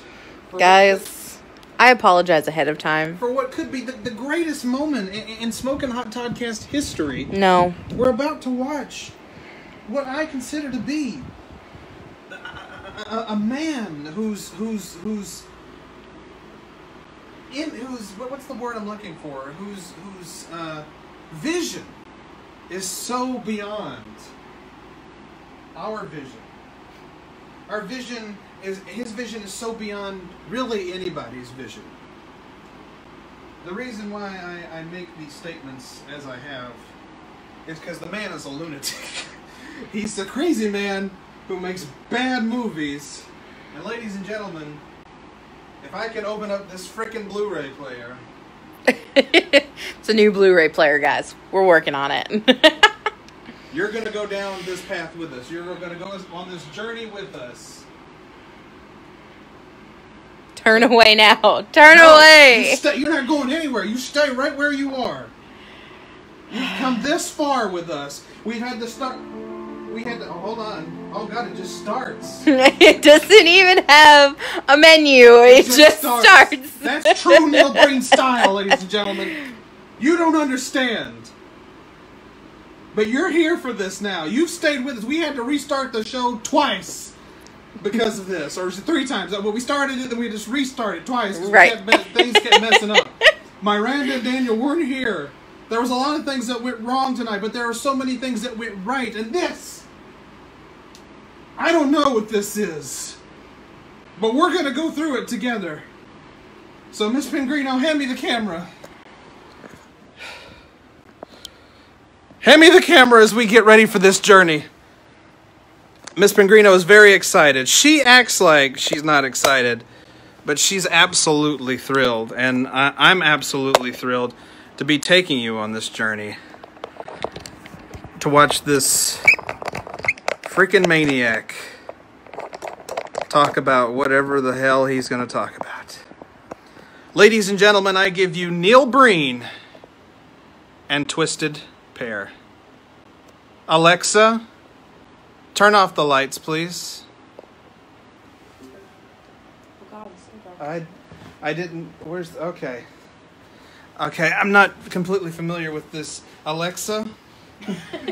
S3: Guys, I apologize ahead of time.
S2: For what could be the greatest moment in Smokin Hot Toddcast history.
S3: No.
S2: We're about to watch what I consider to be a man who's what's the word I'm looking for? Whose vision is so beyond our vision. Our vision is, his vision is so beyond really anybody's vision. The reason why I make these statements as I have is because the man is a lunatic. He's a crazy man who makes bad movies. And ladies and gentlemen, if I can open up this frickin' Blu-ray player.
S3: It's a new Blu-ray player, guys. We're working on it.
S2: You're going to go down this path with us. You're going to go on this journey with us.
S3: Turn away now. Turn away.
S2: You're not going anywhere. You stay right where you are. You've come this far with us. We've had to start. We had to. Oh, hold on. Oh God, it just starts.
S3: It doesn't even have a menu. It just starts.
S2: That's true Neil Breen style, ladies and gentlemen. You don't understand. But you're here for this now. You've stayed with us. We had to restart the show twice because of this, or 3 times. Well, we started it, then we just restarted twice.
S3: Right.
S2: Things kept messing up. Miranda and Daniel weren't here. There was a lot of things that went wrong tonight, but there are so many things that went right. And this, I don't know what this is, but we're going to go through it together. So, Miss Pengrino, hand me the camera. Hand me the camera as we get ready for this journey. Miss Pengrino is very excited. She acts like she's not excited, but she's absolutely thrilled. And I'm absolutely thrilled to be taking you on this journey. To watch this freaking maniac talk about whatever the hell he's going to talk about. Ladies and gentlemen, I give you Neil Breen and Twisted Pair. Alexa, turn off the lights, please. I didn't. Where's okay? Okay, I'm not completely familiar with this. Alexa,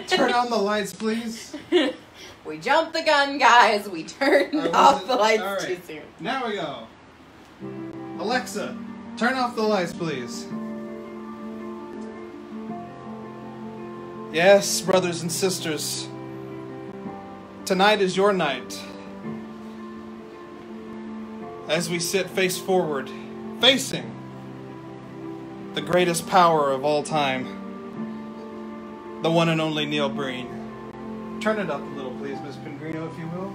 S2: turn on the lights, please.
S3: We jumped the gun, guys. We turned off the lights too soon.
S2: Now we go. Alexa, turn off the lights, please. Yes, brothers and sisters, tonight is your night. as we sit face forward, facing the greatest power of all time, the one and only Neil Breen. Turn it up a little, please, Miss Pengrino, if you will.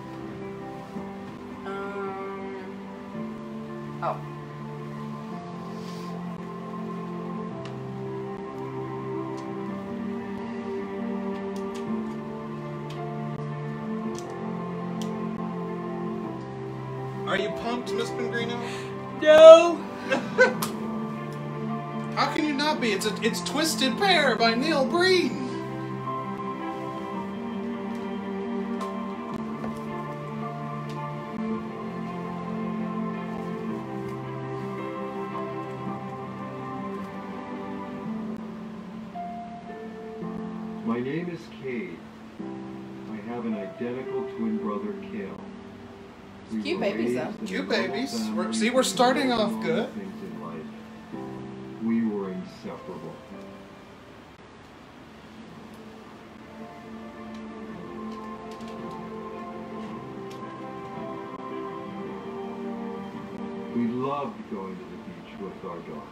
S3: Oh.
S2: Are you pumped, Miss Pengrino?
S3: No.
S2: How can you not be? It's Twisted Pair by Neil Breen.
S13: My name is Cade. I have an identical twin brother, Kale.
S3: Cute babies, though.
S2: Cute babies. We're starting off good.
S13: Things in life. We were inseparable. We loved going to the beach with our dog.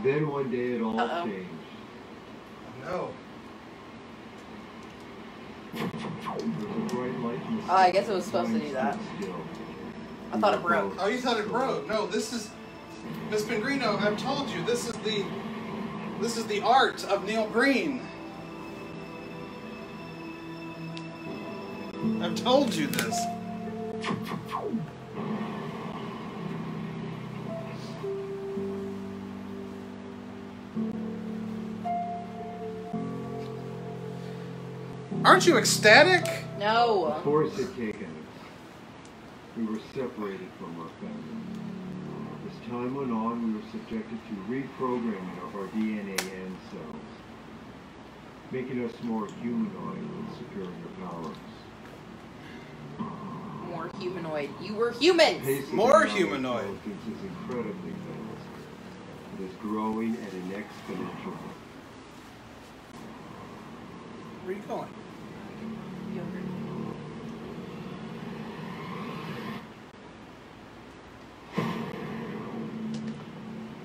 S13: Then one day it all changed.
S2: No.
S3: Oh, I guess it was supposed to do that. I thought it broke.
S2: Oh, you thought it broke? No, this is Miss Pengrino. I've told you this is the art of Neil Breen. I've told you this. Aren't you ecstatic?
S3: No.
S13: The force had taken us. We were separated from our family. As time went on, we were subjected to reprogramming of our DNA and cells, making us more humanoid with superior powers.
S3: More humanoid. You were humans.
S2: More humanoid.
S13: Intelligence is incredibly fast. It is growing at an exponential rate.
S2: Where are you going?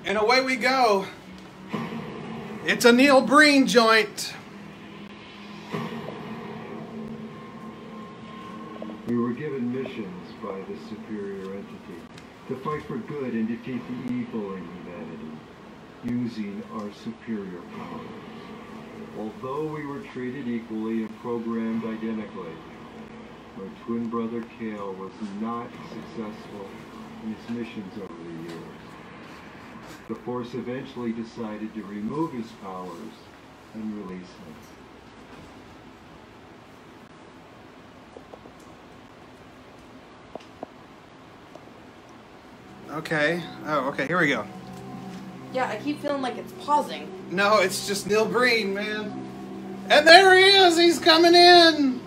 S2: And away we go. It's a Neil Breen joint.
S13: We were given missions by the superior entity to fight for good and defeat the evil in humanity, using our superior powers. Although we were treated equally and programmed identically, my twin brother Kale was not successful in his missions over the years. The Force eventually decided to remove his powers and release him.
S2: Okay. Oh, okay. Here we go.
S3: Yeah, I keep feeling like it's pausing.
S2: No, it's just Neil Breen, man. And there he is. He's coming in.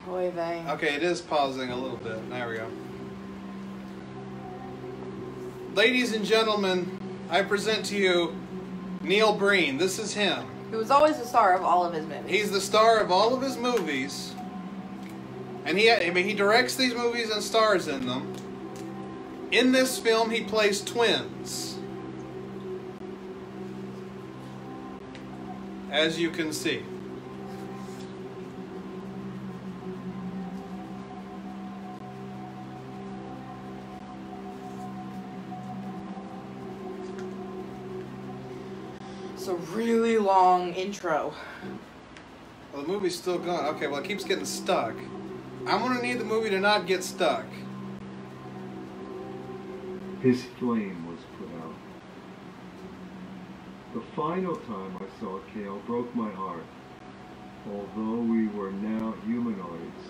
S3: Oy vey.
S2: Okay, it is pausing a little bit. There we go. Ladies and gentlemen, I present to you Neil Breen. This is him.
S3: Who was always the star of all of his movies.
S2: He's the star of all of his movies. And he directs these movies and stars in them. In this film, he plays twins. As you can see.
S3: It's a really long intro.
S2: Well, the movie's still going. Okay, well, it keeps getting stuck. I'm going to need the movie to not get stuck.
S13: His flame was put out. The final time I saw Kale broke my heart. Although we were now humanoids,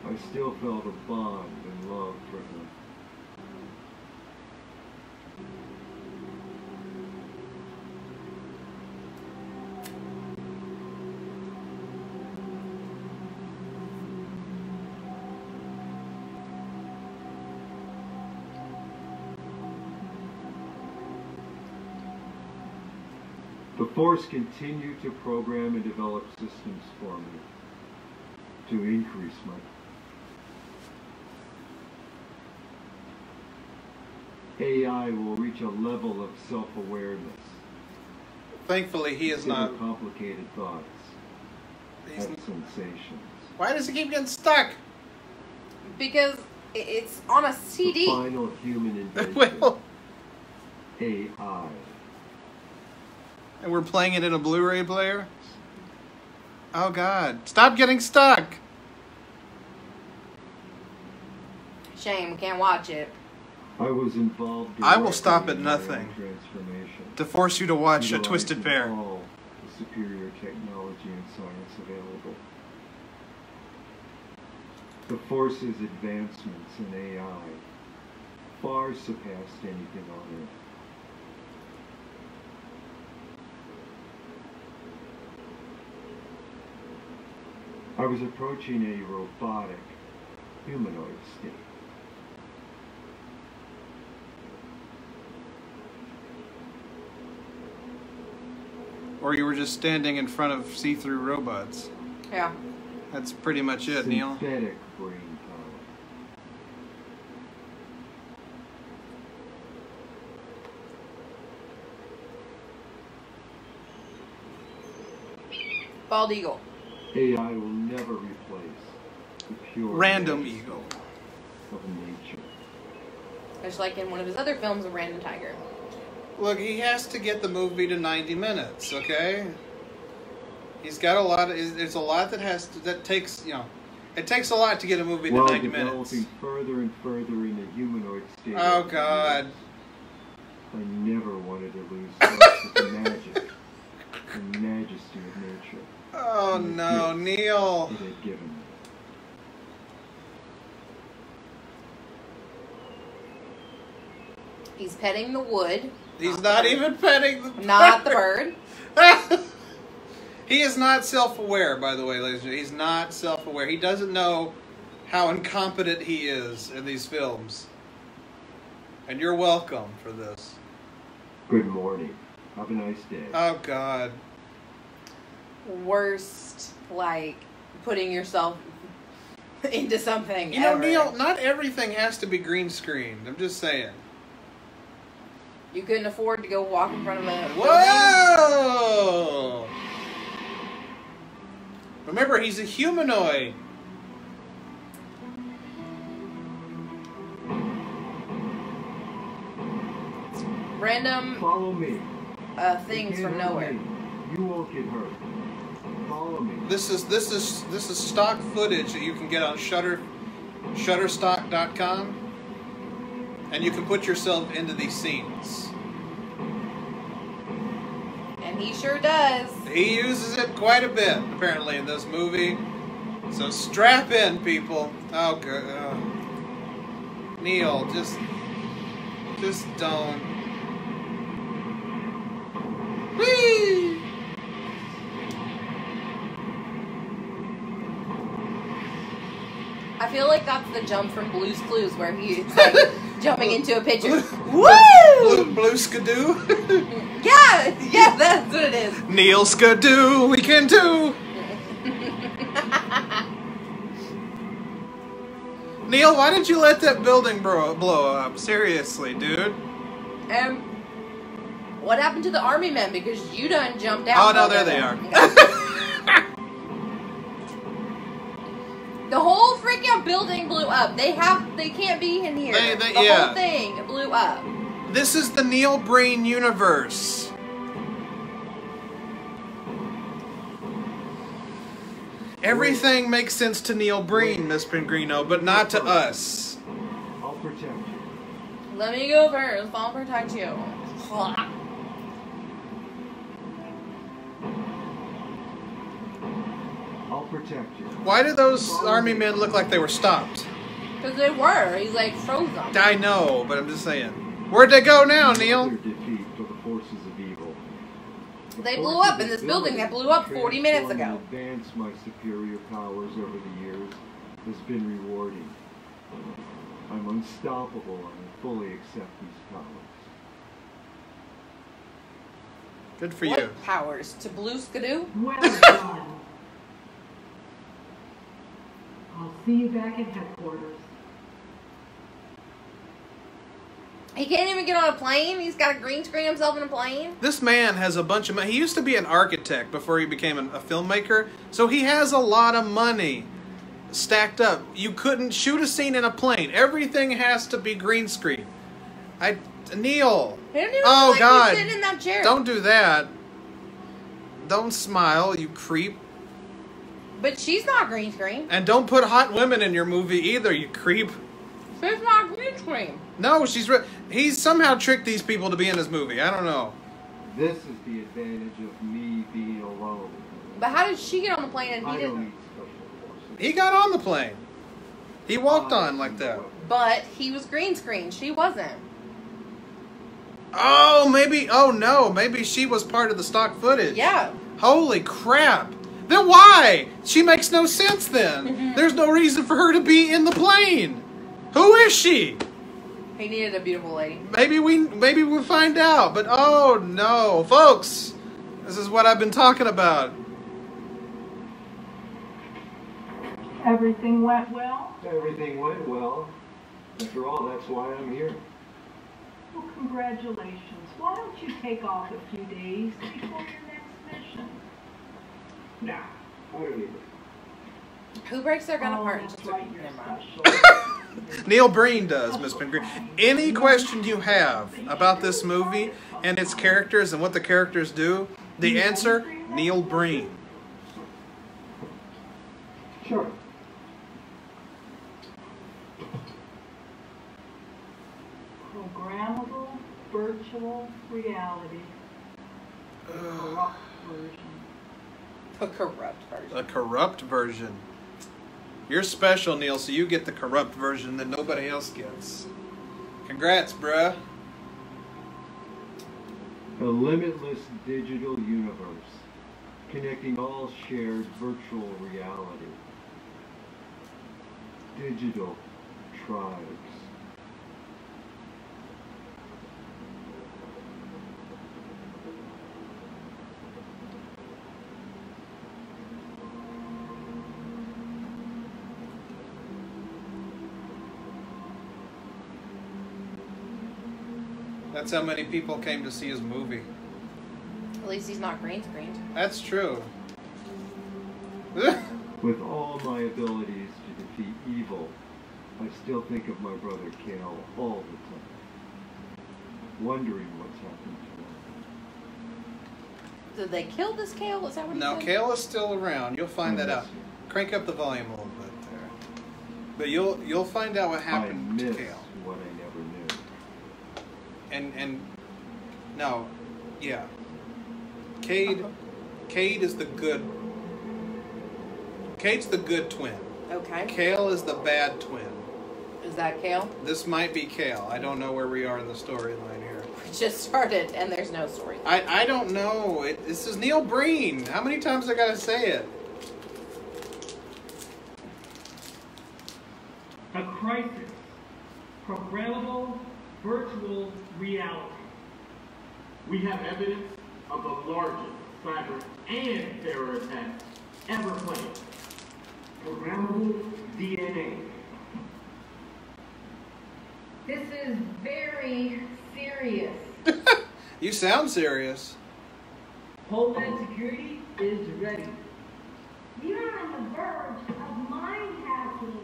S13: I still felt a bond and love for him. The Force continued to program and develop systems for me. to increase my... AI will reach a level of self-awareness.
S2: Thankfully, he is not.
S13: Complicated thoughts and sensations.
S2: Why does he keep getting stuck?
S3: Because it's on a CD.
S13: The final human invention.
S2: Well,
S13: AI.
S2: and we're playing it in a Blu-ray player? Oh, God. Stop getting stuck!
S3: Shame, can't watch it.
S13: I was involved in
S2: I will stop at nothing
S13: transformation
S2: to force you to watch A Twisted Pair.
S13: All the superior technology and science available. The Force's advancements in AI far surpassed anything on Earth. I was approaching a robotic, humanoid state.
S2: Or you were just standing in front of see-through robots.
S3: Yeah.
S2: That's pretty much it, Neil.
S13: Synthetic brain power.
S3: Bald eagle.
S13: AI will never replace the pure
S2: Random
S13: majesty
S2: eagle
S13: of nature.
S3: Just like in one of his other films, A Random Tiger.
S2: Look, he has to get the movie to 90 minutes, okay? He's got a lot of... There's a lot that takes, you know... It takes a lot to get a movie to 90 minutes.
S13: Developing further and further in the humanoid state.
S2: Oh, God.
S13: I never wanted to lose touch with the magic and majesty of nature.
S2: Oh, no, Neil.
S13: It had given me.
S3: He's petting the wood.
S2: He's not even petting the bird.
S3: Not the bird.
S2: He is not self-aware, by the way, ladies and gentlemen. He's not self-aware. He doesn't know how incompetent he is in these films. And you're welcome for this.
S13: Good morning. Have a nice day.
S2: Oh, God.
S3: Worst, like, putting yourself into something
S2: You know,
S3: ever.
S2: Neil, not everything has to be green screened. I'm just saying.
S3: You couldn't afford to go walk in front of a
S2: Whoa! Remember, he's a humanoid.
S3: random
S13: Follow me.
S3: Things from nowhere.
S13: You won't get hurt. Follow me.
S2: This is stock footage that you can get on Shutterstock.com, and you can put yourself into these scenes.
S3: And he sure does.
S2: He uses it quite a bit, apparently, in this movie. So strap in, people. Oh, good. Neil, just don't. Whee!
S3: I feel like that's the jump from Blue's Clues where he's like jumping into a picture.
S2: Woo! Blue Skidoo?
S3: Yeah, that's what it is.
S2: Neil Skidoo, we can do! Neil, why did you let that building blow up? Seriously, dude.
S3: What happened to the army men? Because you done jumped out.
S2: Oh, no, there they are.
S3: The whole freaking building blew up. They can't be in here. The whole thing blew up.
S2: This is the Neil Breen universe. Everything makes sense to Neil Breen, Miss Pengrino, but not to us.
S13: I'll protect you.
S3: Let me go first. I'll protect you.
S13: I'll protect you.
S2: Why do those army men look like they were stopped?
S3: Because they were. He's like froze them.
S2: I know, but I'm just saying. Where'd they go now, Neil?
S13: Defeat for the forces of evil.
S3: They blew up in this building that blew up 40 minutes ago.
S13: Advance my superior powers over the years has been rewarding. I'm unstoppable and I fully accept these powers.
S2: Good for
S3: what
S2: you.
S3: Powers to Blue Skidoo?
S13: Well done.
S14: see you back at headquarters.
S3: He can't even get on a plane. He's got to green screen himself in a plane.
S2: This man has a bunch of money. He used to be an architect before he became a filmmaker, so he has a lot of money stacked up. You couldn't shoot a scene in a plane. Everything has to be green screen. Neil. Oh, God.
S3: Sitting in that chair.
S2: Don't do that. Don't smile, you creep.
S3: But she's not green screen.
S2: And don't put hot women in your movie either, you creep.
S3: She's not green screen.
S2: No, he's somehow tricked these people to be in his movie. I don't know.
S13: This is the advantage of me being alone.
S3: But how did she get on the plane and he
S13: I don't
S3: didn't?
S13: need special forces.
S2: He got on the plane. He walked on like that.
S3: But he was green screen. She wasn't.
S2: Oh, maybe. Oh, no. Maybe she was part of the stock footage.
S3: Yeah.
S2: Holy crap. Then why? She makes no sense then. There's no reason for her to be in the plane. Who is she?
S3: He needed a beautiful lady.
S2: Maybe we'll find out. But oh no, folks, this is what I've been talking about.
S14: Everything went well?
S13: Everything went well. After all, that's why I'm here.
S14: Well, congratulations. Why don't you take off a few days before your next mission?
S13: Nah, I don't need it.
S3: Who breaks their gun apart?
S14: That's right, you're special.
S2: Neil Breen does, Miss Pengrino. Any question you have about this movie and its characters and what the characters do, the answer, Neil Breen.
S13: Sure.
S14: Programmable virtual reality. Corrupt version.
S3: A corrupt version.
S2: A corrupt version. You're special, Neil, so you get the corrupt version that nobody else gets. Congrats, bruh.
S13: A limitless digital universe, connecting all shared virtual reality. Digital tribes.
S2: That's how many people came to see his movie.
S3: At least he's not green screened.
S2: That's true.
S13: With all my abilities to defeat evil, I still think of my brother Kale all the time, wondering what's happened to him.
S3: Did they kill this Kale? Is that what he
S2: No,
S3: said?
S2: Kale is still around. You'll find that out. Crank up the volume a little bit there. But you'll find out what happened to Kale.
S13: What I never knew.
S2: And no, yeah. Cade is the good. Cade's the good twin.
S3: Okay.
S2: Kale is the bad twin.
S3: Is that Kale?
S2: This might be Kale. I don't know where we are in the storyline here.
S3: We just started and there's no story.
S2: I don't know. This is Neil Breen. How many times I gotta say it?
S15: A crisis. Programmable virtual reality. We have evidence of the largest cyber and terror attack ever planned. Programmable DNA.
S16: This is very serious.
S2: You sound serious.
S15: Homeland Security is ready.
S16: We are on the verge of mind hacking.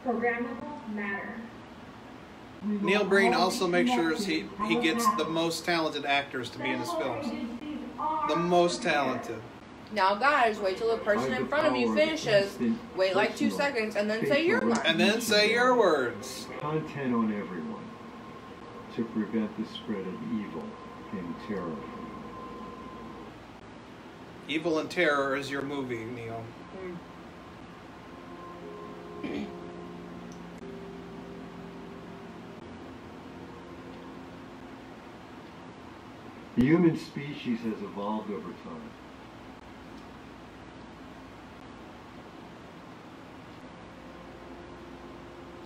S16: Programmable matter.
S2: Neil Breen also makes sure he gets the most talented actors to be in his films. The most talented.
S3: Now, guys, wait till the person in front of you finishes. Wait like 2 seconds and then say your line.
S2: And then say your words.
S13: Content on everyone to prevent the spread of evil and terror.
S2: Evil and Terror is your movie, Neil.
S13: The human species has evolved over time.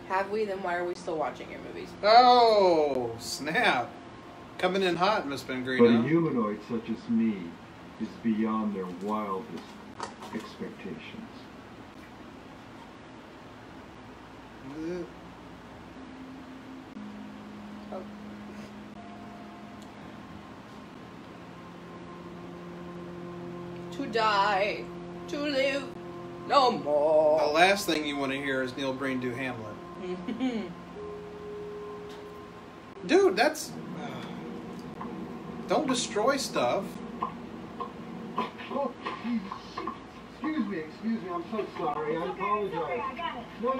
S3: Have we? Then why are we still watching your movies?
S2: Oh, snap. Coming in hot, Miss Pengrino.
S13: But a humanoid such as me is beyond their wildest expectations.
S3: To die, to live no more.
S2: The last thing you want to hear is Neil Breen do Hamlet. Dude, that's... don't destroy stuff.
S13: Oh, excuse me, I'm so sorry. I apologize. No.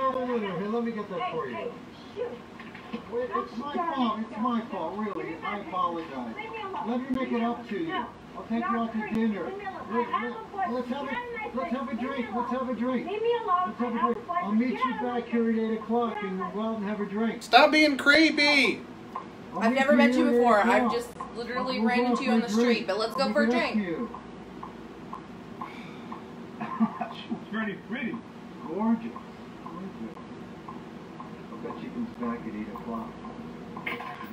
S13: Here, let me get that for you. Wait, it's my fault, really. I apologize. Let me make it up to you. I'll take you out to dinner. Let's have a drink.
S16: Leave me alone.
S13: I'll meet you back here at 8 o'clock and we'll go out and have a drink.
S2: Stop being creepy!
S3: I've never met you before. I've just literally ran into you on the street, but let's go for a drink.
S13: She's very pretty. Gorgeous. I bet she comes back at 8 o'clock.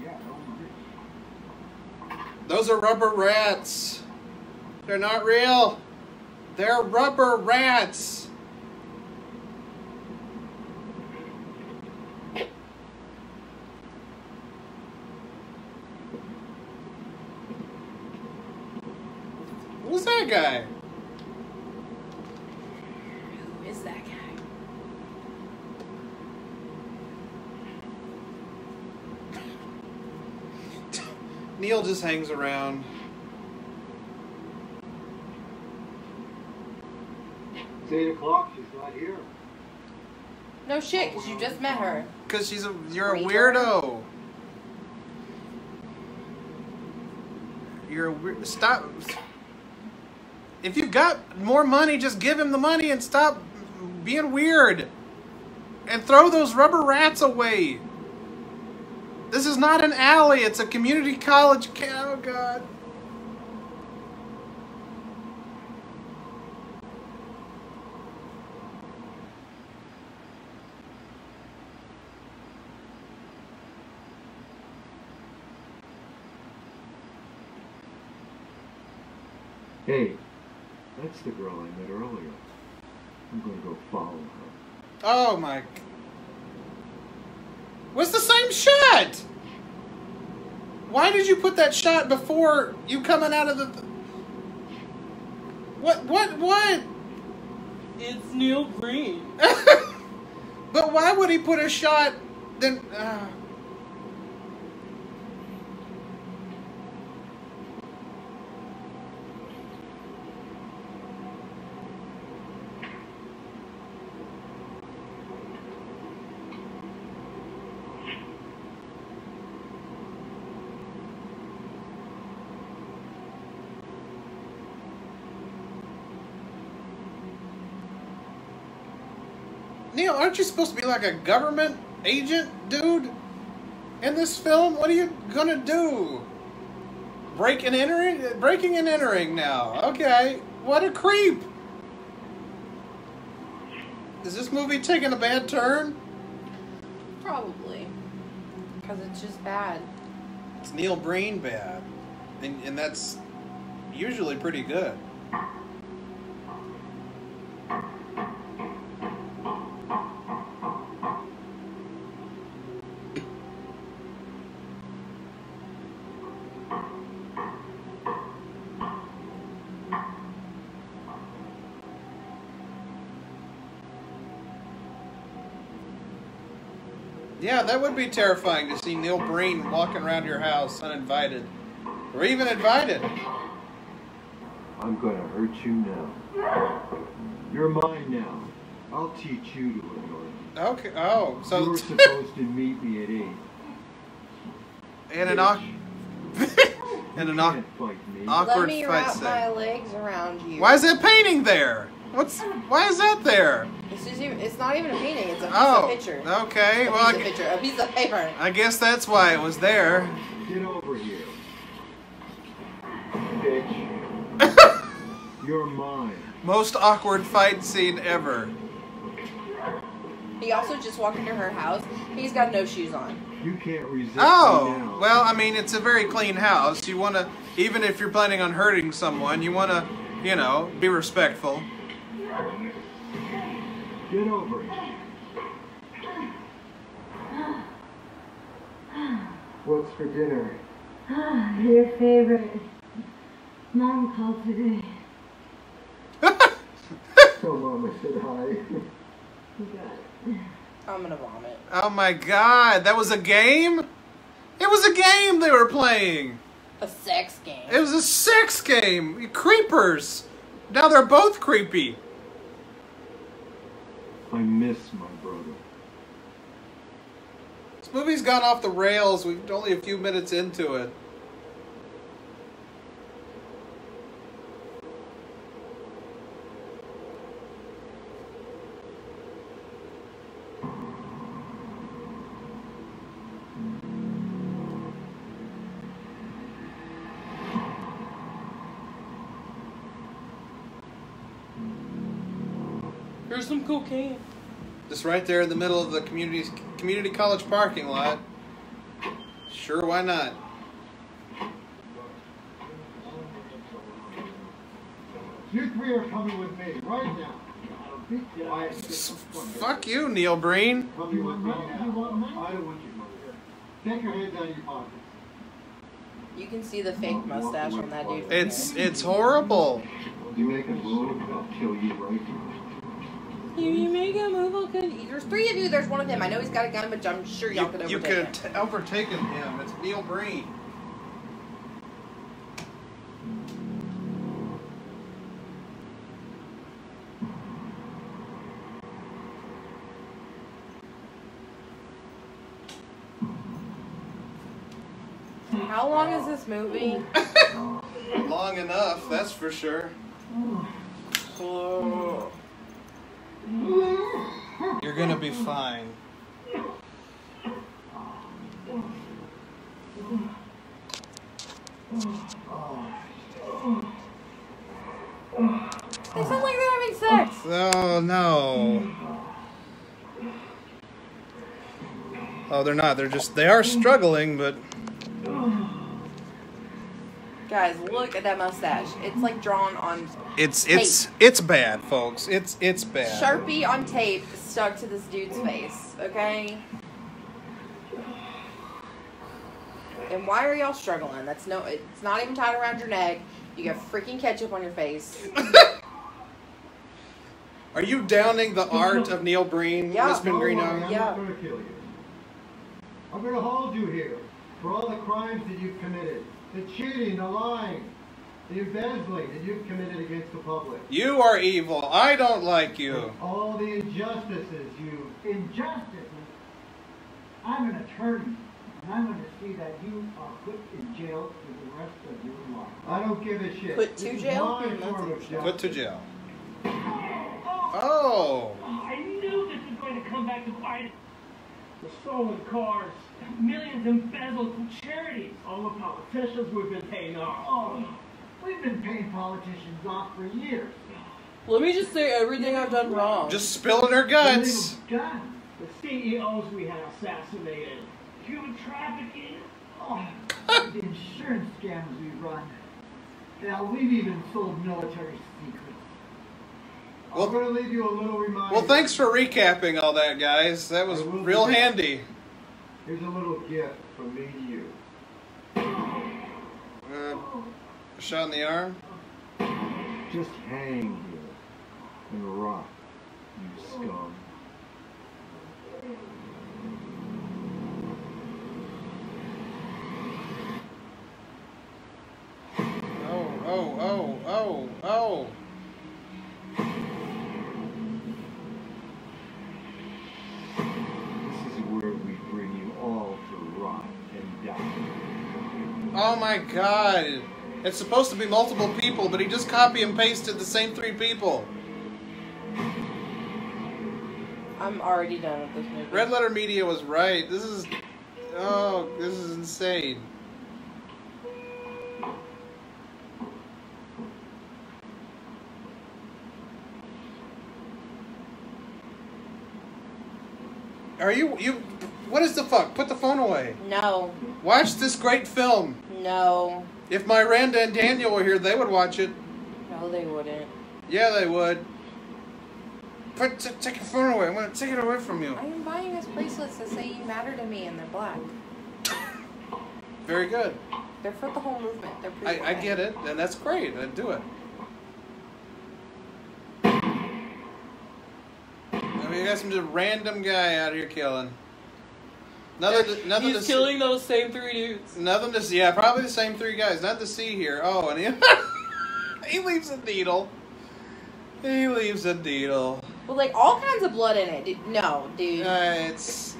S13: Yeah,
S2: those are rubber rats. They're not real. They're rubber rats. Who's that guy?
S3: Who is that guy?
S2: Neil just hangs around.
S13: It's 8 o'clock, she's not here.
S3: No shit, because you just met her.
S2: Because you're a weirdo. You're a weird. Stop. If you've got more money, just give him the money and stop being weird. And throw those rubber rats away. This is not an alley. It's a community college. Oh, God.
S13: Hey, that's the girl I met earlier. I'm gonna go follow her.
S2: Oh, my... What's the same shot? Why did you put that shot before you coming out of the... What?
S3: It's Neil Breen.
S2: But why would he put a shot then... Neil, aren't you supposed to be like a government agent, dude? In this film? What are you gonna do? Breaking and entering now. Okay. What a creep. Is this movie taking a bad turn?
S3: Probably. Because it's just bad.
S2: It's Neil Breen bad. And that's usually pretty good. Yeah, that would be terrifying to see Neil Breen walking around your house uninvited. Or even invited.
S13: I'm gonna hurt you now. You're mine now. I'll teach you to ignore me.
S2: Okay, oh, so...
S13: You were supposed to meet me at 8.
S2: And an awkward
S3: Let me
S2: fight
S3: wrap
S2: scene.
S3: my legs around you.
S2: Why is that painting there? Why is that there?
S3: It's not even a painting, it's a piece
S2: Oh,
S3: of picture.
S2: okay.
S3: A piece of paper.
S2: I guess that's why it was there.
S13: Get over here. Bitch. You're mine.
S2: Most awkward fight scene ever.
S3: He also just walked into her house. He's got no shoes on.
S13: You can't resist me now.
S2: Well, I mean, it's a very clean house. You want to, even if you're planning on hurting someone, you want to, be respectful.
S13: Get over it. What's for dinner?
S16: Your favorite. Mom called today.
S13: Tell Mom I said hi.
S16: You got it.
S3: I'm gonna vomit.
S2: Oh my god, that was a game? It was a game they were playing.
S3: A sex game.
S2: It was a sex game. Creepers. Now they're both creepy.
S13: I miss my brother.
S2: This movie's gone off the rails. We're only a few minutes into it.
S3: Here's some cocaine.
S2: Just right there in the middle of the community college parking lot. Sure, why not?
S13: You three are coming with me right now. Be quiet.
S2: Fuck you, Neil Breen.
S13: You want money? You want money? I don't want your money. Take your hands out of your pockets.
S3: You can see the fake mustache on that dude.
S2: It's horrible.
S13: You make a move, I'll kill you right now.
S3: You make a move, okay. There's three of you. There's one of him. I know he's got a gun, but I'm sure y'all could overtake him.
S2: You could have overtaken him. It's Neil Breen.
S3: How long is this movie?
S2: Long enough, that's for sure.
S3: Oh.
S2: You're gonna be fine.
S3: They sound like they're having sex.
S2: Oh no. Oh, they're not. They are struggling, but
S3: guys, look at that mustache. It's like drawn on
S2: it's bad, folks. It's bad.
S3: Sharpie on tape stuck to this dude's face, okay? And why are y'all struggling? It's not even tied around your neck. You got freaking ketchup on your face.
S2: Are you downing the art of Neil Breen,
S3: Yeah.
S2: Miss Pengrino?
S13: I'm not going to kill you. I'm going to hold you here for all the crimes that you've committed. The cheating, the lying, the embezzling that you've committed against the public.
S2: You are evil. I don't like you.
S13: All the injustices you...
S17: Injustices? I'm an attorney, and I'm going to see that you are put in jail for the rest of your life.
S13: I don't give a shit.
S3: Put to jail?
S2: Put to jail. Oh.
S15: I knew this was going to come back to bite us. The stolen cars, millions embezzled from charities. All the politicians we've been paying off.
S17: Oh, we've been paying politicians off for years.
S3: Let me just say everything I've done wrong.
S2: Just spilling her guts.
S15: The CEOs we had assassinated. Human trafficking.
S17: Oh, the insurance scams we run. Hell, we've even sold military secrets.
S13: I'm going to leave you a little reminder.
S2: Well, thanks for recapping all that, guys. That was real handy.
S13: Here's a little gift from me to you.
S2: A shot in the arm?
S13: Just hang here and rot, you scum.
S2: Oh.
S13: This is where we bring you all to rot and die.
S2: Oh my god. It's supposed to be multiple people, but he just copy and pasted the same 3 people.
S3: I'm already done with this movie.
S2: Red Letter Media was right. This is insane. Are you what is the fuck? Put the phone away.
S3: No.
S2: Watch this great film.
S3: No.
S2: If Miranda and Daniel were here, they would watch it.
S3: No, they wouldn't.
S2: Yeah, they would. Take your phone away. I'm going to take it away from you.
S3: I am buying us bracelets that say you matter to me and they're black.
S2: Very good.
S3: They're for the whole movement. They're pretty
S2: I get it, and that's great. I'd do it. I mean, you got some just random guy out here killing. Nothing
S3: He's killing those same 3 dudes.
S2: Nothing to see. Yeah, probably the same 3 guys. Nothing to see here. Oh, and he leaves a needle. He leaves a needle.
S3: With like all kinds of blood in it. No, dude.
S2: It's.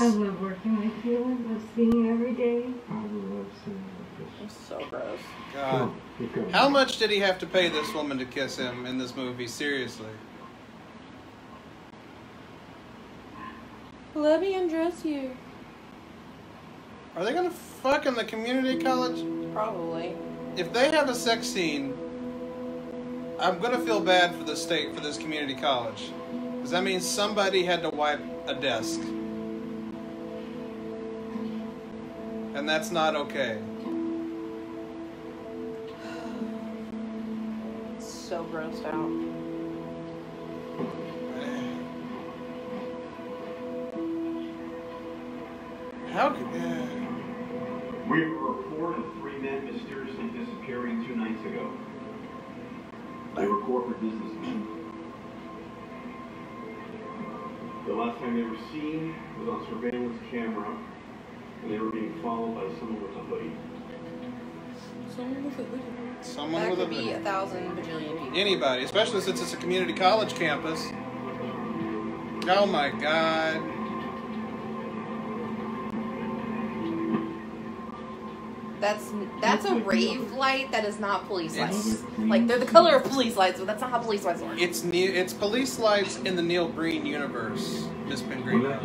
S14: I love working with you. I love seeing you every day.
S13: I love seeing this.
S3: It's so gross.
S2: God. How much did he have to pay this woman to kiss him in this movie? Seriously.
S3: Let me undress you.
S2: Are they gonna fuck in the community college?
S3: Probably.
S2: If they have a sex scene, I'm gonna feel bad for the state, for this community college. Because that means somebody had to wipe a desk. And that's not okay.
S3: It's so grossed out.
S2: How could...
S18: We have a report of 3 men mysteriously disappearing 2 nights ago. They were corporate businessmen. The last time they were seen was on surveillance camera, and they were being followed by someone with a hoodie.
S3: Someone with a hoodie.
S2: Someone
S3: that
S2: with
S3: could
S2: a
S3: be
S2: hoodie.
S3: 1,000 bajillion people.
S2: Anybody, especially since it's a community college campus. Oh my God.
S3: That's a rave light. That is not police lights. Like, they're the color of police lights, but that's not how police lights work.
S2: It's police lights in the Neil Breen universe, Miss Pengrino.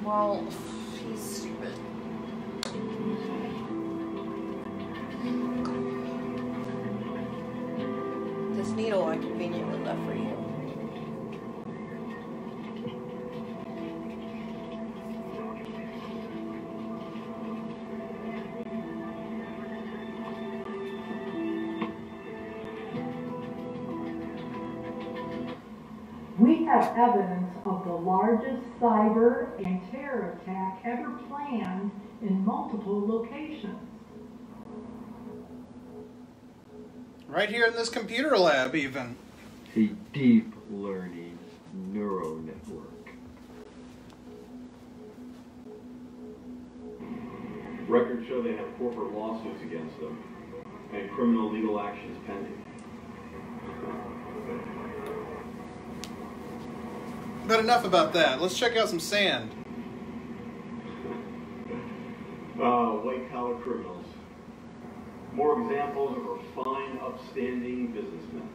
S3: Well, he's stupid. This needle I conveniently left for you.
S14: We have evidence of the largest cyber and terror attack ever planned in multiple locations.
S2: Right here in this computer lab, even.
S13: A deep learning neural network.
S18: Records show they have corporate lawsuits against them and criminal legal actions pending.
S2: But enough about that. Let's check out some sand.
S18: White-collar criminals. More examples of refined, upstanding businessmen.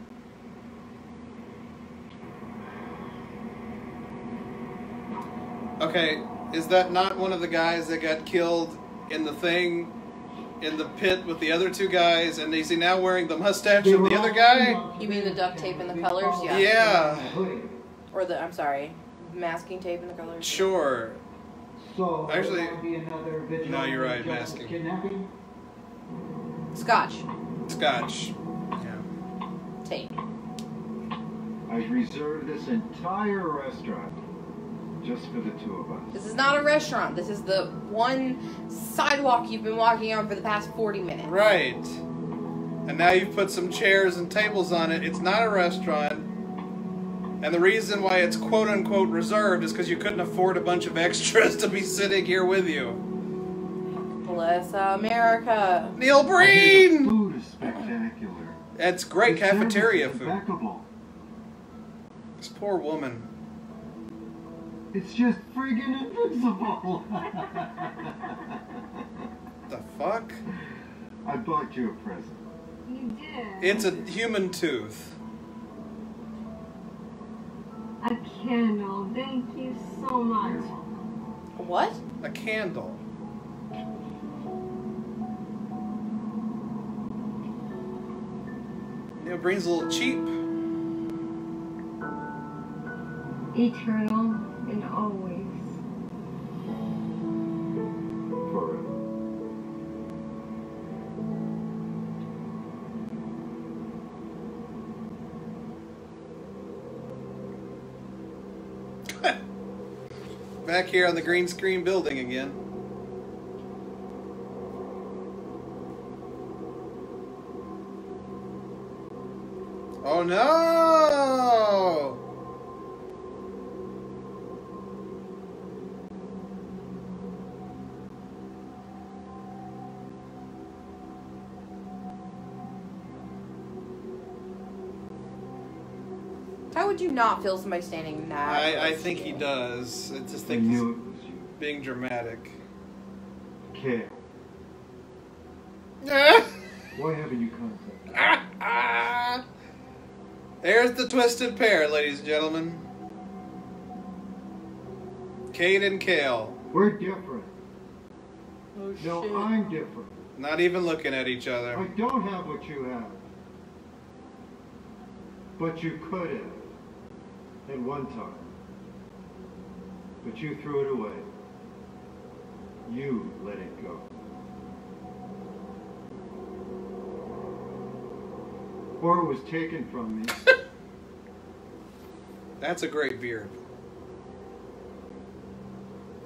S2: Okay, is that not one of the guys that got killed in the thing, in the pit with the other 2 guys, and is he now wearing the mustache of the other guy?
S3: You mean the duct tape and the colors? Yeah.
S2: Yeah.
S3: Or the, I'm sorry, masking tape and the colors?
S2: Sure.
S17: So,
S2: actually,
S17: will there be another vigilante
S2: no, you're right,
S17: justice
S2: masking.
S17: Kidnapping?
S3: Scotch.
S2: Scotch. Yeah.
S3: Tape.
S13: I've reserved this entire restaurant just for the 2 of us.
S3: This is not a restaurant. This is the one sidewalk you've been walking on for the past 40 minutes.
S2: Right. And now you've put some chairs and tables on it. It's not a restaurant. And the reason why it's quote-unquote reserved is because you couldn't afford a bunch of extras to be sitting here with you.
S3: Bless America.
S2: Neil Breen!
S13: The food is spectacular.
S2: It's great
S13: The service
S2: cafeteria
S13: is
S2: food.
S13: impeccable.
S2: This poor woman.
S13: It's just friggin' invincible.
S2: The fuck?
S13: I bought you a present.
S16: You did.
S2: It's a human tooth.
S16: A candle. Thank you so much.
S3: What?
S2: A candle. Neil Breen's a little cheap.
S16: Eternal and always.
S18: Forever.
S2: Back here on the green screen building again. no!
S3: How would you not feel somebody standing that?
S2: I think he does. I just think he's being dramatic.
S13: Kale. Why haven't you contacted me?
S2: There's the twisted pair, ladies and gentlemen. Kate and Kale.
S13: We're different.
S3: Oh,
S13: no,
S3: shit.
S13: I'm different.
S2: Not even looking at each other.
S13: I don't have what you have. But you could have. At one time. But you threw it away. You let it go. Or it was taken from me.
S2: That's a great beard.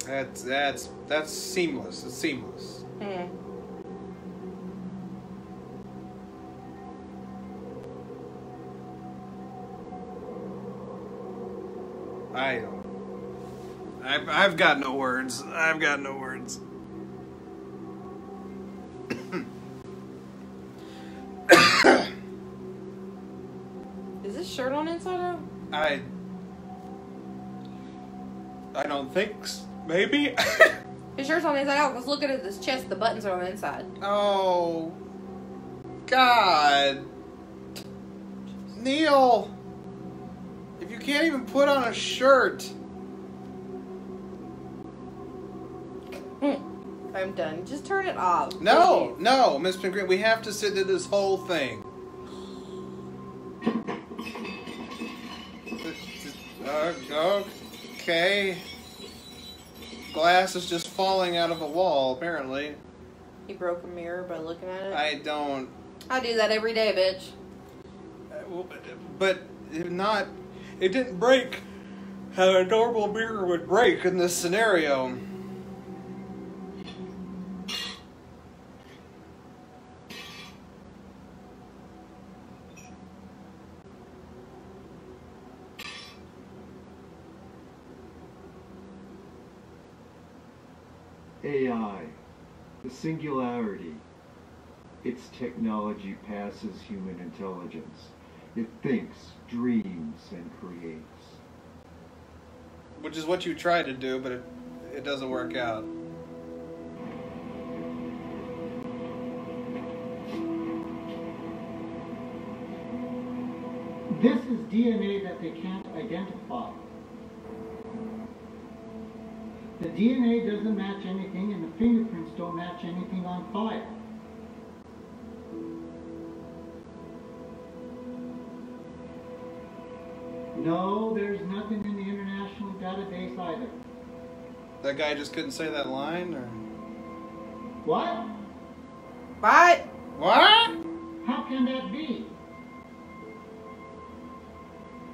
S2: That's seamless. It's seamless. I don't. I've got no words. I've got no words.
S3: Is this shirt on inside out?
S2: I don't think so. Maybe?
S3: His shirt's on inside out, because look at his chest, the buttons are on the inside.
S2: Oh. God. Neil. If you can't even put on a shirt.
S3: I'm done. Just turn it off.
S2: No, no, Miss Pengrino, we have to sit through this whole thing. Okay. Glass is just falling out of a wall, apparently.
S3: He broke a mirror by looking at it?
S2: I don't.
S3: I do that every day, bitch.
S2: But it didn't break how a normal mirror would break in this scenario.
S13: AI, the singularity. Its technology passes human intelligence. It thinks, dreams, and creates.
S2: Which is what you try to do, but it doesn't work out.
S17: This is DNA that they can't identify. The DNA doesn't match anything, and the fingerprints don't match anything on file. No, there's nothing in the international database either.
S2: That guy just couldn't say that line, or
S17: What?
S3: What?
S2: What?
S17: How can that be?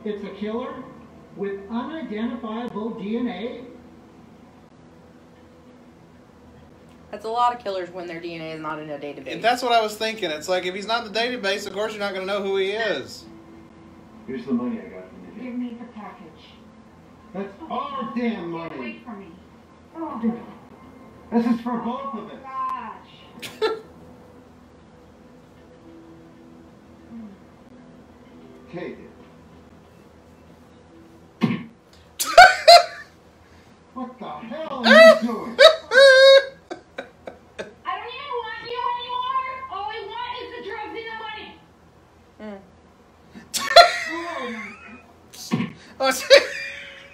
S17: It's a killer with unidentifiable DNA?
S3: That's a lot of killers when their DNA is not in a database.
S2: That's what I was thinking. It's like, if he's not in the database, of course you're not going to know who he is.
S13: Here's the money I got from you.
S16: Give me the package.
S13: That's our damn money.
S16: Wait for me. Oh,
S13: This is for both of us.
S16: gosh.
S13: Take it. What the hell are you doing?
S16: I don't even want you anymore. All I want is the drugs and the money.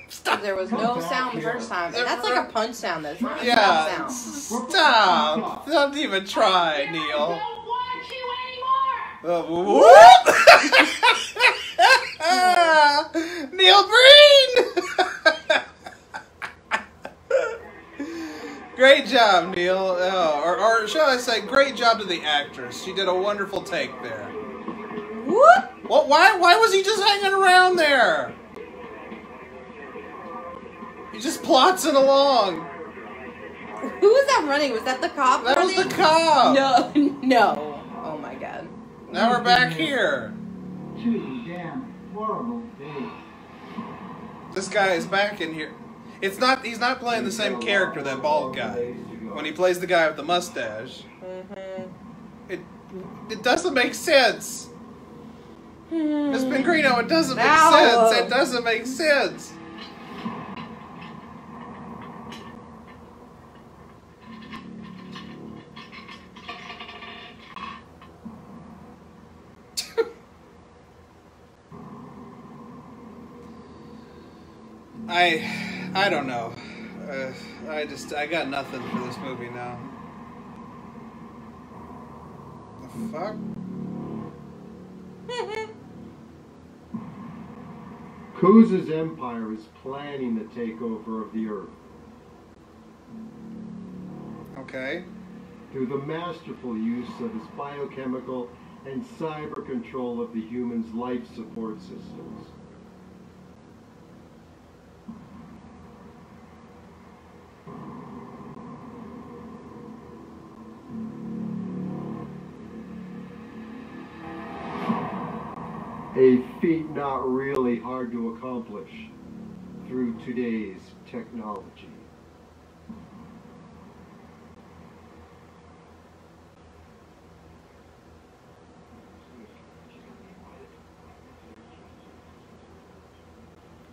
S2: Stop.
S3: There was no sound the first time. And that's like a punch sound, though. It's not a
S2: Yeah,
S3: sound.
S2: stop. Don't even try, Neil.
S16: I don't want you anymore.
S2: What? Neil Breen! Great job, Neil. Or shall I say, great job to the actress. She did a wonderful take there.
S3: What?
S2: What? Why was he just hanging around there? He's just plotzing along.
S3: Who was that running? Was that the cop?
S2: That was
S3: running?
S2: the cop.
S3: No. Oh my god.
S2: Now we're back here.
S17: Too damn
S13: E24, hey.
S2: This guy is back in here. It's not. He's not playing the same character, that bald guy. When he plays the guy with the mustache, it doesn't make sense. Miss Pengrino, it doesn't make sense. It doesn't make sense. I don't know. I got nothing for this movie now. The fuck?
S13: Kuz's empire is planning the takeover of the Earth.
S2: Okay.
S13: Through the masterful use of his biochemical and cyber control of the humans' life support systems. A feat not really hard to accomplish through today's technology.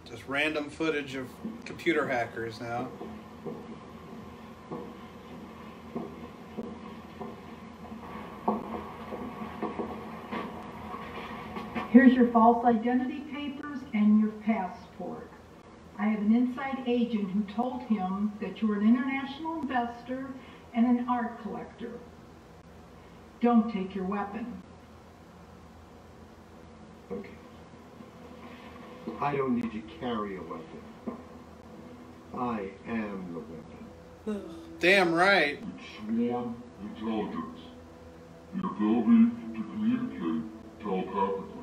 S2: Just random footage of computer hackers now.
S14: Here's your false identity papers and your passport. I have an inside agent who told him that you're an international investor and an art collector. Don't take your weapon.
S13: Okay. I don't need to carry a weapon. I am the weapon.
S2: Damn right.
S19: Sworn intelligence. The ability to communicate telepathically.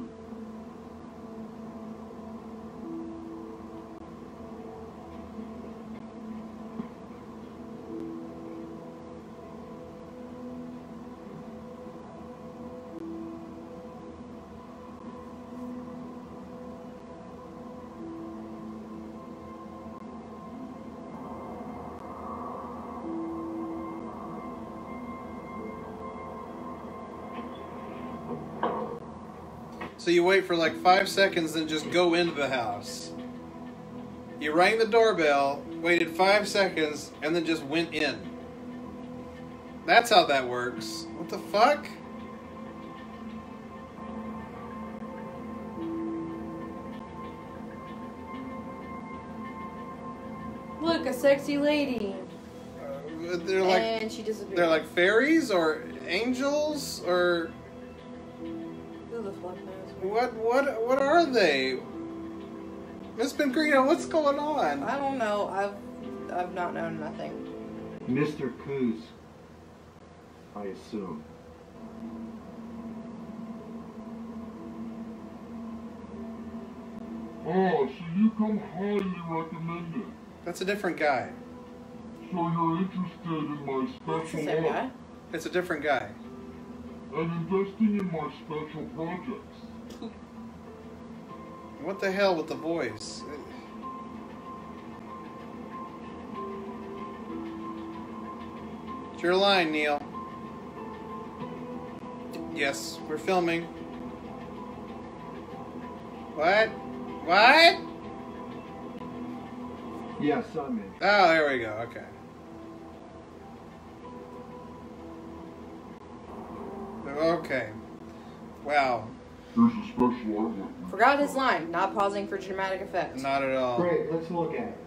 S2: So you wait for like 5 seconds, then just go into the house. You rang the doorbell, waited 5 seconds, and then just went in. That's how that works. What the fuck?
S5: Look, a sexy lady.
S2: They're like,
S5: and she disappeared.
S2: They're like fairies or angels or
S5: Who the fuck knows?
S2: what are they? Miss Pengrino, what's going on?
S5: I don't know. I've not known nothing.
S13: Mr. Kuz, I assume.
S19: Oh, so you come highly recommended.
S2: That's a different guy.
S19: So you're interested in my special art
S2: It's a different guy.
S19: and investing in my special projects.
S2: What the hell with the voice? It's your line, Neil. Yes, we're filming. What? What?
S13: Yes, I'm in.
S2: Oh, there we go. Okay. Okay. Wow.
S19: Here's a special artwork.
S5: Forgot his line. Not pausing for dramatic effect.
S2: Not at all.
S13: Great, let's look at it.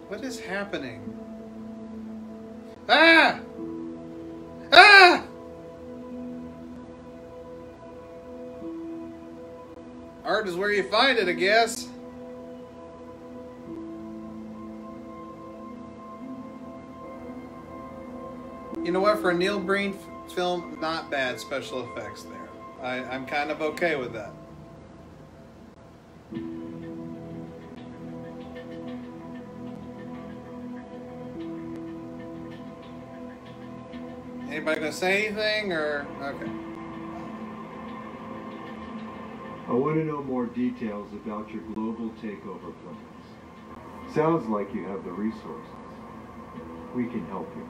S2: What is happening? Ah! Ah! Art is where you find it, I guess. You know what? For a Neil Breen film, not bad special effects there. I'm kind of okay with that. Anybody gonna say anything, or okay?
S13: I want to know more details about your global takeover plans. Sounds like you have the resources. We can help you.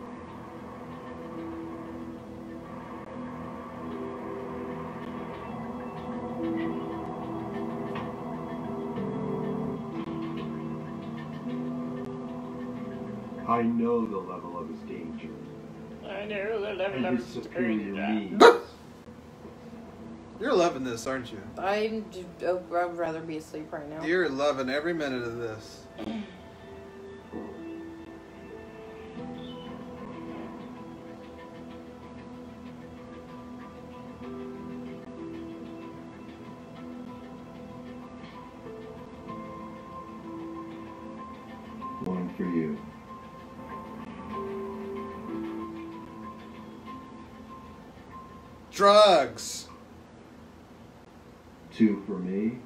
S13: I know the level of his danger.
S7: I know the level
S13: And
S7: of
S13: his superior needs.
S2: You're loving this, aren't you?
S5: I'd rather be asleep right now.
S2: You're loving every minute of this.
S13: One for you.
S2: Drugs.
S13: 2 for me.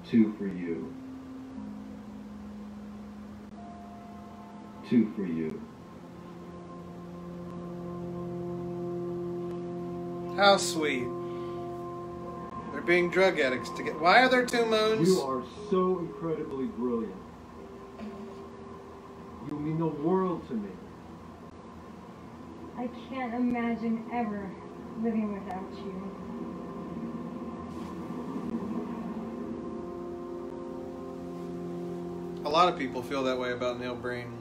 S13: 2 for you. 2 for you.
S2: How sweet. They're being drug addicts to get. Why are there 2 moons?
S13: You are so incredibly brilliant. You mean the world to me.
S16: I can't imagine ever living without you.
S2: A lot of people feel that way about Neil Breen.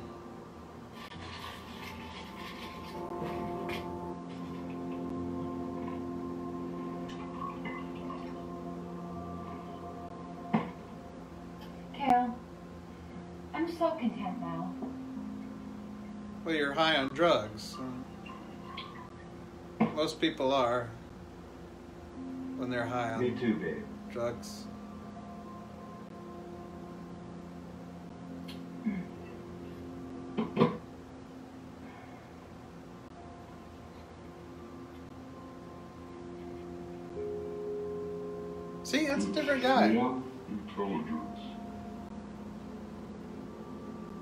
S16: Cal, I'm so content now.
S2: Well, you're high on drugs. Most people are when they're high on
S13: Me too, babe.
S2: drugs. See, that's a different guy.
S19: More intelligence.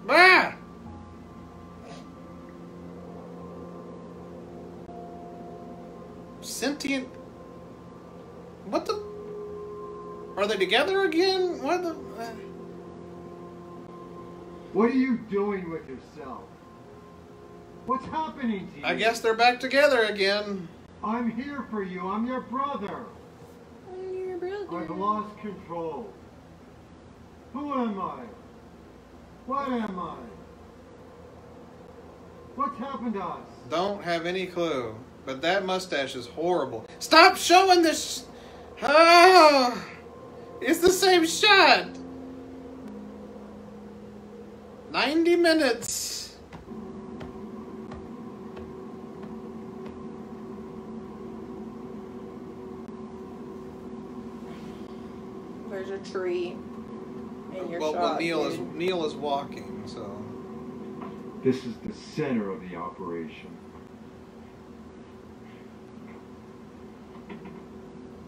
S2: Ah! Sentient. What the? Are they together again? What the?
S13: What are you doing with yourself? What's happening to you?
S2: I guess they're back together again.
S13: I'm here for you. I'm your brother.
S5: I'm your brother.
S13: I've lost control. Who am I? What am I? What's happened to us?
S2: Don't have any clue. But that mustache is horrible. Stop showing this. Oh, it's the same shot. 90 minutes.
S5: There's a tree in your
S2: Well,
S5: shot,
S2: Neil is walking, so.
S13: This is the center of the operation.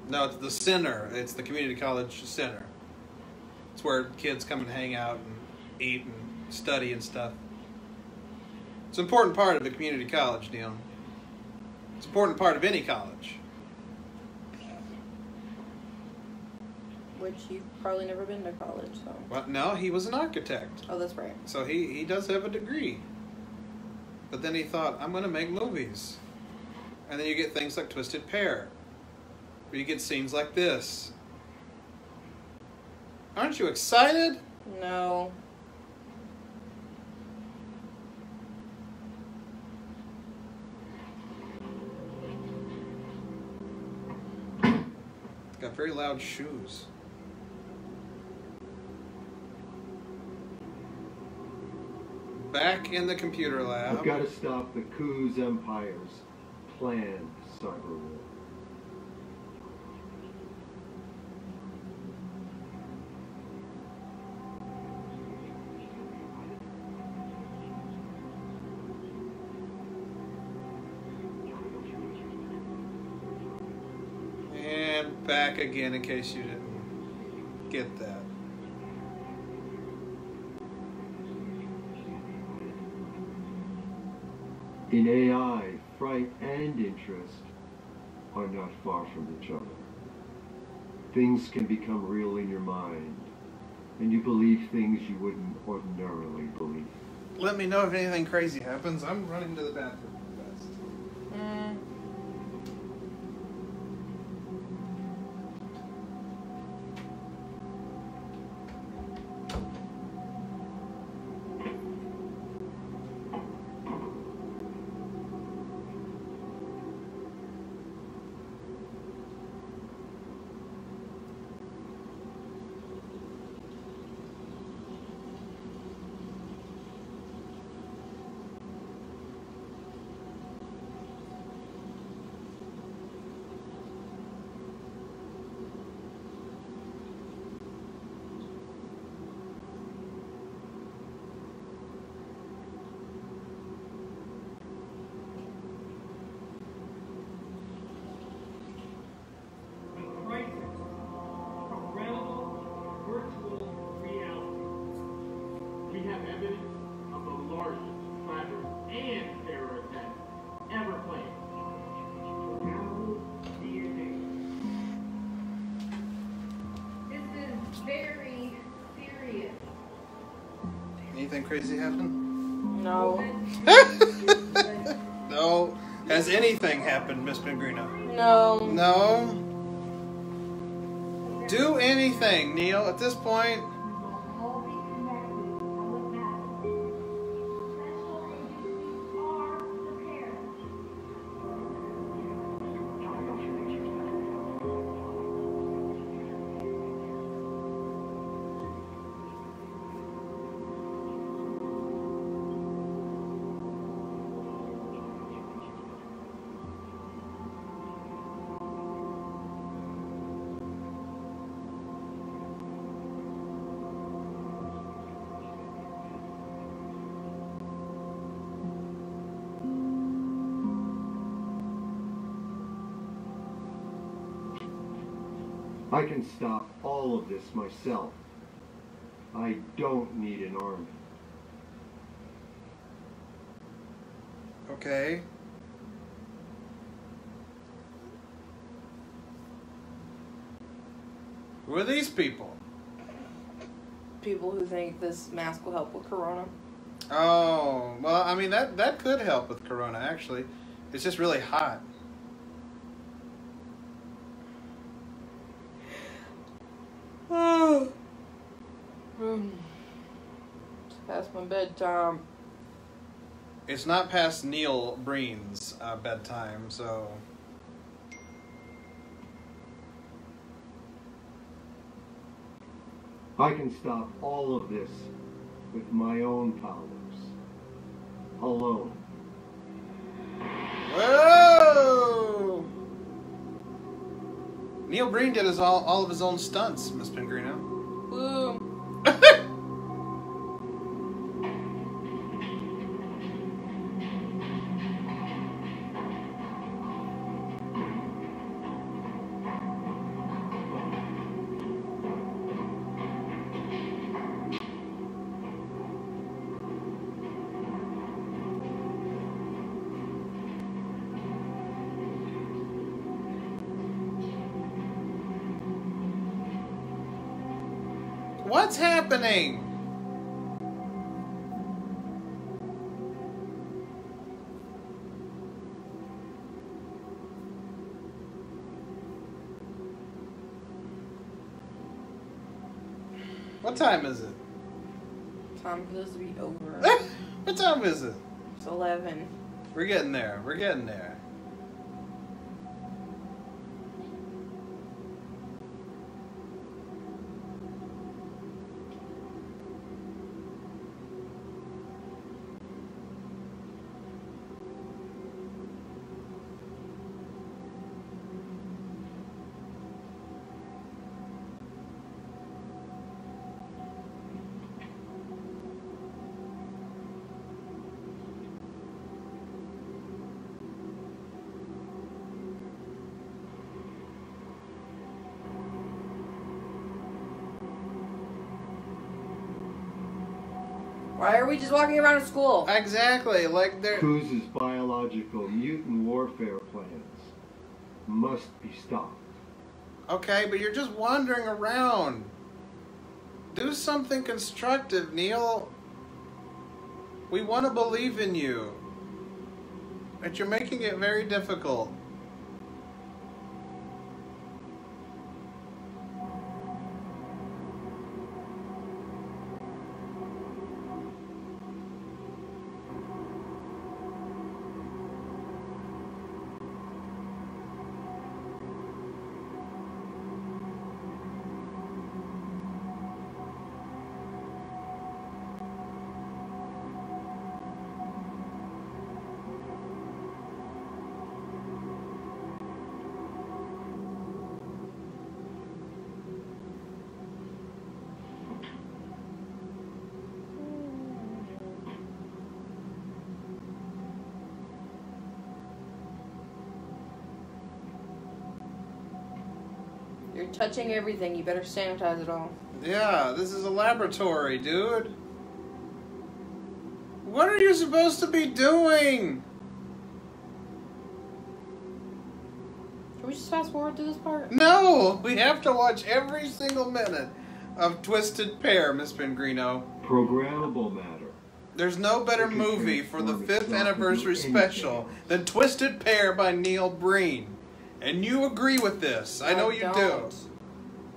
S2: No, it's the center. It's the community college center. It's where kids come and hang out and eat and study and stuff. It's an important part of the community college, Neil. It's an important part of any college.
S5: Which you've probably never been to college, so.
S2: Well, no, he was an architect.
S5: Oh, that's right.
S2: So he does have a degree. But then he thought, I'm going to make movies. And then you get things like Twisted Pair. Where you get scenes like this. Aren't you excited?
S5: No.
S2: Got very loud shoes. Back in the computer lab.
S13: I've got to stop the Ku's Empire's planned cyber war.
S2: And back again in case you didn't get that.
S13: In AI, fright and interest are not far from each other. Things can become real in your mind, and you believe things you wouldn't ordinarily believe.
S2: Let me know if anything crazy happens. I'm running to the bathroom fast. Anything crazy happen?
S5: No.
S2: No. Has anything happened, Miss Pengrino?
S5: No.
S2: No? Do anything, Neil, at this point.
S13: I can stop all of this myself. I don't need an army.
S2: Okay. Who are these people?
S5: People who think this mask will help with corona.
S2: Oh, well, I mean, that could help with corona, actually. It's just really hot.
S5: It's past my bedtime.
S2: It's not past Neil Breen's bedtime, so...
S13: I can stop all of this with my own powers. Alone.
S2: Whoa! Neil Breen did all of his own stunts, Miss Pengrino.
S5: Woo.
S2: What's happening? What time is it?
S5: Time for this to be over.
S2: What time is it?
S5: It's 11.
S2: We're getting there. We're getting there.
S5: Why are we just walking around school?
S2: Exactly, like they're...
S13: Kuz's biological biological mutant warfare plans must be stopped.
S2: Okay, but you're just wandering around. Do something constructive, Neil. We want to believe in you. But you're making it very difficult.
S3: You're touching everything. You better sanitize it all.
S2: Yeah, this is a laboratory, dude. What are you supposed to be doing?
S3: Can we just fast forward to this part?
S2: No! We have to watch every single minute of Twisted Pair, Miss Pengrino.
S13: Programmable matter.
S2: There's no better movie for the 5th anniversary special than Twisted Pair by Neil Breen. And you agree with this. I know you do.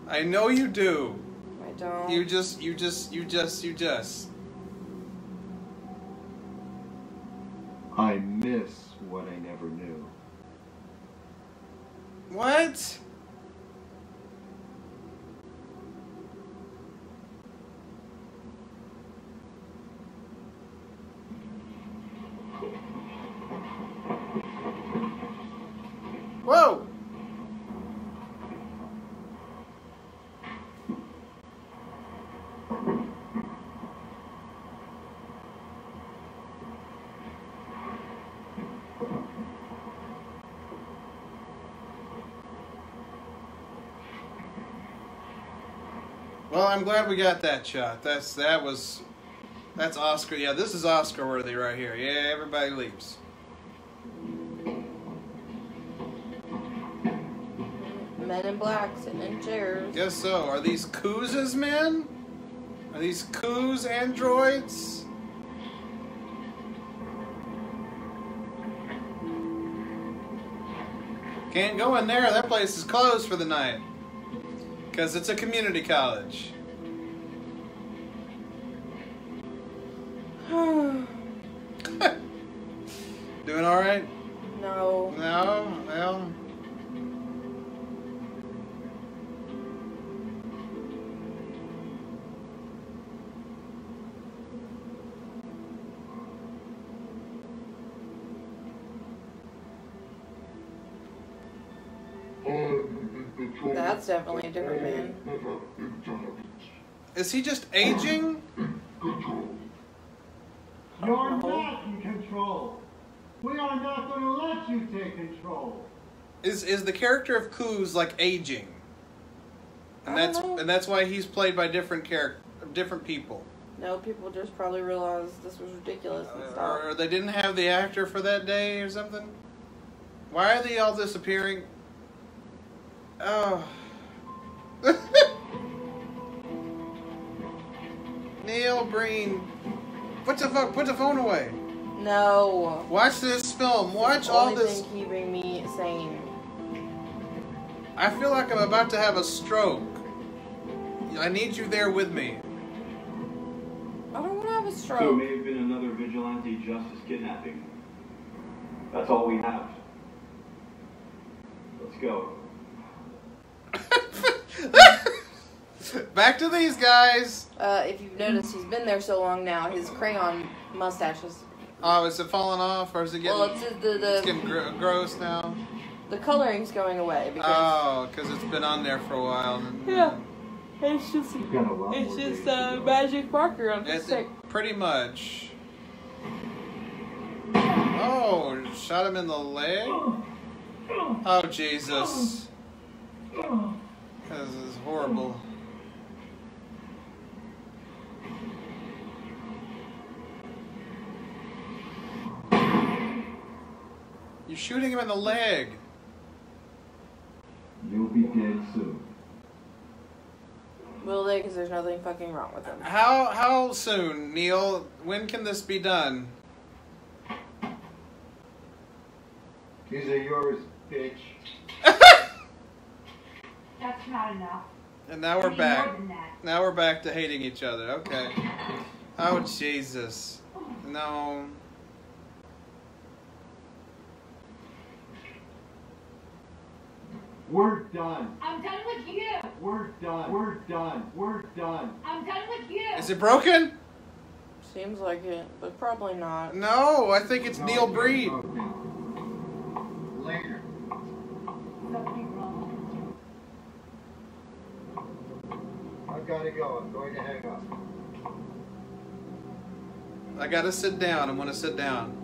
S2: I know you do.
S3: I don't.
S2: You just.
S13: I miss what I never knew.
S2: What? Whoa! Well, I'm glad we got that shot. That's Oscar. Yeah, this is Oscar worthy right here. Yeah, everybody leaves.
S3: Men in black sitting in chairs.
S2: Guess so. Are these Kuz's men? Are these Kuz androids? Can't go in there. That place is closed for the night. Because it's a community college. Doing alright?
S3: No.
S2: No? Well...
S3: That's definitely a different man.
S2: Is he just aging?
S17: You're not in control. We are not going to let you take control.
S2: Is the character of Kuz like aging? And that's why he's played by different people.
S3: No, people just probably realized this was ridiculous and stuff.
S2: Or they didn't have the actor for that day or something? Why are they all disappearing? Oh. Neil Breen. What the fuck? Put the phone away.
S3: No.
S2: Watch this film. Watch all this.
S3: Thing keeping me sane.
S2: I feel like I'm about to have a stroke. I need you there with me.
S3: I don't want to have a stroke.
S18: So it may have been another vigilante justice kidnapping. That's all we have. Let's go.
S2: Back to these guys.
S3: If you've noticed, he's been there so long now. His crayon mustache is.
S2: Oh, is it falling off, or is it getting?
S3: Well, it's getting
S2: gross now.
S3: The coloring's going away because.
S2: Because it's been on there for a while.
S3: Yeah, it's just magic marker on the stick.
S2: Pretty much. Oh, shot him in the leg. Oh Jesus. This is horrible. You're shooting him in the leg.
S13: You'll be dead soon.
S5: Will they? Because there's nothing fucking wrong with them.
S2: How soon, Neil? When can this be done?
S13: These are yours, bitch.
S14: That's not enough.
S2: And now we're
S14: I need
S2: back.
S14: more than that.
S2: Now we're back to hating each other. Okay. Oh, Jesus. No.
S13: We're done.
S14: I'm done with you.
S13: We're done. We're done. We're done.
S14: I'm done with you.
S2: Is it broken?
S5: Seems like it, but probably not.
S2: No, I think it's Neil Breed.
S13: Later.
S14: Something wrong.
S13: I've got to go. I'm going to hang up.
S2: I gotta sit down. I'm gonna sit down.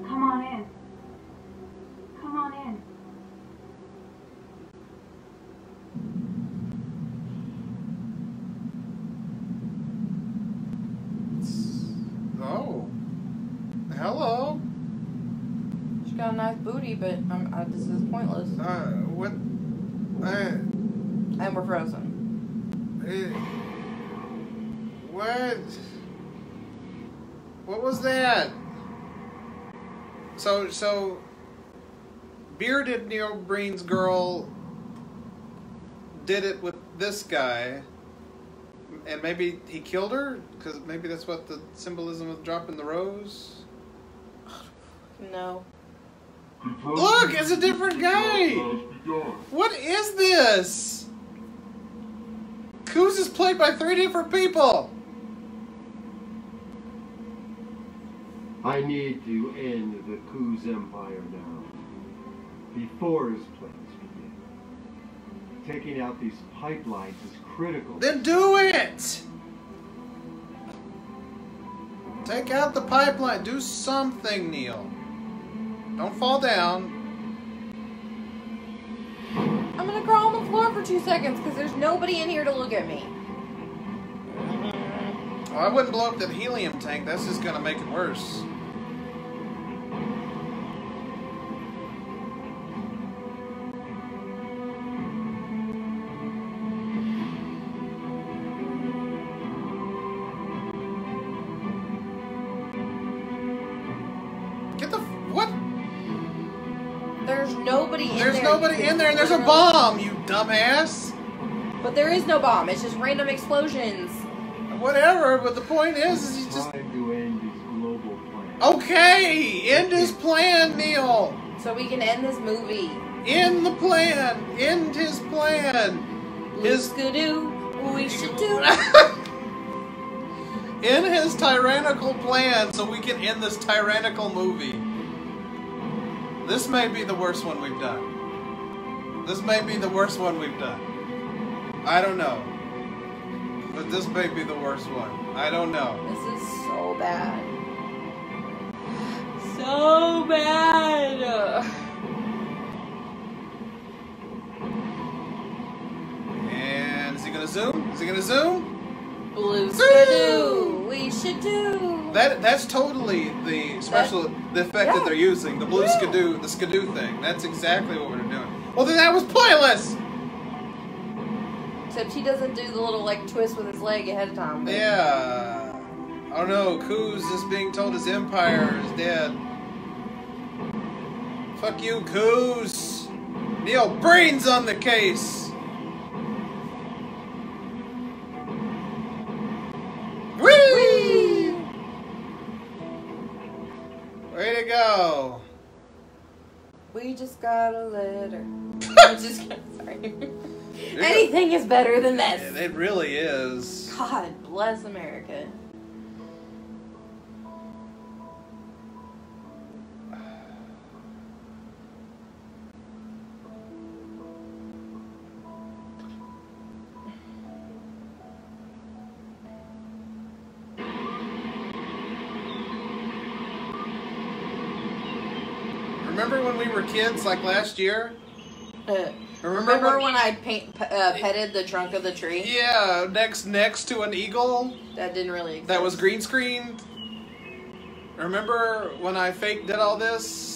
S14: Come on in. Come on in.
S2: Oh. Hello.
S5: She got a nice booty, but this is pointless.
S2: What?
S5: And we're frozen.
S2: What? What was that? So, bearded Neil Breen's girl did it with this guy, and maybe he killed her? Because maybe that's what the symbolism of dropping the rose?
S5: No.
S2: Look, it's a different guy! What is this? Coos is played by 3 different people!
S13: I need to end the Coos Empire now, before his plans begin. Taking out these pipelines is critical.
S2: Then do it! Take out the pipeline. Do something, Neil. Don't fall down.
S5: I'm gonna crawl on the floor for 2 seconds because there's nobody in here to look at me.
S2: Oh, I wouldn't blow up that helium tank. That's just gonna make it worse. Get the what?
S5: There's nobody in there.
S2: There's nobody in there, and there's a bomb, you dumbass.
S5: But there is no bomb. It's just random explosions.
S2: Whatever, but the point is he's just...
S13: Time to end his global plan.
S2: Okay! End his plan, Neil!
S5: So we can end this movie.
S2: End the plan! End his plan!
S5: His do we should do.
S2: In his tyrannical plan so we can end this tyrannical movie. This may be the worst one we've done. This may be the worst one we've done. I don't know. But this may be the worst one. I don't know.
S5: This is so bad. So bad.
S2: And is he gonna zoom? Is he gonna zoom?
S5: Blue skidoo. We should do.
S2: That's totally the special the effect that they're using. The blue skidoo, the skidoo thing. That's exactly what we're doing. Well, then that was pointless.
S5: Except he doesn't do the little like twist with his leg ahead of time. But...
S2: Yeah. Oh no, Coos is being told his empire is dead. Fuck you, Coos. Neil Breen's on the case. Whee! Way to go.
S5: We just got a letter. Sorry. Anything is better than this.
S2: It really is.
S5: God bless America.
S2: Remember when we were kids, like last year?
S3: Remember when I petted the trunk of the tree?
S2: Yeah, next to an eagle.
S3: That didn't really exist.
S2: That was green screened. Remember when I did all this?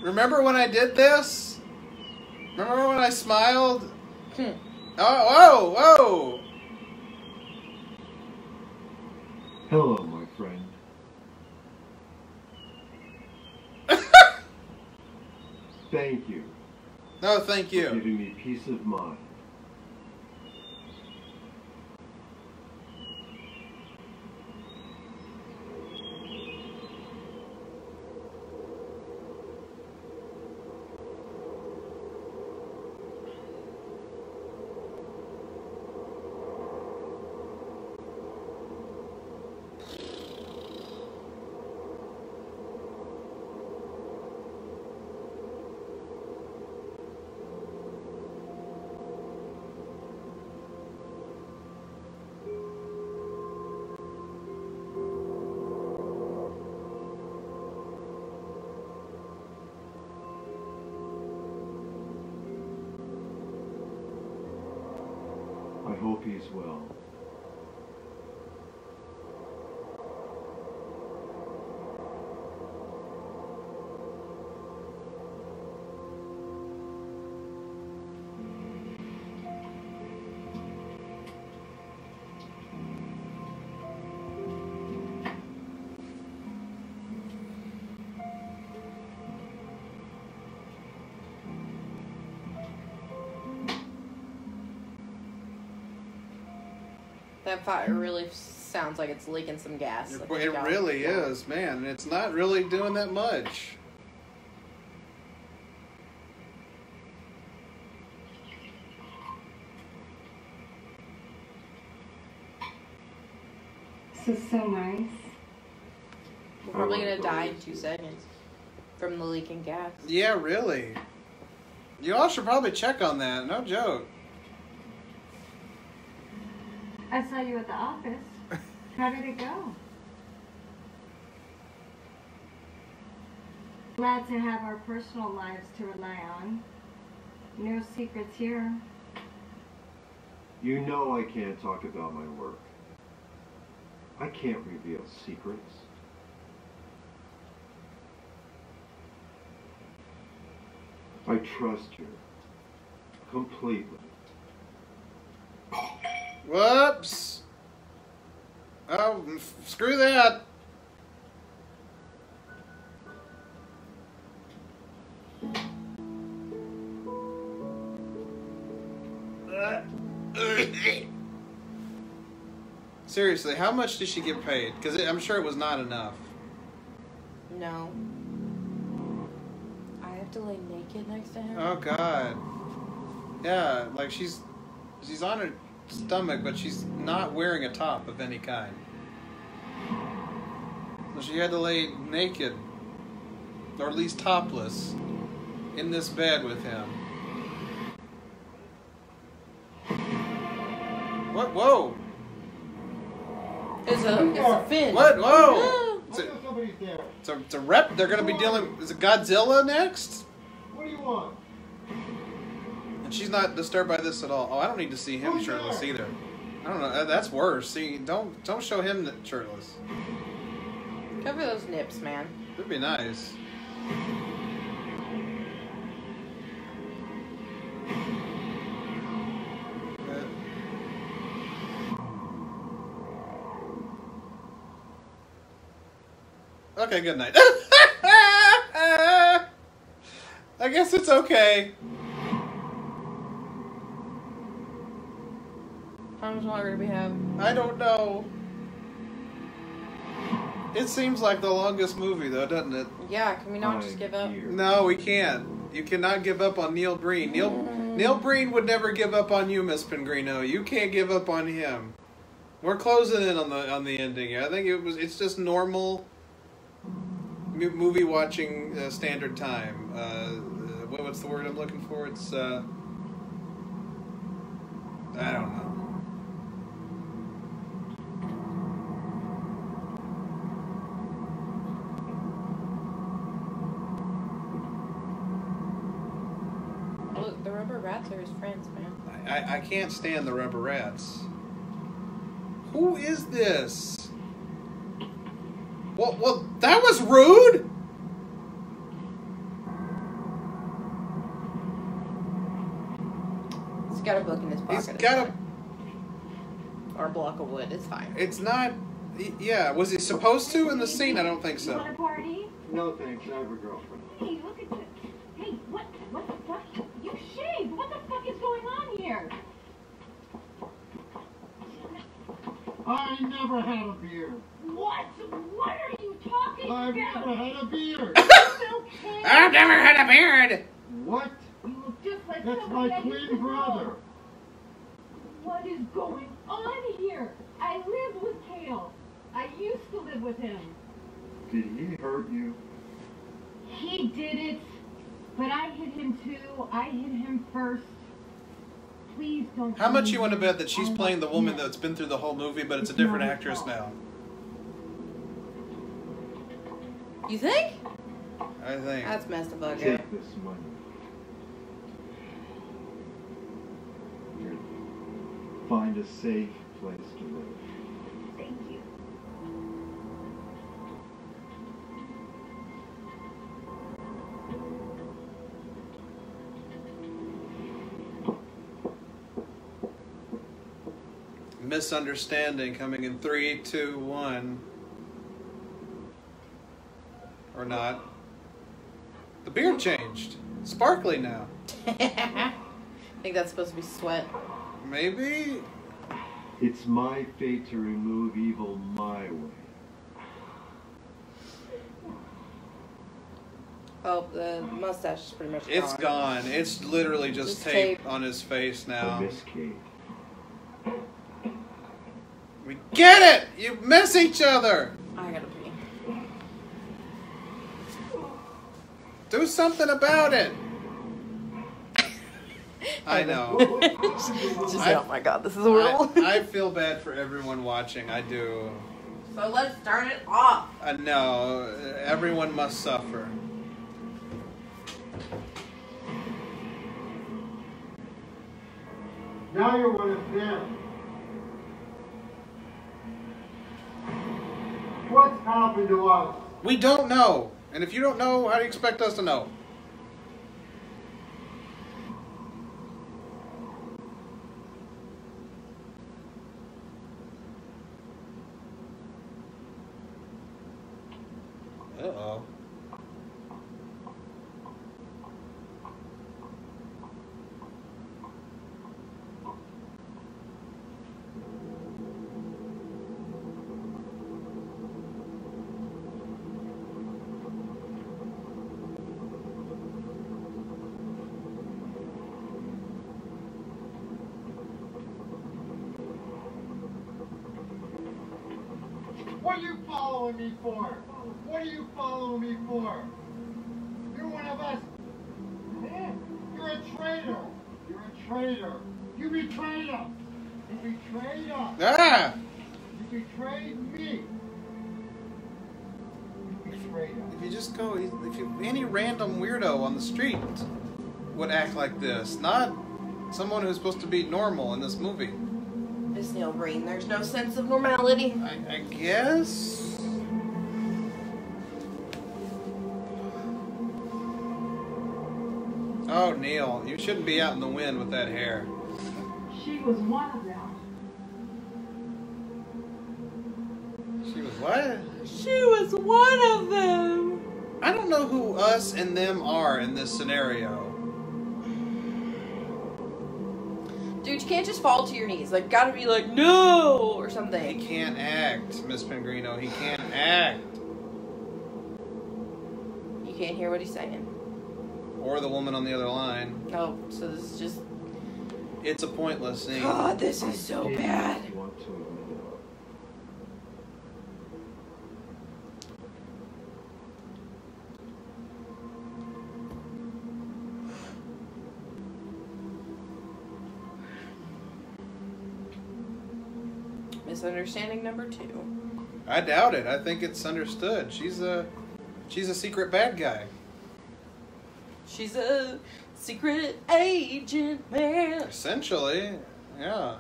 S2: Remember when I did this? Remember when I smiled? Oh, whoa, whoa!
S13: Hello, my friend. Thank you.
S2: No, thank you.
S13: For giving me peace of mind. I hope he's well.
S3: That fire really sounds like it's leaking some gas.
S2: It really is, man. And it's not really doing that much.
S20: This is so nice.
S3: We're probably going to die in 2 seconds from the leaking gas.
S2: Yeah, really. You all should probably check on that. No joke.
S20: I saw you at the office. How did it go? Glad to have our personal lives to rely on. No secrets here.
S13: You know I can't talk about my work. I can't reveal secrets. I trust you completely.
S2: Whoops. Oh, screw that. Seriously, how much did she get paid? Because I'm sure it was not enough.
S3: No. I have to lay naked next to him?
S2: Oh, God. Yeah, like she's on her stomach, but she's not wearing a top of any kind. So she had to lay naked, or at least topless, in this bed with him. What? Whoa!
S3: It's a fin.
S2: What? Whoa! It's a rep. They're gonna be dealing. Is it Godzilla next?
S17: What do you want?
S2: And she's not disturbed by this at all. Oh, I don't need to see him shirtless either. I don't know. That's worse. See, don't show him shirtless.
S3: Cover those nips, man.
S2: That'd be nice. Okay, good night. I guess it's okay.
S3: How much longer do we have?
S2: I don't know. It seems like the longest movie, though, doesn't it?
S3: Yeah, can we not just give up?
S2: No, we can't. You cannot give up on Neil Breen. Neil Breen would never give up on you, Miss Pengrino. You can't give up on him. We're closing in on the ending here. I think it's just normal movie watching standard time. what's the word I'm looking for? It's I don't know.
S3: Look, the rubber rats are his friends, man.
S2: I can't stand the rubber rats. Who is this? Well, that was rude.
S3: He's got a book in his pocket.
S2: He's got a...
S3: Or a block of wood. It's fine.
S2: It's not... Yeah, was he supposed to in the scene? I don't think so.
S16: You want a party?
S13: No thanks, I have a girlfriend.
S16: Hey, look at this. Hey, what the fuck? You shaved. What the fuck is going on here?
S17: I never had a beard.
S16: What? What are you talking
S17: I've
S16: about?
S17: never had a beard.
S16: It's okay.
S2: I've never had a beard.
S17: What?
S16: You look just like
S17: That's
S16: somebody
S17: my
S16: I used to
S17: twin
S16: know.
S17: brother.
S16: What is going on here? I live with Kale. I used to live with him.
S13: Did he hurt you?
S16: He did it, but I hit him too. I hit him first. Please don't.
S2: How much
S16: blame
S2: you want to
S16: me.
S2: bet that she's playing the woman that's been through the whole movie, but it's a different actress now?
S3: You think?
S2: I think.
S3: That's messed up.
S13: Take
S3: Okay.
S13: this money. Here. Find a safe place to live.
S16: Thank you.
S2: Misunderstanding coming in 3, 2, 1. Or not. The beard changed. Sparkly now.
S3: I think that's supposed to be sweat.
S2: Maybe?
S13: It's my fate to remove evil my way.
S3: Oh, the mustache is pretty much gone.
S2: It's gone. It's literally just tape on his face now.
S13: Miss Kate.
S2: We get it! You miss each other!
S3: I gotta pee.
S2: Do something about it! I know.
S3: Oh my god, this is horrible.
S2: I feel bad for everyone watching. I do.
S3: So let's turn it off.
S2: No, everyone must suffer.
S17: Now you're one of them. What's happened to us?
S2: We don't know. And if you don't know, how do you expect us to know? Uh-oh.
S17: What are you following me for? What are you following me for? You're one of us. You're a traitor. You're a traitor. You betrayed us. You betrayed us.
S2: Ah!
S17: You betrayed me. You betrayed us.
S2: If you just go, any random weirdo on the street would act like this, not someone who's supposed to be normal in this movie.
S3: Miss Neil Breen, there's no sense of normality.
S2: I guess. Oh, Neil, you shouldn't be out in the wind with that hair.
S14: She was one of them.
S2: She was what?
S3: She was one of them.
S2: I don't know who us and them are in this scenario.
S3: Dude, you can't just fall to your knees. Like, gotta be like, no, or something.
S2: He can't act, Miss Pengrino. He can't act.
S3: You can't hear what he's saying.
S2: Or the woman on the other line.
S3: Oh, so this is just...
S2: It's a pointless scene.
S3: God, this is so bad. Misunderstanding number 2.
S2: I doubt it. I think it's understood. She's a secret bad guy.
S3: She's a secret agent, man.
S2: Essentially, yeah.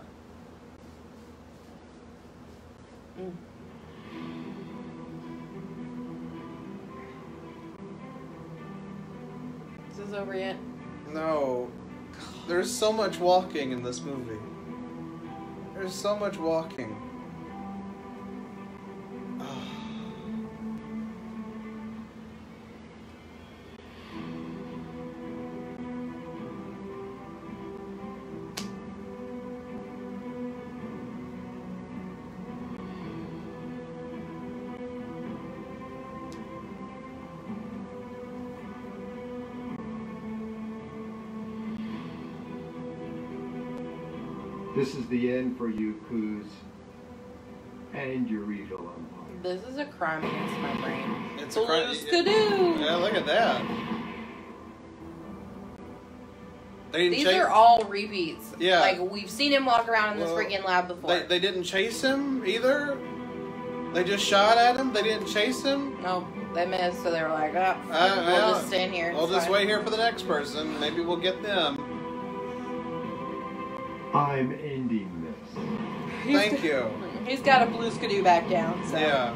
S3: Is this over yet?
S2: No. There's so much walking in this movie. There's so much walking.
S13: This is the end for you, Kuz, and your evil empire.
S3: This is a crime against my brain.
S2: It's
S3: a
S2: crime.
S3: Skidoo.
S2: Yeah, look at that.
S3: These are all repeats.
S2: Yeah.
S3: Like, we've seen him walk around in this freaking lab before.
S2: They didn't chase him either? They just shot at him? They didn't chase him?
S3: No, they missed, so they were like, we'll just stand here.
S2: We'll just wait here for the next person. Maybe we'll get them.
S13: I'm ending this.
S2: Thank you.
S3: He's got a blue skidoo back down, so.
S2: Yeah.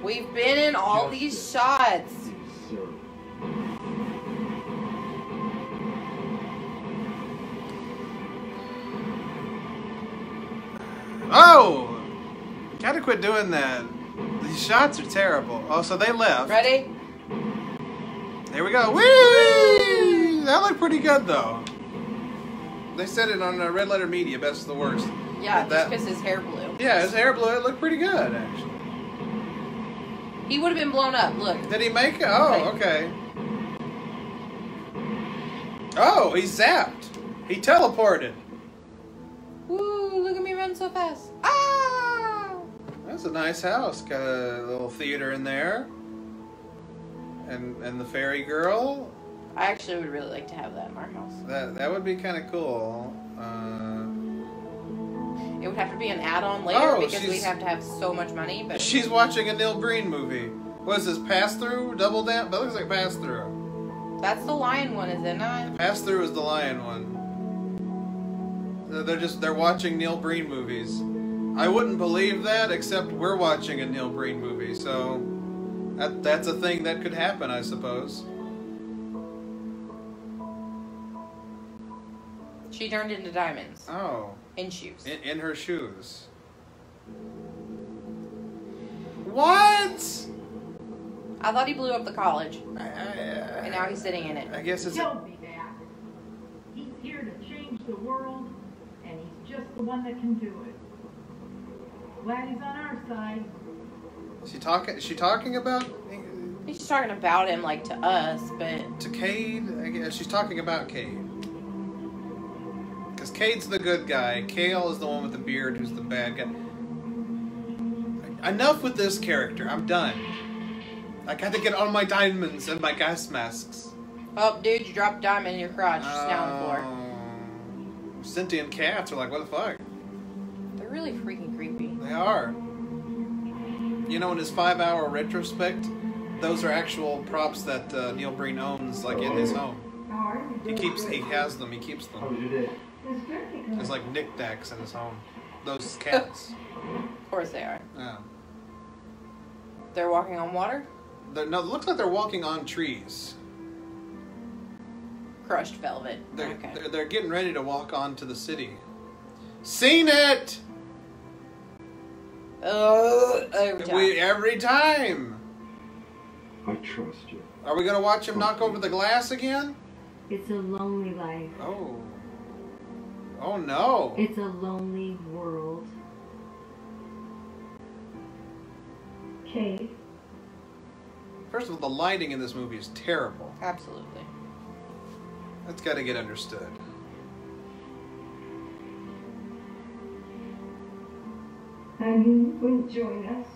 S3: We've been in all these shots.
S2: Oh! Gotta quit doing that. These shots are terrible. Oh, so they left.
S3: Ready?
S2: There we go. Whee! That looked pretty good, though. They said it on Red Letter Media, best of the worst.
S3: Yeah, just because his hair blew.
S2: Yeah, his hair blew. It looked pretty good, actually.
S3: He would have been blown up. Look.
S2: Did he make it? Oh, okay. Oh, he zapped. He teleported.
S3: Woo, look at me run so fast. Ah!
S2: That's a nice house. Got a little theater in there. And the fairy girl.
S3: I actually would really like to have that in our house.
S2: That would be kind of cool.
S3: It would have to be an add-on later because
S2: she's-
S3: we'd have to have so much money. But
S2: She's watching a Neil Breen movie. What is this, Pass-Through? Double Down? That looks like Pass-Through.
S3: that's the lion one, is it not?
S2: Pass-Through is the lion one. They're watching Neil Breen movies. I wouldn't believe that, except we're watching a Neil Breen movie, so that's a thing that could happen, I suppose.
S3: She turned into diamonds.
S2: Oh.
S3: In shoes.
S2: In her shoes. What?
S3: I thought he blew up the college. And now he's sitting in it.
S2: I guess it's...
S14: He'll be back. He's here to change the world, and he's just the one that can do it. Glad he's on our side.
S2: Is she talking about...
S3: She's talking about him, like, to us, but...
S2: To Cade? I guess she's talking about Cade. Because Cade's the good guy. Kale is the one with the beard who's the bad guy. Enough with this character. I'm done. I got to get all my diamonds and my gas masks.
S3: Oh, dude, you dropped a diamond in your crotch. It's down on the floor.
S2: Sentient cats are like, what the fuck?
S3: They're really freaking creepy.
S2: They are. You know, in his 5-hour retrospect, those are actual props that Neil Breen owns, like, in his home. He has them, he keeps them. There's like knickknacks in his home. Those cats.
S3: Of course they are.
S2: Yeah.
S3: They're walking on water?
S2: No, it looks like they're walking on trees.
S3: Crushed velvet.
S2: They're getting ready to walk onto the city. Seen it! Every time.
S13: I trust you.
S2: Are we gonna watch him knock over the glass again?
S20: It's a lonely life.
S2: Oh. Oh no.
S20: It's a lonely world. Kate.
S2: First of all, the lighting in this movie is terrible.
S3: Absolutely.
S2: That's got to get understood.
S20: I knew you wouldn't join us.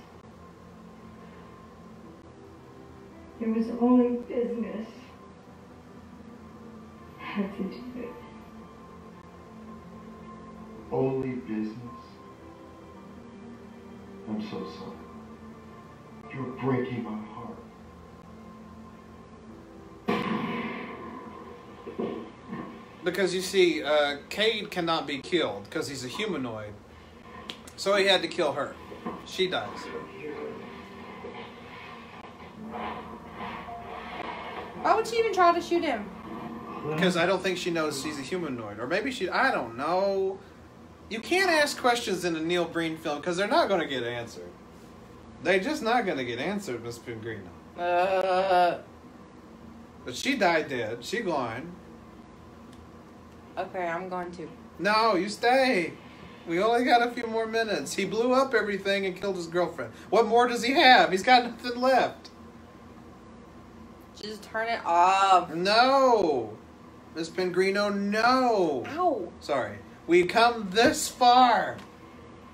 S20: It was only business.
S14: hesitate.
S13: Only business? I'm so sorry. You're breaking my heart.
S2: Because you see, Cade cannot be killed because he's a humanoid. So he had to kill her. She dies.
S3: Why would she even try to shoot him?
S2: Because I don't think she knows she's a humanoid. Or maybe she... I don't know. You can't ask questions in a Neil Breen film because they're not going to get answered. They're just not going to get answered, Miss Pengrino. But she died dead. She gone.
S3: Okay, I'm going to.
S2: No, you stay. We only got a few more minutes. He blew up everything and killed his girlfriend. What more does he have? He's got nothing left.
S3: Just turn it off.
S2: No. Miss Pengrino, no.
S3: Ow.
S2: Sorry. We've come this far.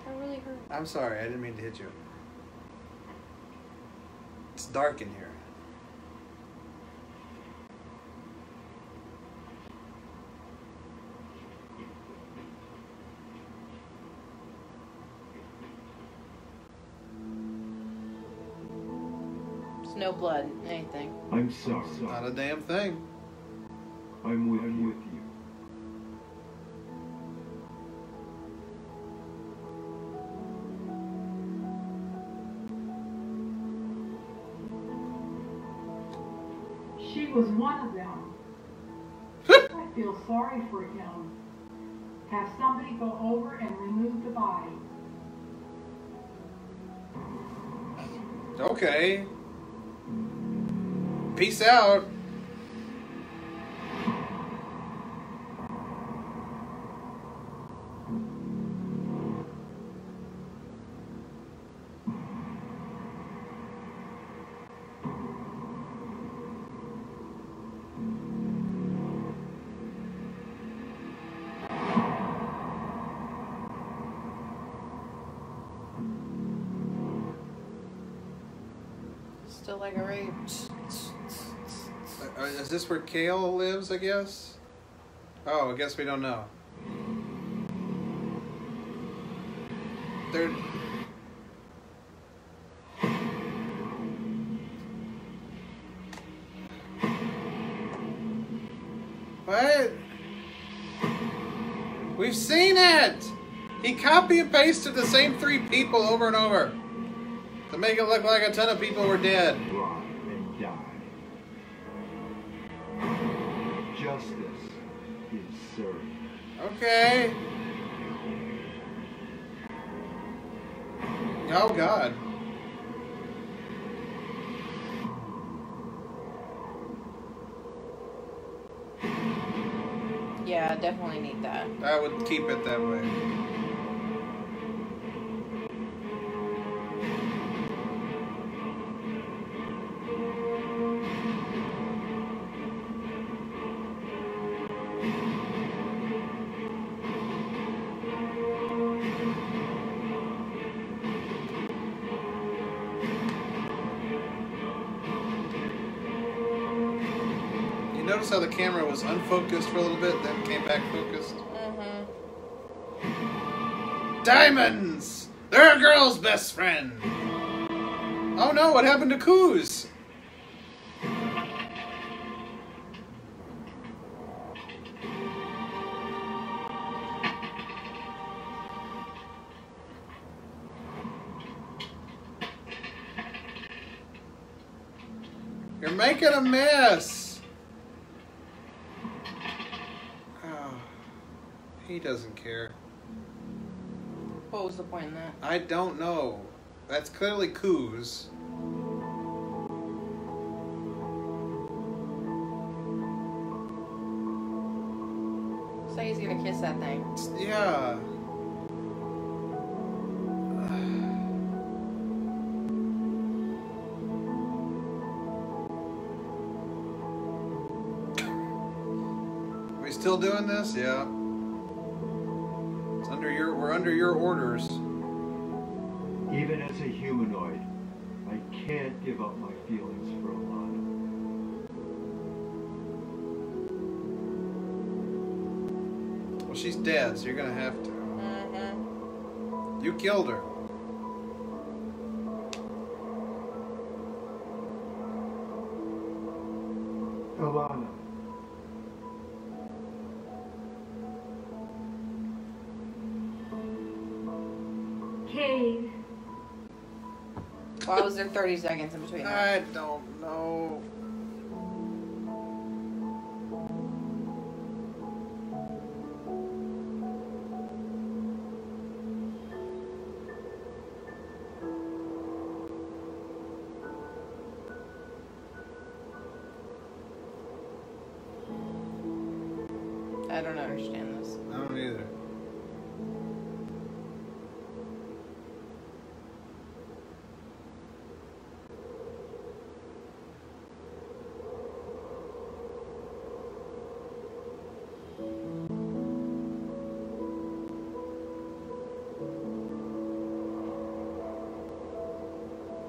S3: That really hurt.
S2: I'm sorry. I didn't mean to hit you. It's dark in here.
S3: No blood, anything.
S13: I'm sorry.
S2: Not a damn thing.
S13: I'm with you.
S14: She was one of them. I feel sorry for him. Have somebody go over and remove the body.
S2: Okay. Peace out.
S3: Still like a rape.
S2: Is this where Kale lives, I guess? Oh, I guess we don't know. They're... What? We've seen it! He copy and pasted the same 3 people over and over to make it look like a ton of people were dead.
S13: Rot and die. Justice is served.
S2: Okay. Oh, God.
S3: Yeah, definitely need that.
S2: I would keep it that way. Notice how the camera was unfocused for a little bit, then came back focused? Mm-hmm. Diamonds! They're a girl's best friend! Oh no, what happened to Coos? You're making a mess! He doesn't care.
S3: What was the point in that?
S2: I don't know. That's clearly Coos.
S3: So he's gonna kiss that thing.
S2: Yeah. Are we still doing this? Yeah. We're under your orders.
S13: Even as a humanoid, I can't give up my feelings for Alana.
S2: she's dead, so you're gonna have to. You killed her.
S13: Alana.
S20: Cade.
S3: Why was there 30 seconds in between that?
S2: I don't know.
S3: I don't understand this.
S2: I don't either.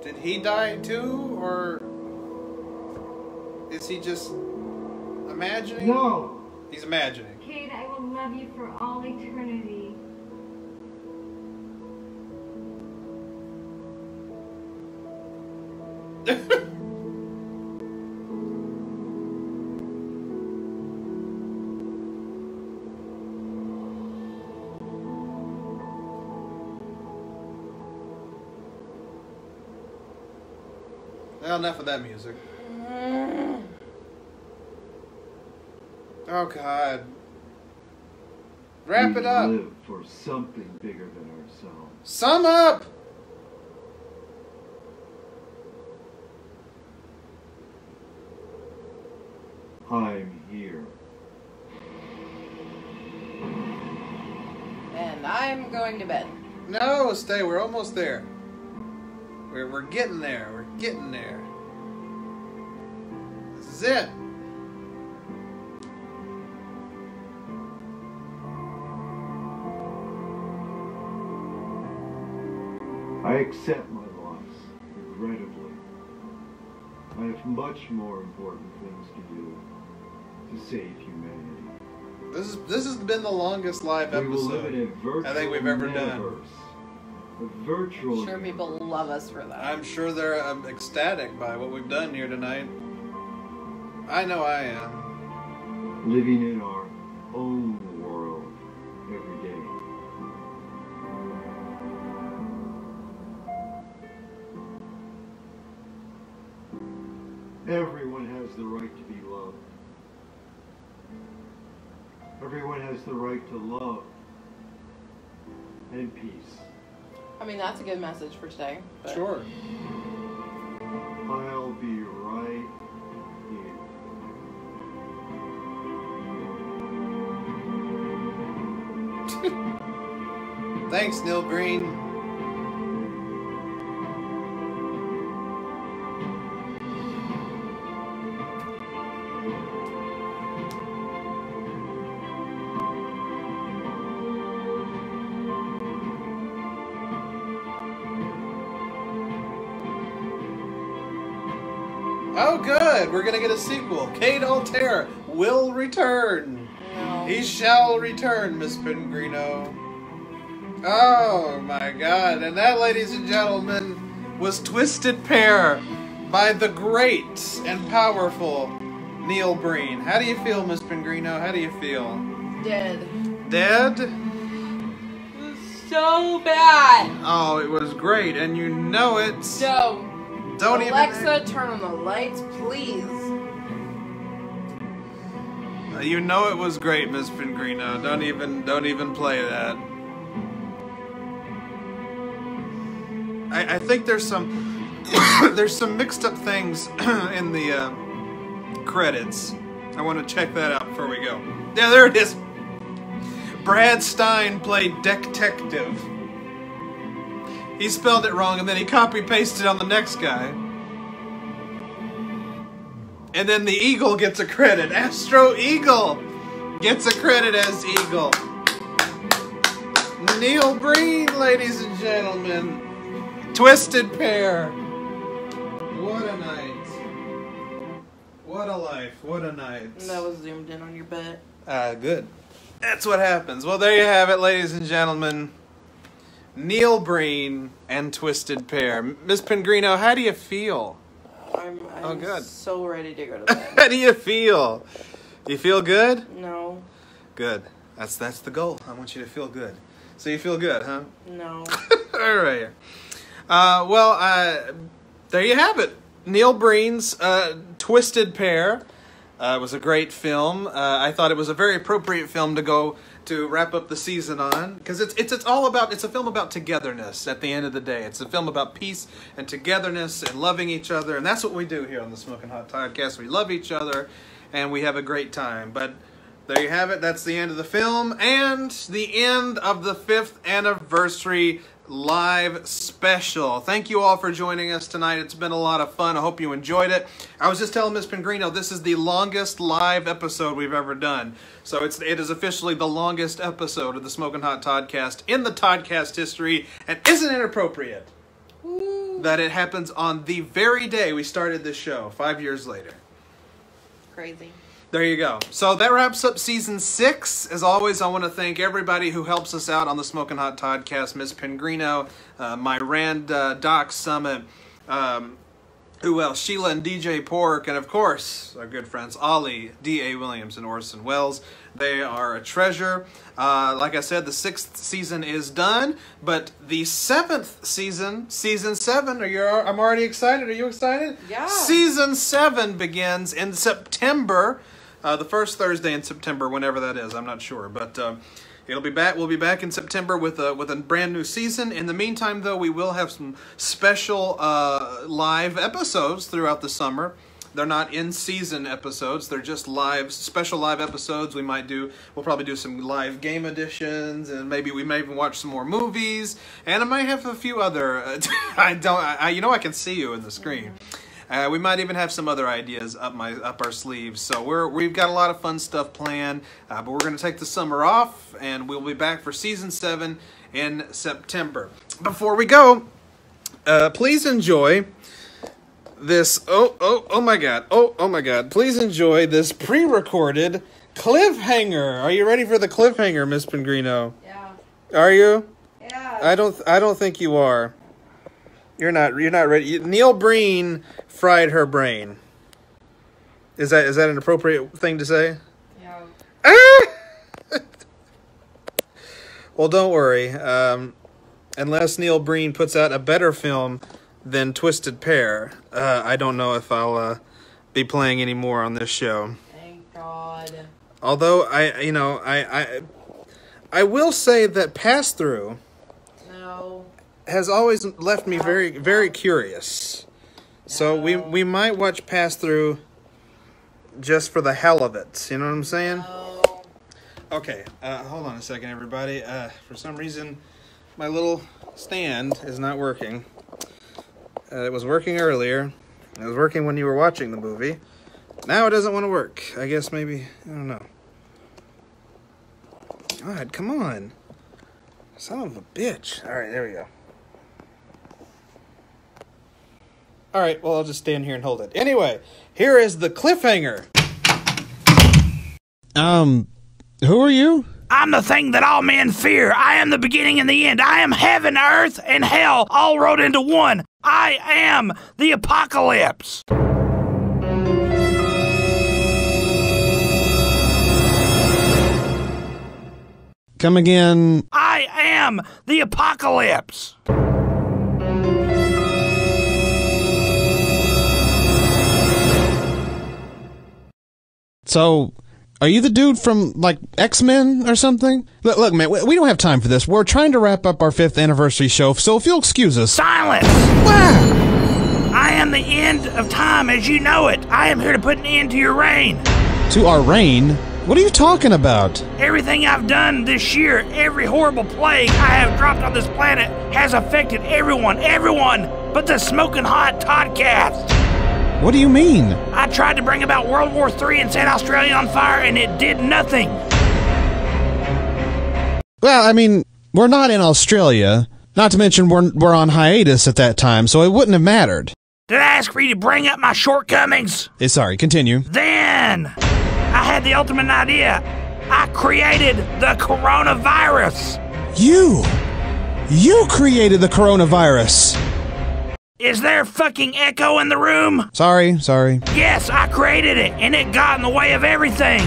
S2: Did he die too, or is he just imagining?
S13: No!
S2: He's imagining.
S20: Cade, I will love you for all eternity.
S2: Well, enough of that music. Oh, God. Wrap it up.
S13: We live for something bigger than ourselves.
S2: Sum up!
S13: I'm here.
S3: And I'm going to bed.
S2: No, stay. We're almost there. We're getting there. We're getting there. This is it.
S13: I accept my loss, regrettably. I have much more important things to do to save humanity.
S2: This has been the longest live
S13: We will live in a
S2: episode
S13: virtual
S2: I think we've ever done.
S13: universe. A virtual
S3: I'm sure people love us for that.
S2: I'm sure they're ecstatic by what we've done here tonight. I know I am.
S13: living in our own world every day. Everyone has the right to be loved. Everyone has the right to love and peace.
S3: I mean, that's a good message for today. But...
S2: Sure.
S13: I'll be right here.
S2: Thanks, Neil Green. Oh, good. We're going to get a sequel. Cade Altair will return.
S3: No.
S2: He shall return, Miss Pengrino. Oh, my God. And that, ladies and gentlemen, was Twisted Pair by the great and powerful Neil Breen. How do you feel, Miss Pengrino? How do you feel?
S3: Dead.
S2: Dead?
S3: It was so bad.
S2: Oh, it was great, and you know it.
S3: No.
S2: Don't
S3: Alexa, turn on the lights, please.
S2: You know it was great, Miss Pengrino. Don't even play that. I think there's some there's some mixed up things in the credits. I want to check that out before we go. Yeah, there it is. Brad Stein played Detective. He spelled it wrong, and then he copy-pasted on the next guy. And then the Eagle gets a credit. Astro Eagle gets a credit as Eagle. Neil Breen, ladies and gentlemen. Twisted Pair. What a night. What a life. What a night.
S3: That was zoomed in on your butt.
S2: Good. That's what happens. Well, there you have it, ladies and gentlemen. Neil Breen and Twisted Pair. Miss Pengrino, how do you feel?
S5: I'm
S2: good.
S5: so ready to go to bed.
S2: How do you feel? You feel good?
S5: No.
S2: Good. That's the goal. I want you to feel good. So you feel good, huh?
S5: No.
S2: All right. There you have it. Neil Breen's Twisted Pair. It was a great film. I thought it was a very appropriate film to go to wrap up the season on, because it's a film about togetherness. At the end of the day, it's a film about peace and togetherness and loving each other, and that's what we do here on the Smokin Hot Toddcast. We love each other, and we have a great time. But there you have it. That's the end of the film and the end of the 5th anniversary live special. Thank you all for joining us tonight. It's been a lot of fun. I hope you enjoyed it. I was just telling Miss Pengrino, this is the longest live episode we've ever done. So it is officially the longest episode of the Smokin Hot Toddcast in the Toddcast history. And isn't it appropriate that it happens on the very day we started this show, 5 years later?
S5: Crazy.
S2: There you go. So that wraps up season 6. As always, I want to thank everybody who helps us out on the Smokin Hot Toddcast. Miss Pengrino, my Rand Doc Summit, who else? Sheila and DJ Pork, and of course, our good friends Ollie, D.A. Williams, and Orson Welles. They are a treasure. Like I said, the 6th season is done, but the 7th season, season 7, I'm already excited. Are you excited?
S5: Yeah.
S2: Season 7 begins in September. The first Thursday in September, whenever that is, I'm not sure, but it'll be back. We'll be back in September with a brand new season. In the meantime, though, we will have some special live episodes throughout the summer. They're not in-season episodes; they're just special live episodes. We'll probably do some live game editions, and maybe we may even watch some more movies. And I might have a few other. I can see you in the screen. We might even have some other ideas up our sleeves. So we've got a lot of fun stuff planned, but we're going to take the summer off, and we'll be back for season 7 in September. Before we go, please enjoy this. Oh my God! Oh my God! Please enjoy this pre-recorded cliffhanger. Are you ready for the cliffhanger, Miss Pengrino?
S5: Yeah.
S2: Are you?
S5: Yeah.
S2: I don't think you are. You're not ready. Neil Breen fried her brain. Is that an appropriate thing to say?
S5: Yeah.
S2: Well, don't worry. Unless Neil Breen puts out a better film than Twisted Pair, I don't know if I'll be playing any more on this show.
S5: Thank God.
S2: Although I will say that Pass Through has always left me very, very curious. So we might watch Pass Through just for the hell of it. You know what I'm saying? Okay, hold on a second, everybody. For some reason, my little stand is not working. It was working earlier. It was working when you were watching the movie. Now it doesn't want to work. I guess maybe, I don't know. God, come on. Son of a bitch. All right, there we go. All right, well, I'll just stand here and hold it. Anyway, here is the cliffhanger.
S4: Who are you?
S15: I'm the thing that all men fear. I am the beginning and the end. I am heaven, earth, and hell all rolled into one. I am the apocalypse.
S4: Come again.
S15: I am the apocalypse.
S4: So, are you the dude from, like, X-Men or something? Look, man, we don't have time for this. We're trying to wrap up our 5th anniversary show, so if you'll excuse us.
S15: Silence! I am the end of time as you know it. I am here to put an end to your reign.
S4: To our reign? What are you talking about?
S15: Everything I've done this year, every horrible plague I have dropped on this planet has affected everyone but the Smokin Hot Toddcast.
S4: What do you mean?
S15: I tried to bring about World War III and set Australia on fire, and it did nothing.
S4: Well, I mean, we're not in Australia. Not to mention we're on hiatus at that time, so it wouldn't have mattered.
S15: Did I ask for you to bring up my shortcomings?
S4: Sorry, continue.
S15: Then, I had the ultimate idea.
S21: I created the coronavirus.
S4: You created the coronavirus.
S21: Is there fucking echo in the room?
S4: Sorry.
S21: Yes, I created it, and it got in the way of everything.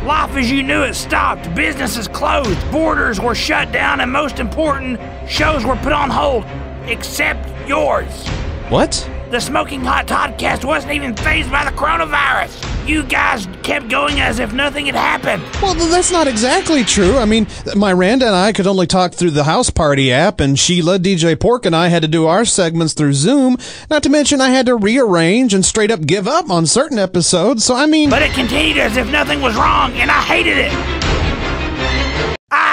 S21: Life as you knew it stopped, businesses closed, borders were shut down, and most important, shows were put on hold. Except yours.
S4: What?
S21: The Smokin Hot Toddcast wasn't even fazed by the coronavirus. You guys kept going as if nothing had happened.
S4: Well, that's not exactly true. I mean, Miranda and I could only talk through the House Party app, and Sheila, DJ Pork, and I had to do our segments through Zoom. Not to mention I had to rearrange and straight up give up on certain episodes, so I mean...
S21: But it continued as if nothing was wrong, and I hated it.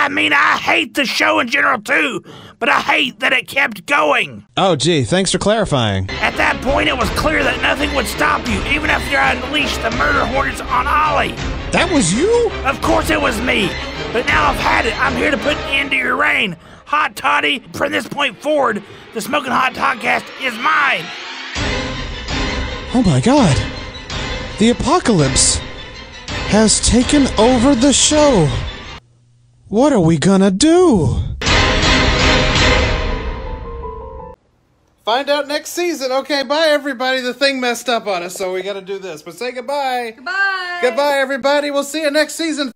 S21: I hate the show in general too, but I hate that it kept going.
S4: Oh, gee, thanks for clarifying.
S21: At that point, it was clear that nothing would stop you, even after I unleashed the murder hornets on Ollie.
S4: That was you?
S21: Of course it was me, but now I've had it. I'm here to put an end to your reign. Hot Toddy, from this point forward, the Smokin Hot Toddcast is mine.
S4: Oh my God. The apocalypse has taken over the show. What are we gonna do?
S2: Find out next season. Okay, bye everybody. The thing messed up on us, so we gotta do this. But say goodbye.
S3: Goodbye.
S2: Goodbye everybody. We'll see you next season.